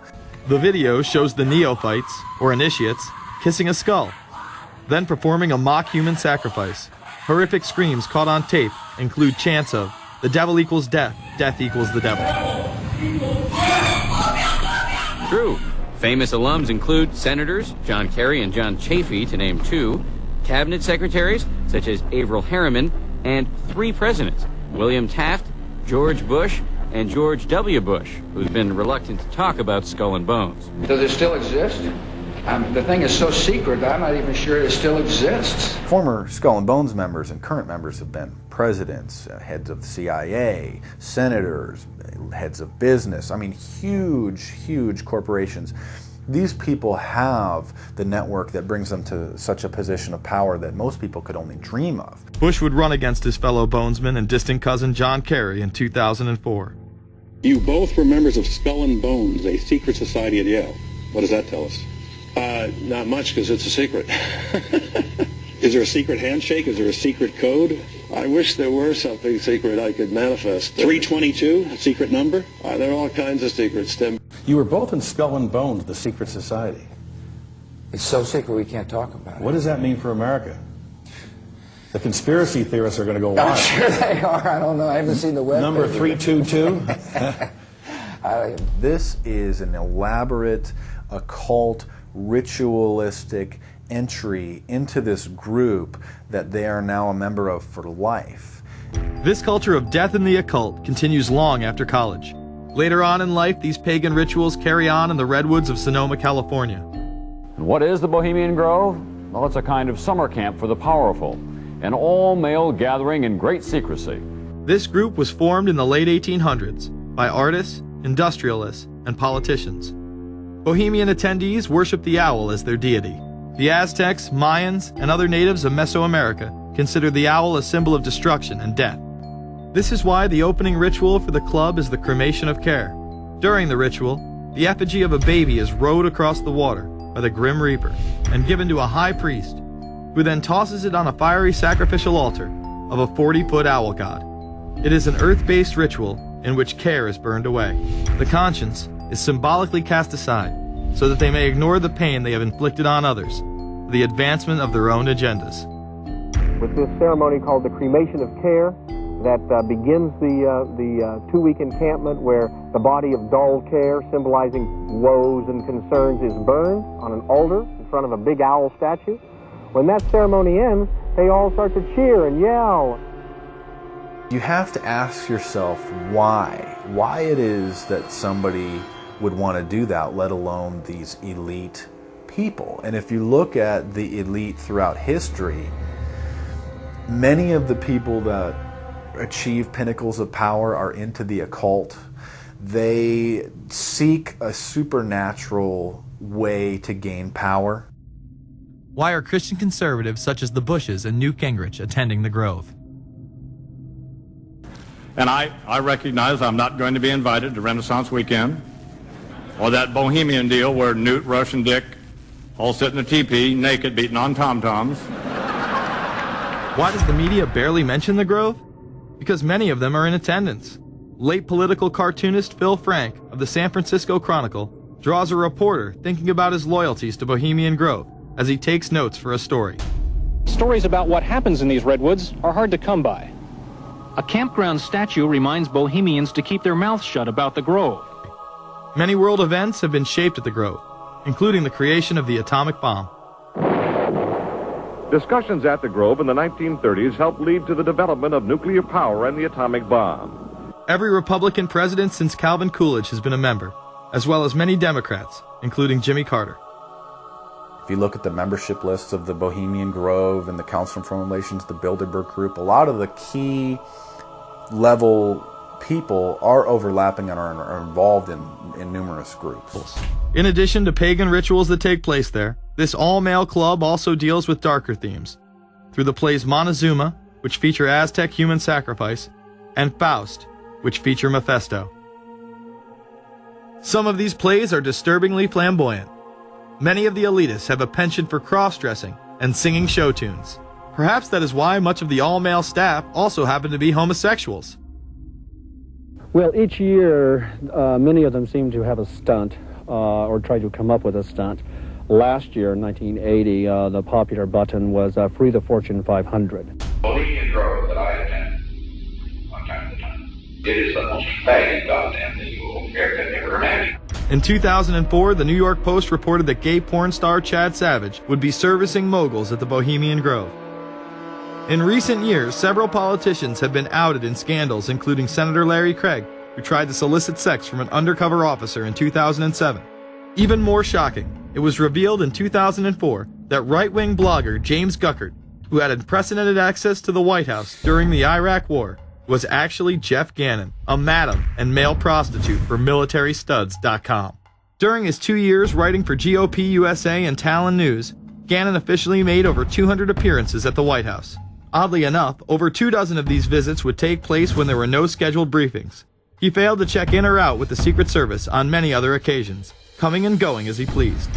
The video shows the neophytes, or initiates, kissing a skull, then performing a mock human sacrifice. Horrific screams caught on tape include chants of, "The devil equals death, death equals the devil." True. Famous alums include Senators John Kerry and John Chafee, to name two, cabinet secretaries such as Averell Harriman, and 3 presidents, William Taft, George Bush, and George W. Bush, who's been reluctant to talk about Skull and Bones. Does it still exist? The thing is so secret that I'm not even sure it still exists. Former Skull and Bones members and current members have been presidents, heads of the CIA, senators, heads of business. I mean, huge corporations. These people have the network that brings them to such a position of power that most people could only dream of. Bush would run against his fellow Bonesman and distant cousin John Kerry in 2004. You both were members of Skull and Bones, a secret society at Yale. What does that tell us? Not much, because it's a secret. Is there a secret handshake? Is there a secret code? I wish there were something secret I could manifest. 322, a secret number? There are all kinds of secrets, Tim. You were both in Skull and Bones, the secret society. It's so secret we can't talk about it. What does that mean for America? The conspiracy theorists are going to go wild. I'm sure they are. I don't know. I haven't seen the web. Number 322? This is an elaborate, occult, ritualistic entry into this group that they are now a member of for life. This culture of death and the occult continues long after college. Later on in life, these pagan rituals carry on in the redwoods of Sonoma, California. And what is the Bohemian Grove? Well, it's a kind of summer camp for the powerful, an all-male gathering in great secrecy. This group was formed in the late 1800s by artists, industrialists, and politicians. Bohemian attendees worship the owl as their deity. The Aztecs, Mayans, and other natives of Mesoamerica considered the owl a symbol of destruction and death. This is why the opening ritual for the club is the cremation of care. During the ritual, the effigy of a baby is rowed across the water by the Grim Reaper and given to a high priest, who then tosses it on a fiery sacrificial altar of a 40-foot owl god. It is an earth-based ritual in which care is burned away. The conscience is symbolically cast aside so that they may ignore the pain they have inflicted on others for the advancement of their own agendas. With this ceremony called the cremation of care, that begins the 2-week encampment where the body of dull care, symbolizing woes and concerns, is burned on an altar in front of a big owl statue. When that ceremony ends, they all start to cheer and yell. You have to ask yourself why it is that somebody would want to do that, let alone these elite people. And if you look at the elite throughout history, many of the people that achieve pinnacles of power are into the occult. They seek a supernatural way to gain power. Why are Christian conservatives such as the Bushes and Newt Gingrich attending the Grove? And I recognize I'm not going to be invited to Renaissance Weekend or that Bohemian deal where Newt, Rush, and Dick all sit in a teepee naked beating on tom-toms. Why does the media barely mention the Grove? Because many of them are in attendance. Late political cartoonist Phil Frank of the San Francisco Chronicle draws a reporter thinking about his loyalties to Bohemian Grove as he takes notes for a story. Stories about what happens in these redwoods are hard to come by. A campground statue reminds Bohemians to keep their mouths shut about the Grove. Many world events have been shaped at the Grove, including the creation of the atomic bomb. Discussions at the Grove in the 1930s helped lead to the development of nuclear power and the atomic bomb. Every Republican president since Calvin Coolidge has been a member, as well as many Democrats, including Jimmy Carter. If you look at the membership lists of the Bohemian Grove and the Council on Foreign Relations, the Bilderberg Group, a lot of the key level people are overlapping and are involved in numerous groups. In addition to pagan rituals that take place there, this all-male club also deals with darker themes through the plays Montezuma, which feature Aztec human sacrifice, and Faust, which feature Mephisto. Some of these plays are disturbingly flamboyant. Many of the elitists have a penchant for cross-dressing and singing show tunes. Perhaps that is why much of the all-male staff also happen to be homosexuals. Well, each year, many of them seem to have a stunt or try to come up with a stunt. Last year, 1980, the popular button was Free the Fortune 500. Bohemian Grove that I attend one time at a time. It is the most faggot goddamn thing you will ever imagine. In 2004, the New York Post reported that gay porn star Chad Savage would be servicing moguls at the Bohemian Grove. In recent years, several politicians have been outed in scandals, including Senator Larry Craig, who tried to solicit sex from an undercover officer in 2007. Even more shocking, it was revealed in 2004 that right-wing blogger James Guckert, who had unprecedented access to the White House during the Iraq War, was actually Jeff Gannon, a madam and male prostitute for MilitaryStuds.com. During his 2 years writing for GOP USA and Talon News, Gannon officially made over 200 appearances at the White House. Oddly enough, over 24 of these visits would take place when there were no scheduled briefings. He failed to check in or out with the Secret Service on many other occasions, coming and going as he pleased.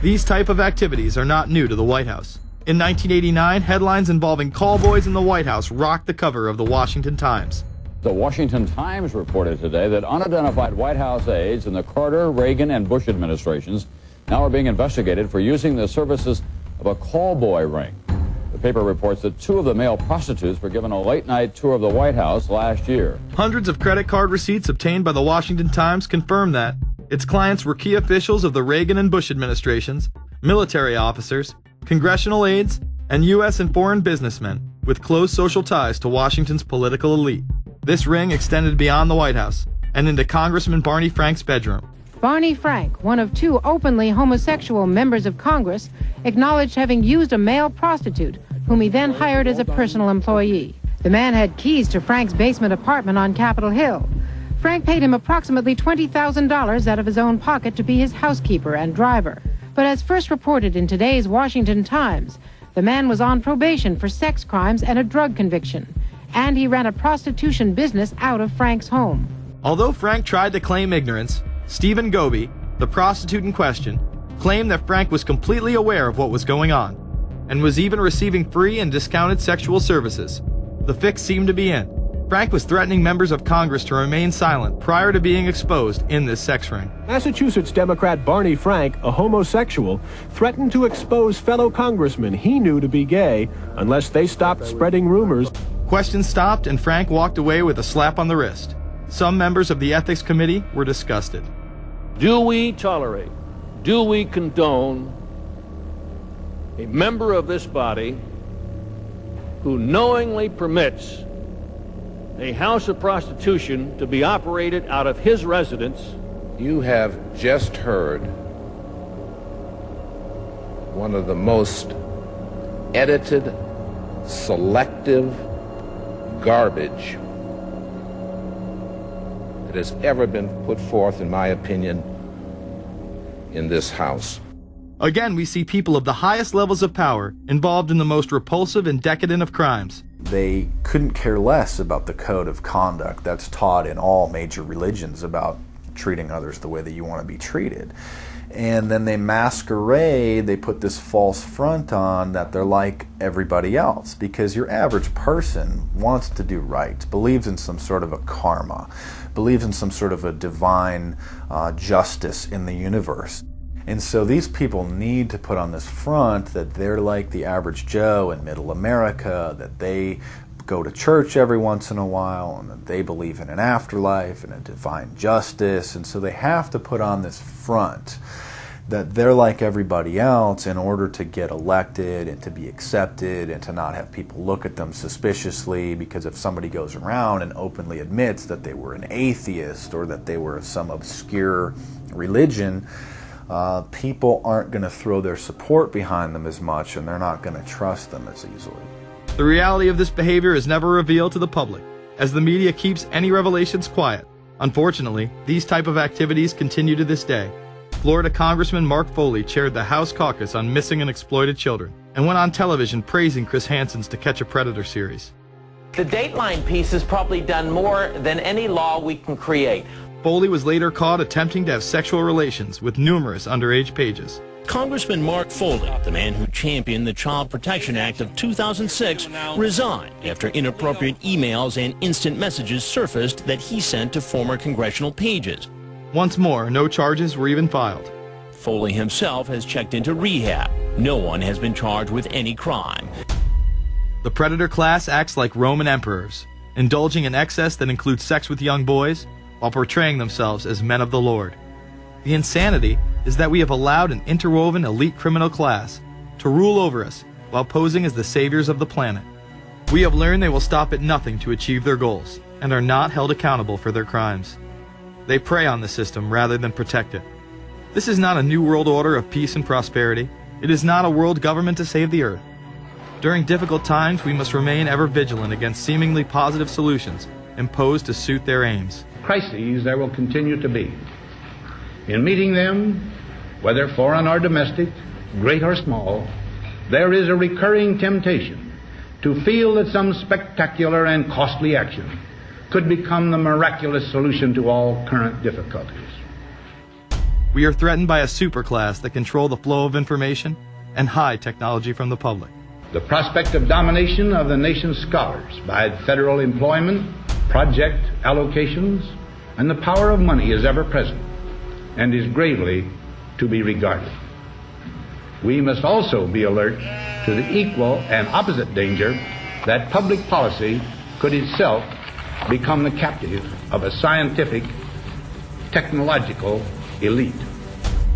These type of activities are not new to the White House. In 1989, headlines involving callboys in the White House rocked the cover of the Washington Times. The Washington Times reported today that unidentified White House aides in the Carter, Reagan, and Bush administrations now are being investigated for using the services of a callboy ring. The paper reports that 2 of the male prostitutes were given a late-night tour of the White House last year. Hundreds of credit card receipts obtained by the Washington Times confirm that its clients were key officials of the Reagan and Bush administrations, military officers, congressional aides, and U.S. and foreign businessmen with close social ties to Washington's political elite. This ring extended beyond the White House and into Congressman Barney Frank's bedroom. Barney Frank, one of 2 openly homosexual members of Congress, acknowledged having used a male prostitute, whom he then hired as a personal employee. The man had keys to Frank's basement apartment on Capitol Hill. Frank paid him approximately $20,000 out of his own pocket to be his housekeeper and driver. But as first reported in today's Washington Times, the man was on probation for sex crimes and a drug conviction, and he ran a prostitution business out of Frank's home. Although Frank tried to claim ignorance, Stephen Goby, the prostitute in question, claimed that Frank was completely aware of what was going on, and was even receiving free and discounted sexual services. The fix seemed to be in. Frank was threatening members of Congress to remain silent prior to being exposed in this sex ring. Massachusetts Democrat Barney Frank, a homosexual, threatened to expose fellow congressmen he knew to be gay unless they stopped spreading rumors. Questions stopped and Frank walked away with a slap on the wrist. Some members of the Ethics Committee were disgusted. Do we tolerate, do we condone a member of this body who knowingly permits a house of prostitution to be operated out of his residence? You have just heard one of the most edited, selective garbage that has ever been put forth, in my opinion, in this House. Again, we see people of the highest levels of power involved in the most repulsive and decadent of crimes. They couldn't care less about the code of conduct that's taught in all major religions about treating others the way that you want to be treated. And then they masquerade, they put this false front on that they're like everybody else, because your average person wants to do right, believes in some sort of a karma, believes in some sort of a divine justice in the universe. And so these people need to put on this front that they're like the average Joe in middle America, that they go to church every once in a while, and that they believe in an afterlife and a divine justice. And so they have to put on this front that they're like everybody else in order to get elected and to be accepted and to not have people look at them suspiciously, because if somebody goes around and openly admits that they were an atheist or that they were of some obscure religion, people aren't going to throw their support behind them as much, and they're not going to trust them as easily. The reality of this behavior is never revealed to the public, as the media keeps any revelations quiet. Unfortunately, these type of activities continue to this day. Florida Congressman Mark Foley chaired the House caucus on missing and exploited children, and went on television praising Chris Hansen's To Catch a Predator series. The Dateline piece has probably done more than any law we can create. Foley was later caught attempting to have sexual relations with numerous underage pages. Congressman Mark Foley, the man who championed the Child Protection Act of 2006, resigned after inappropriate emails and instant messages surfaced that he sent to former congressional pages. Once more, no charges were even filed. Foley himself has checked into rehab. No one has been charged with any crime. The predator class acts like Roman emperors, indulging in excess that includes sex with young boys while portraying themselves as men of the Lord. The insanity is that we have allowed an interwoven elite criminal class to rule over us while posing as the saviors of the planet. We have learned they will stop at nothing to achieve their goals and are not held accountable for their crimes. They prey on the system rather than protect it. This is not a new world order of peace and prosperity. It is not a world government to save the earth. During difficult times, we must remain ever vigilant against seemingly positive solutions imposed to suit their aims. Crises there will continue to be. In meeting them, whether foreign or domestic, great or small, there is a recurring temptation to feel that some spectacular and costly action could become the miraculous solution to all current difficulties. We are threatened by a superclass that control the flow of information and hide technology from the public. The prospect of domination of the nation's scholars by federal employment, project allocations, and the power of money is ever present and is gravely to be regarded. We must also be alert to the equal and opposite danger that public policy could itself become the captive of a scientific, technological elite.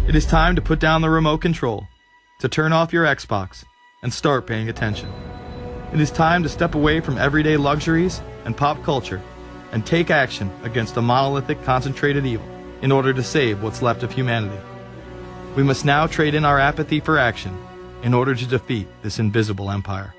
It is time to put down the remote control, to turn off your Xbox, and start paying attention. It is time to step away from everyday luxuries and pop culture and take action against a monolithic, concentrated evil in order to save what's left of humanity. We must now trade in our apathy for action in order to defeat this invisible empire.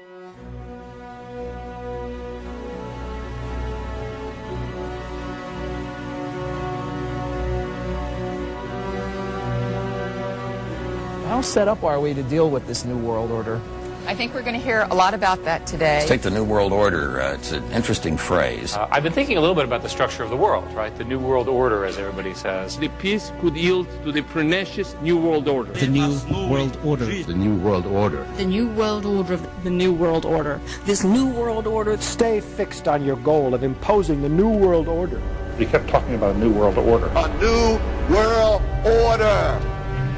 How set up are we to deal with this New World Order? I think we're going to hear a lot about that today. Let's take the New World Order. It's an interesting phrase. I've been thinking a little bit about the structure of the world, right? The New World Order, as everybody says. The peace could yield to the pernicious New World Order. The New World Order. The New World Order. The New World Order. The New World Order. This New World Order. Stay fixed on your goal of imposing the New World Order. We kept talking about a New World Order. A New World Order.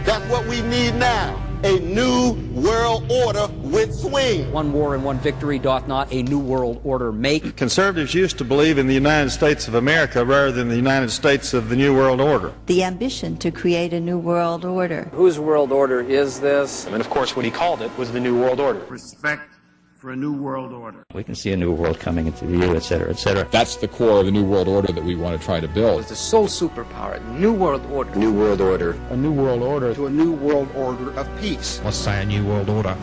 That's what we need now. A new world order with swing. One war and one victory doth not a new world order make. Conservatives used to believe in the United States of America rather than the United States of the New World Order. The ambition to create a new world order. Whose world order is this? And of course what he called it was the New World Order. Respect for a new world order. We can see a new world coming into view, etc., etc. That's the core of the new world order that we want to try to build. It's the sole superpower, new world order. New world order. A new world order. To a new world order of peace. Let's say a new world order,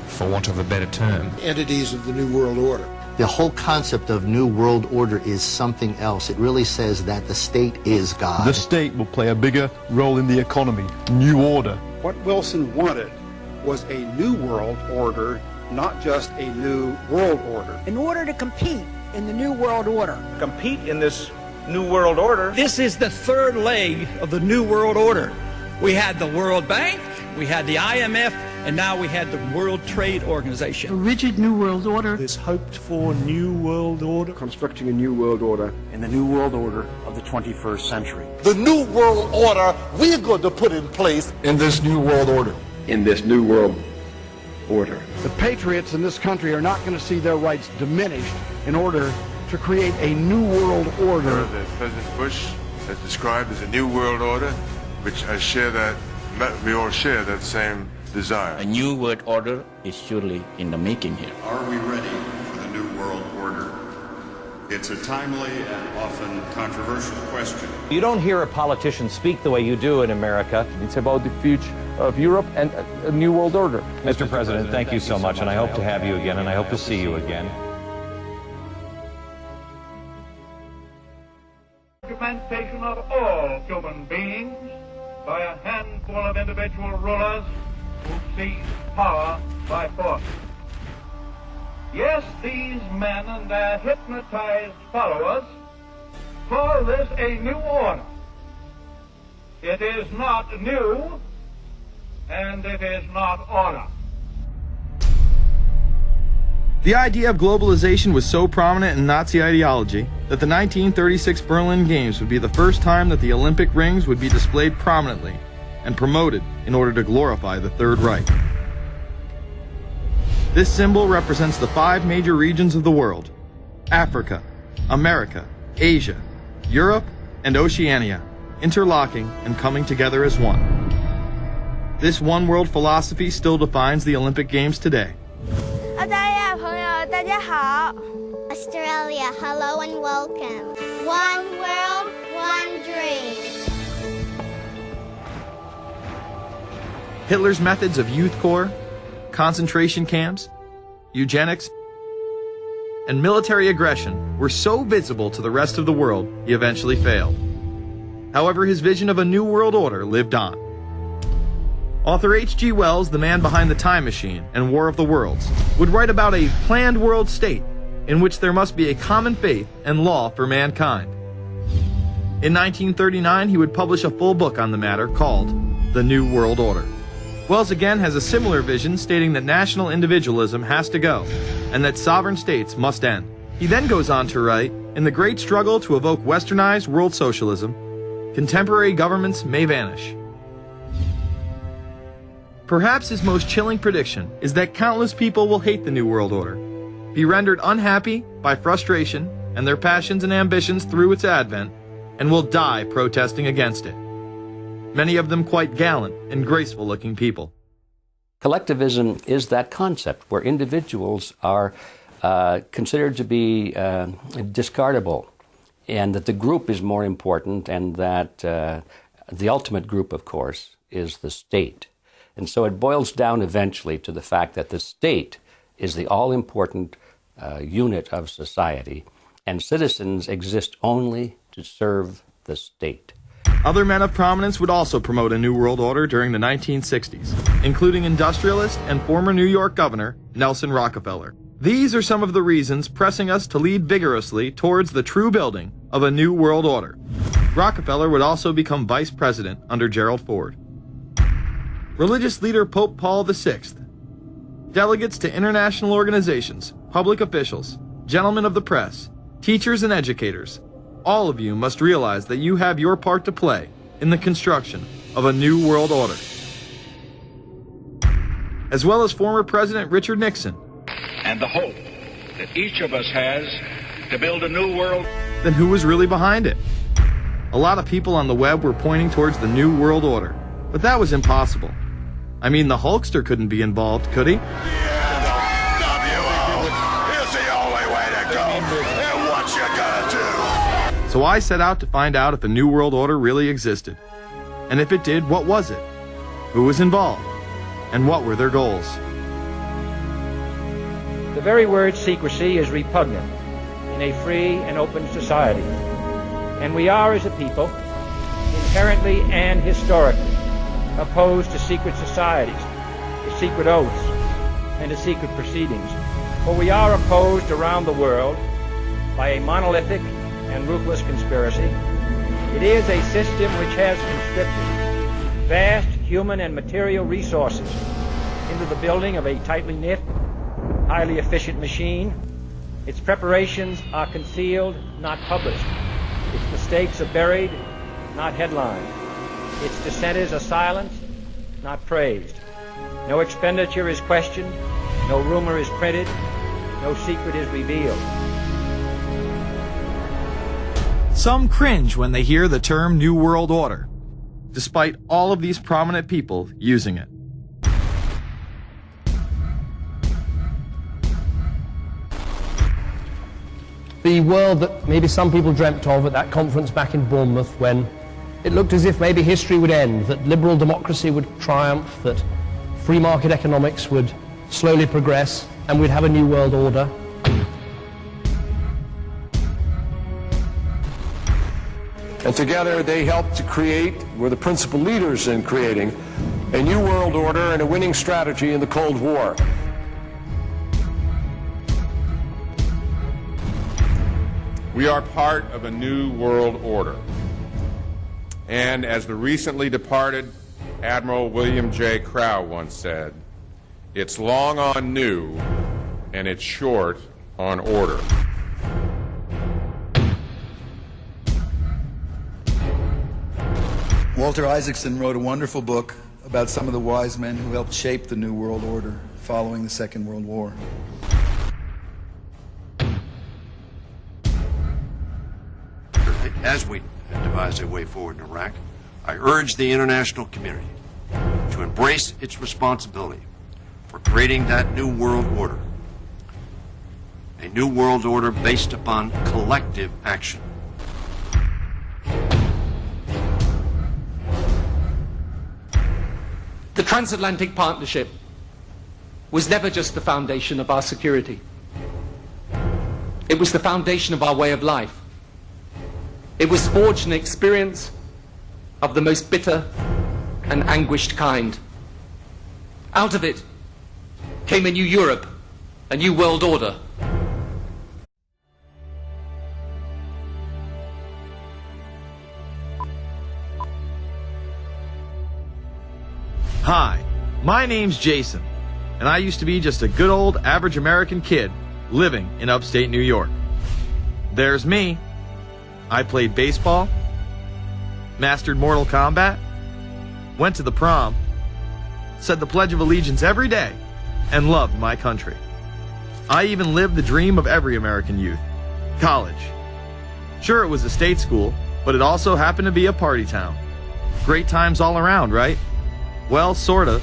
for want of a better term. Entities of the new world order. The whole concept of new world order is something else. It really says that the state is God. The state will play a bigger role in the economy. New order. What Wilson wanted was a new world order, not just a new world order. In order to compete in the New World Order. Compete in this New World Order. This is the third leg of the New World Order. We had the World Bank, we had the IMF, and now we had the World Trade Organization. A rigid New World Order. This hoped-for New World Order. Constructing a new world order in the New World Order of the 21st century. The new world order we're going to put in place in this New World Order. In this new world order. The patriots in this country are not going to see their rights diminished in order to create a new world order. That President Bush has described as a new world order, which we all share that same desire. A new world order is surely in the making here. Are we ready for the new world order? It's a timely and often controversial question. You don't hear a politician speak the way you do in America. It's about the future of Europe and a new world order. Mr. President, thank you so much, and I hope to have you again, and I hope to see you again. Fragmentation of all human beings by a handful of individual rulers who seize power by force. Yes, these men and their hypnotized followers call this a new order. It is not new, and it is not order. The idea of globalization was so prominent in Nazi ideology that the 1936 Berlin Games would be the first time that the Olympic rings would be displayed prominently and promoted in order to glorify the Third Reich. This symbol represents the 5 major regions of the world: Africa, America, Asia, Europe, and Oceania, interlocking and coming together as one. This one world philosophy still defines the Olympic Games today. Australia, hello and welcome. One world, one dream. Hitler's methods of youth corps, concentration camps, eugenics, and military aggression were so visible to the rest of the world, he eventually failed. However, his vision of a new world order lived on. Author H.G. Wells, the man behind The Time Machine and War of the Worlds, would write about a planned world state in which there must be a common faith and law for mankind. In 1939, he would publish a full book on the matter called The New World Order. Wells again has a similar vision, stating that national individualism has to go and that sovereign states must end. He then goes on to write, in the great struggle to evoke westernized world socialism, contemporary governments may vanish. Perhaps his most chilling prediction is that countless people will hate the New World Order, be rendered unhappy by frustration and their passions and ambitions through its advent, and will die protesting against it. Many of them quite gallant and graceful-looking people. Collectivism is that concept where individuals are considered to be discardable, and that the group is more important, and that the ultimate group, of course, is the state. And so it boils down eventually to the fact that the state is the all-important unit of society, and citizens exist only to serve the state. Other men of prominence would also promote a New World Order during the 1960s, including industrialist and former New York Governor Nelson Rockefeller. These are some of the reasons pressing us to lead vigorously towards the true building of a New World Order. Rockefeller would also become vice president under Gerald Ford. Religious leader Pope Paul VI, delegates to international organizations, public officials, gentlemen of the press, teachers and educators, all of you must realize that you have your part to play in the construction of a new world order. As well as former President Richard Nixon. And the hope that each of us has to build a new world. Then who was really behind it? A lot of people on the web were pointing towards the New World Order, but that was impossible. I mean, the Hulkster couldn't be involved, could he? Is the only way to go, and what you gonna do? So I set out to find out if a New World Order really existed. And if it did, what was it? Who was involved? And what were their goals? The very word secrecy is repugnant in a free and open society. And we are, as a people, inherently and historically opposed to secret societies, to secret oaths, and to secret proceedings. For we are opposed around the world by a monolithic and ruthless conspiracy. It is a system which has conscripted vast human and material resources into the building of a tightly knit, highly efficient machine. Its preparations are concealed, not published. Its mistakes are buried, not headlined. Its dissenters are silenced, not praised. No expenditure is questioned, no rumor is printed, no secret is revealed. Some cringe when they hear the term New World Order, despite all of these prominent people using it. The world that maybe some people dreamt of at that conference back in Bournemouth, when it looked as if maybe history would end, that liberal democracy would triumph, that free market economics would slowly progress, and we'd have a new world order. And together they helped to create, were the principal leaders in creating, a new world order and a winning strategy in the Cold War. We are part of a new world order. And as the recently departed Admiral William J. Crowe once said, it's long on new and it's short on order. Walter Isaacson wrote a wonderful book about some of the wise men who helped shape the New World Order following the Second World War. As we devise a way forward in Iraq, I urge the international community to embrace its responsibility for creating that new world order. A new world order based upon collective action. The transatlantic partnership was never just the foundation of our security. It was the foundation of our way of life. It was forged an experience of the most bitter and anguished kind. Out of it came a new Europe, a new world order. Hi, my name's Jason, and I used to be just a good old average American kid living in upstate New York. There's me. I played baseball, mastered Mortal Kombat, went to the prom, said the Pledge of Allegiance every day, and loved my country. I even lived the dream of every American youth, college. Sure, it was a state school, but it also happened to be a party town. Great times all around, right? Well, sort of.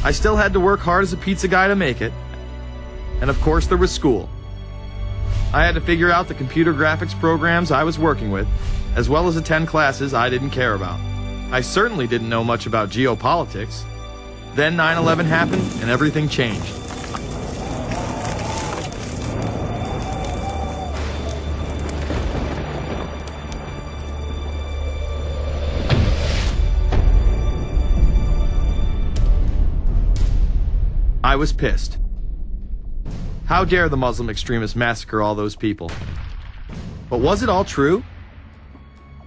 I still had to work hard as a pizza guy to make it. And of course there was school. I had to figure out the computer graphics programs I was working with, as well as attend classes I didn't care about. I certainly didn't know much about geopolitics. Then 9/11 happened and everything changed. I was pissed. How dare the Muslim extremists massacre all those people? But was it all true?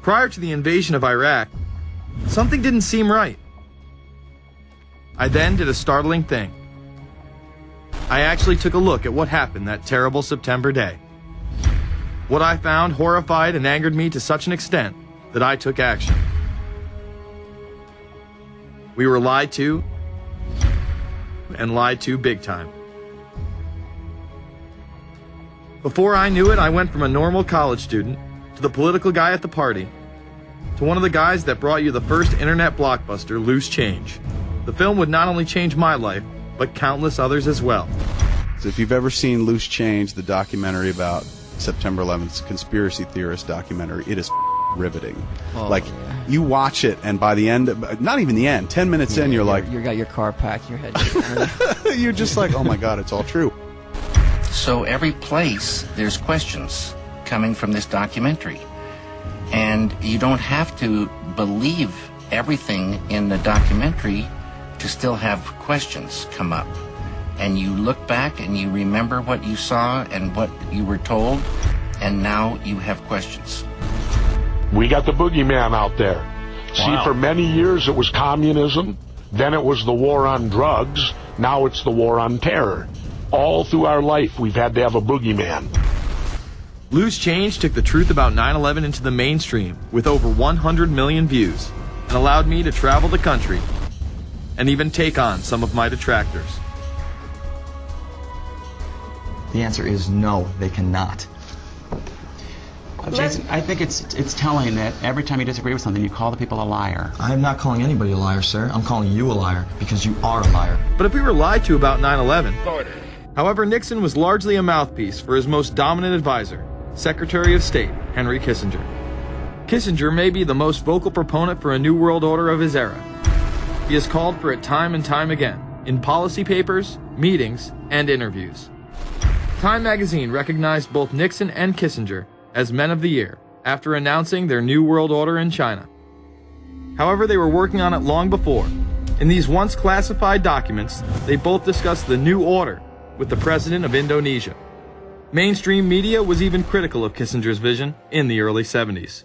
Prior to the invasion of Iraq, something didn't seem right. I then did a startling thing. I actually took a look at what happened that terrible September day. What I found horrified and angered me to such an extent that I took action. We were lied to, and lied to big time. Before I knew it, I went from a normal college student to the political guy at the party to one of the guys that brought you the first internet blockbuster, Loose Change. The film would not only change my life, but countless others as well. So if you've ever seen Loose Change, the documentary about September 11th, conspiracy theorist documentary, it is riveting. Oh, like, yeah. You watch it, and by the end, not even the end, 10 minutes in, you're like... You got your car packed, your head... You're just like, oh my God, it's all true. So every place, there's questions coming from this documentary. And you don't have to believe everything in the documentary to still have questions come up. And you look back and you remember what you saw and what you were told, and now you have questions. We got the boogeyman out there. Wow. See, for many years it was communism, then it was the war on drugs, now it's the war on terror. All through our life we've had to have a boogeyman. Loose Change took the truth about 9/11 into the mainstream with over 100 million views and allowed me to travel the country and even take on some of my detractors. The answer is no, they cannot. Jason, I think it's telling that every time you disagree with something, you call the people a liar. I'm not calling anybody a liar, sir. I'm calling you a liar because you are a liar. But if we were lied to about 9/11... However, Nixon was largely a mouthpiece for his most dominant advisor, Secretary of State Henry Kissinger. Kissinger may be the most vocal proponent for a new world order of his era. He has called for it time and time again, in policy papers, meetings, and interviews. Time magazine recognized both Nixon and Kissinger as Men of the Year after announcing their new world order in China. However, they were working on it long before. In these once classified documents, they both discussed the new order with the president of Indonesia. Mainstream media was even critical of Kissinger's vision in the early 70s.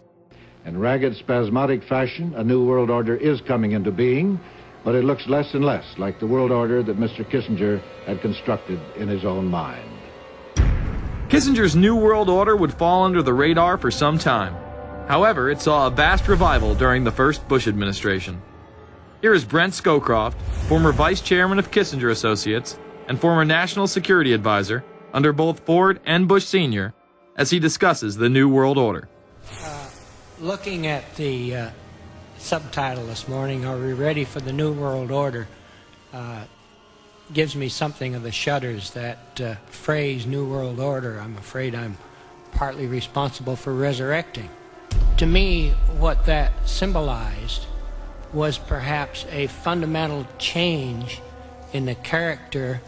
In ragged, spasmodic fashion, a new world order is coming into being, but it looks less and less like the world order that Mr. Kissinger had constructed in his own mind. Kissinger's New World Order would fall under the radar for some time. However, it saw a vast revival during the first Bush administration. Here is Brent Scowcroft, former vice chairman of Kissinger Associates and former national security advisor under both Ford and Bush Sr., as he discusses the New World Order. Looking at the subtitle this morning, Are We Ready for the New World Order? Gives me something of the shudders. That phrase, New World Order, I'm afraid I'm partly responsible for resurrecting. To me, what that symbolized was perhaps a fundamental change in the character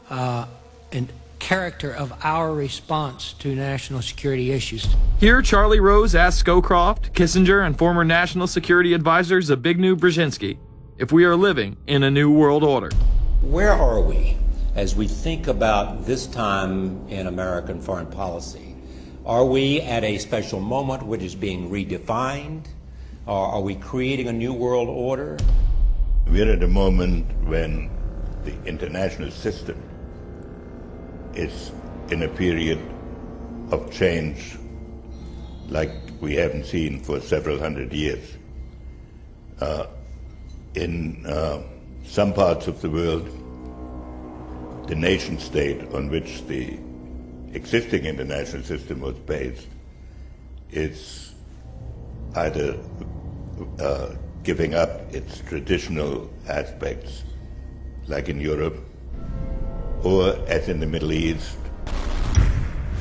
of our response to national security issues. Here, Charlie Rose asked Scowcroft, Kissinger, and former national security advisor Zbigniew Brzezinski if we are living in a new world order. Where are we as we think about this time in American foreign policy? Are we at a special moment which is being redefined? Or are we creating a new world order? We're at a moment when the international system is in a period of change like we haven't seen for several hundred years. In some parts of the world, the nation state on which the existing international system was based is either giving up its traditional aspects, like in Europe, or as in the Middle East.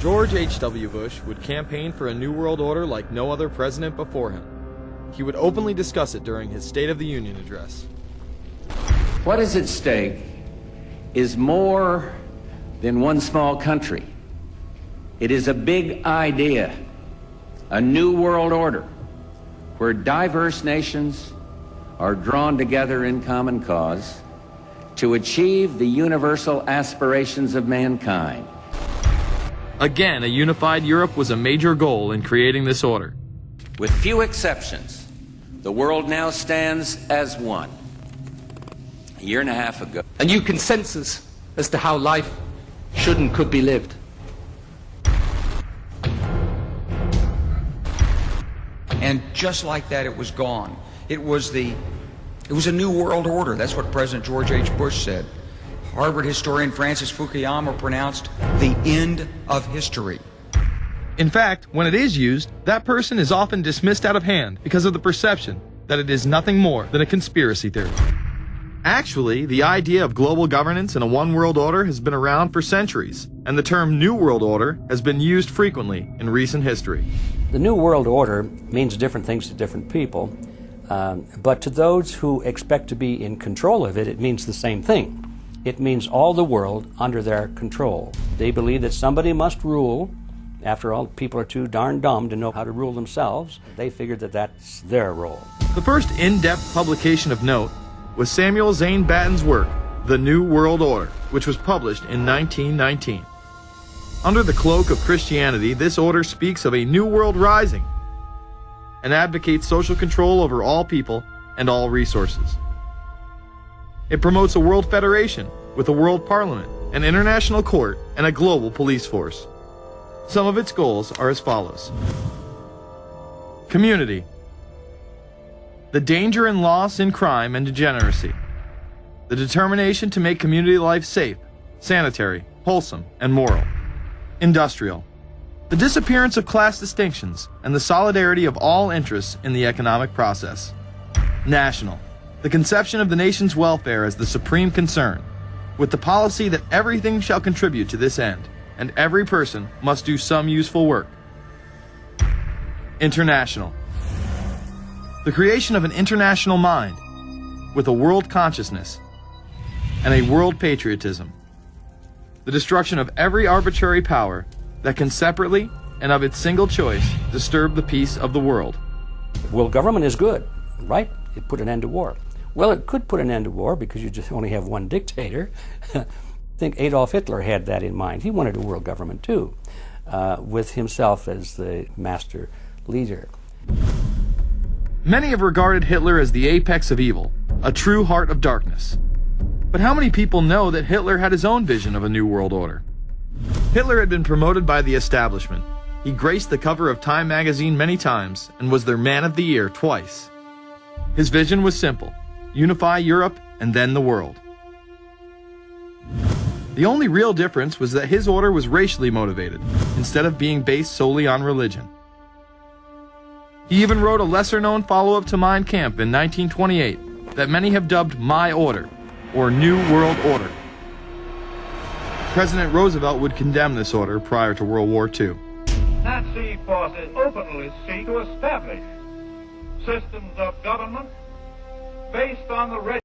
George H.W. Bush would campaign for a new world order like no other president before him. He would openly discuss it during his State of the Union address. What is at stake is more than one small country. It is a big idea, a new world order, where diverse nations are drawn together in common cause to achieve the universal aspirations of mankind. Again, a unified Europe was a major goal in creating this order. With few exceptions, the world now stands as one. A year and a half ago, a new consensus as to how life should and could be lived. And just like that, it was gone. It was a new world order. That's what President George H. Bush said. Harvard historian Francis Fukuyama pronounced the end of history. In fact, when it is used, that person is often dismissed out of hand because of the perception that it is nothing more than a conspiracy theory. Actually, the idea of global governance in a one world order has been around for centuries, and the term New World Order has been used frequently in recent history. The New World Order means different things to different people, but to those who expect to be in control of it, it means the same thing. It means all the world under their control. They believe that somebody must rule. After all, people are too darn dumb to know how to rule themselves. They figured that that's their role. The first in-depth publication of note was Samuel Zane Batten's work, The New World Order, which was published in 1919. Under the cloak of Christianity, this order speaks of a new world rising and advocates social control over all people and all resources. It promotes a world federation with a world parliament, an international court, and a global police force. Some of its goals are as follows. Community. The danger and loss in crime and degeneracy. The determination to make community life safe, sanitary, wholesome, and moral. Industrial. The disappearance of class distinctions and the solidarity of all interests in the economic process. National. The conception of the nation's welfare as the supreme concern, with the policy that everything shall contribute to this end, and every person must do some useful work. International. The creation of an international mind, with a world consciousness, and a world patriotism. The destruction of every arbitrary power that can separately and of its single choice disturb the peace of the world. Well, government is good, right? It put an end to war. Well, it could put an end to war because you just only have one dictator. I think Adolf Hitler had that in mind. He wanted a world government too, with himself as the master leader. Many have regarded Hitler as the apex of evil, a true heart of darkness. But how many people know that Hitler had his own vision of a new world order? Hitler had been promoted by the establishment. He graced the cover of Time magazine many times and was their Man of the Year twice. His vision was simple: unify Europe and then the world. The only real difference was that his order was racially motivated, instead of being based solely on religion. He even wrote a lesser-known follow-up to Mein Kampf in 1928 that many have dubbed My Order, or New World Order. President Roosevelt would condemn this order prior to World War II. Nazi forces openly seek to establish systems of government based on the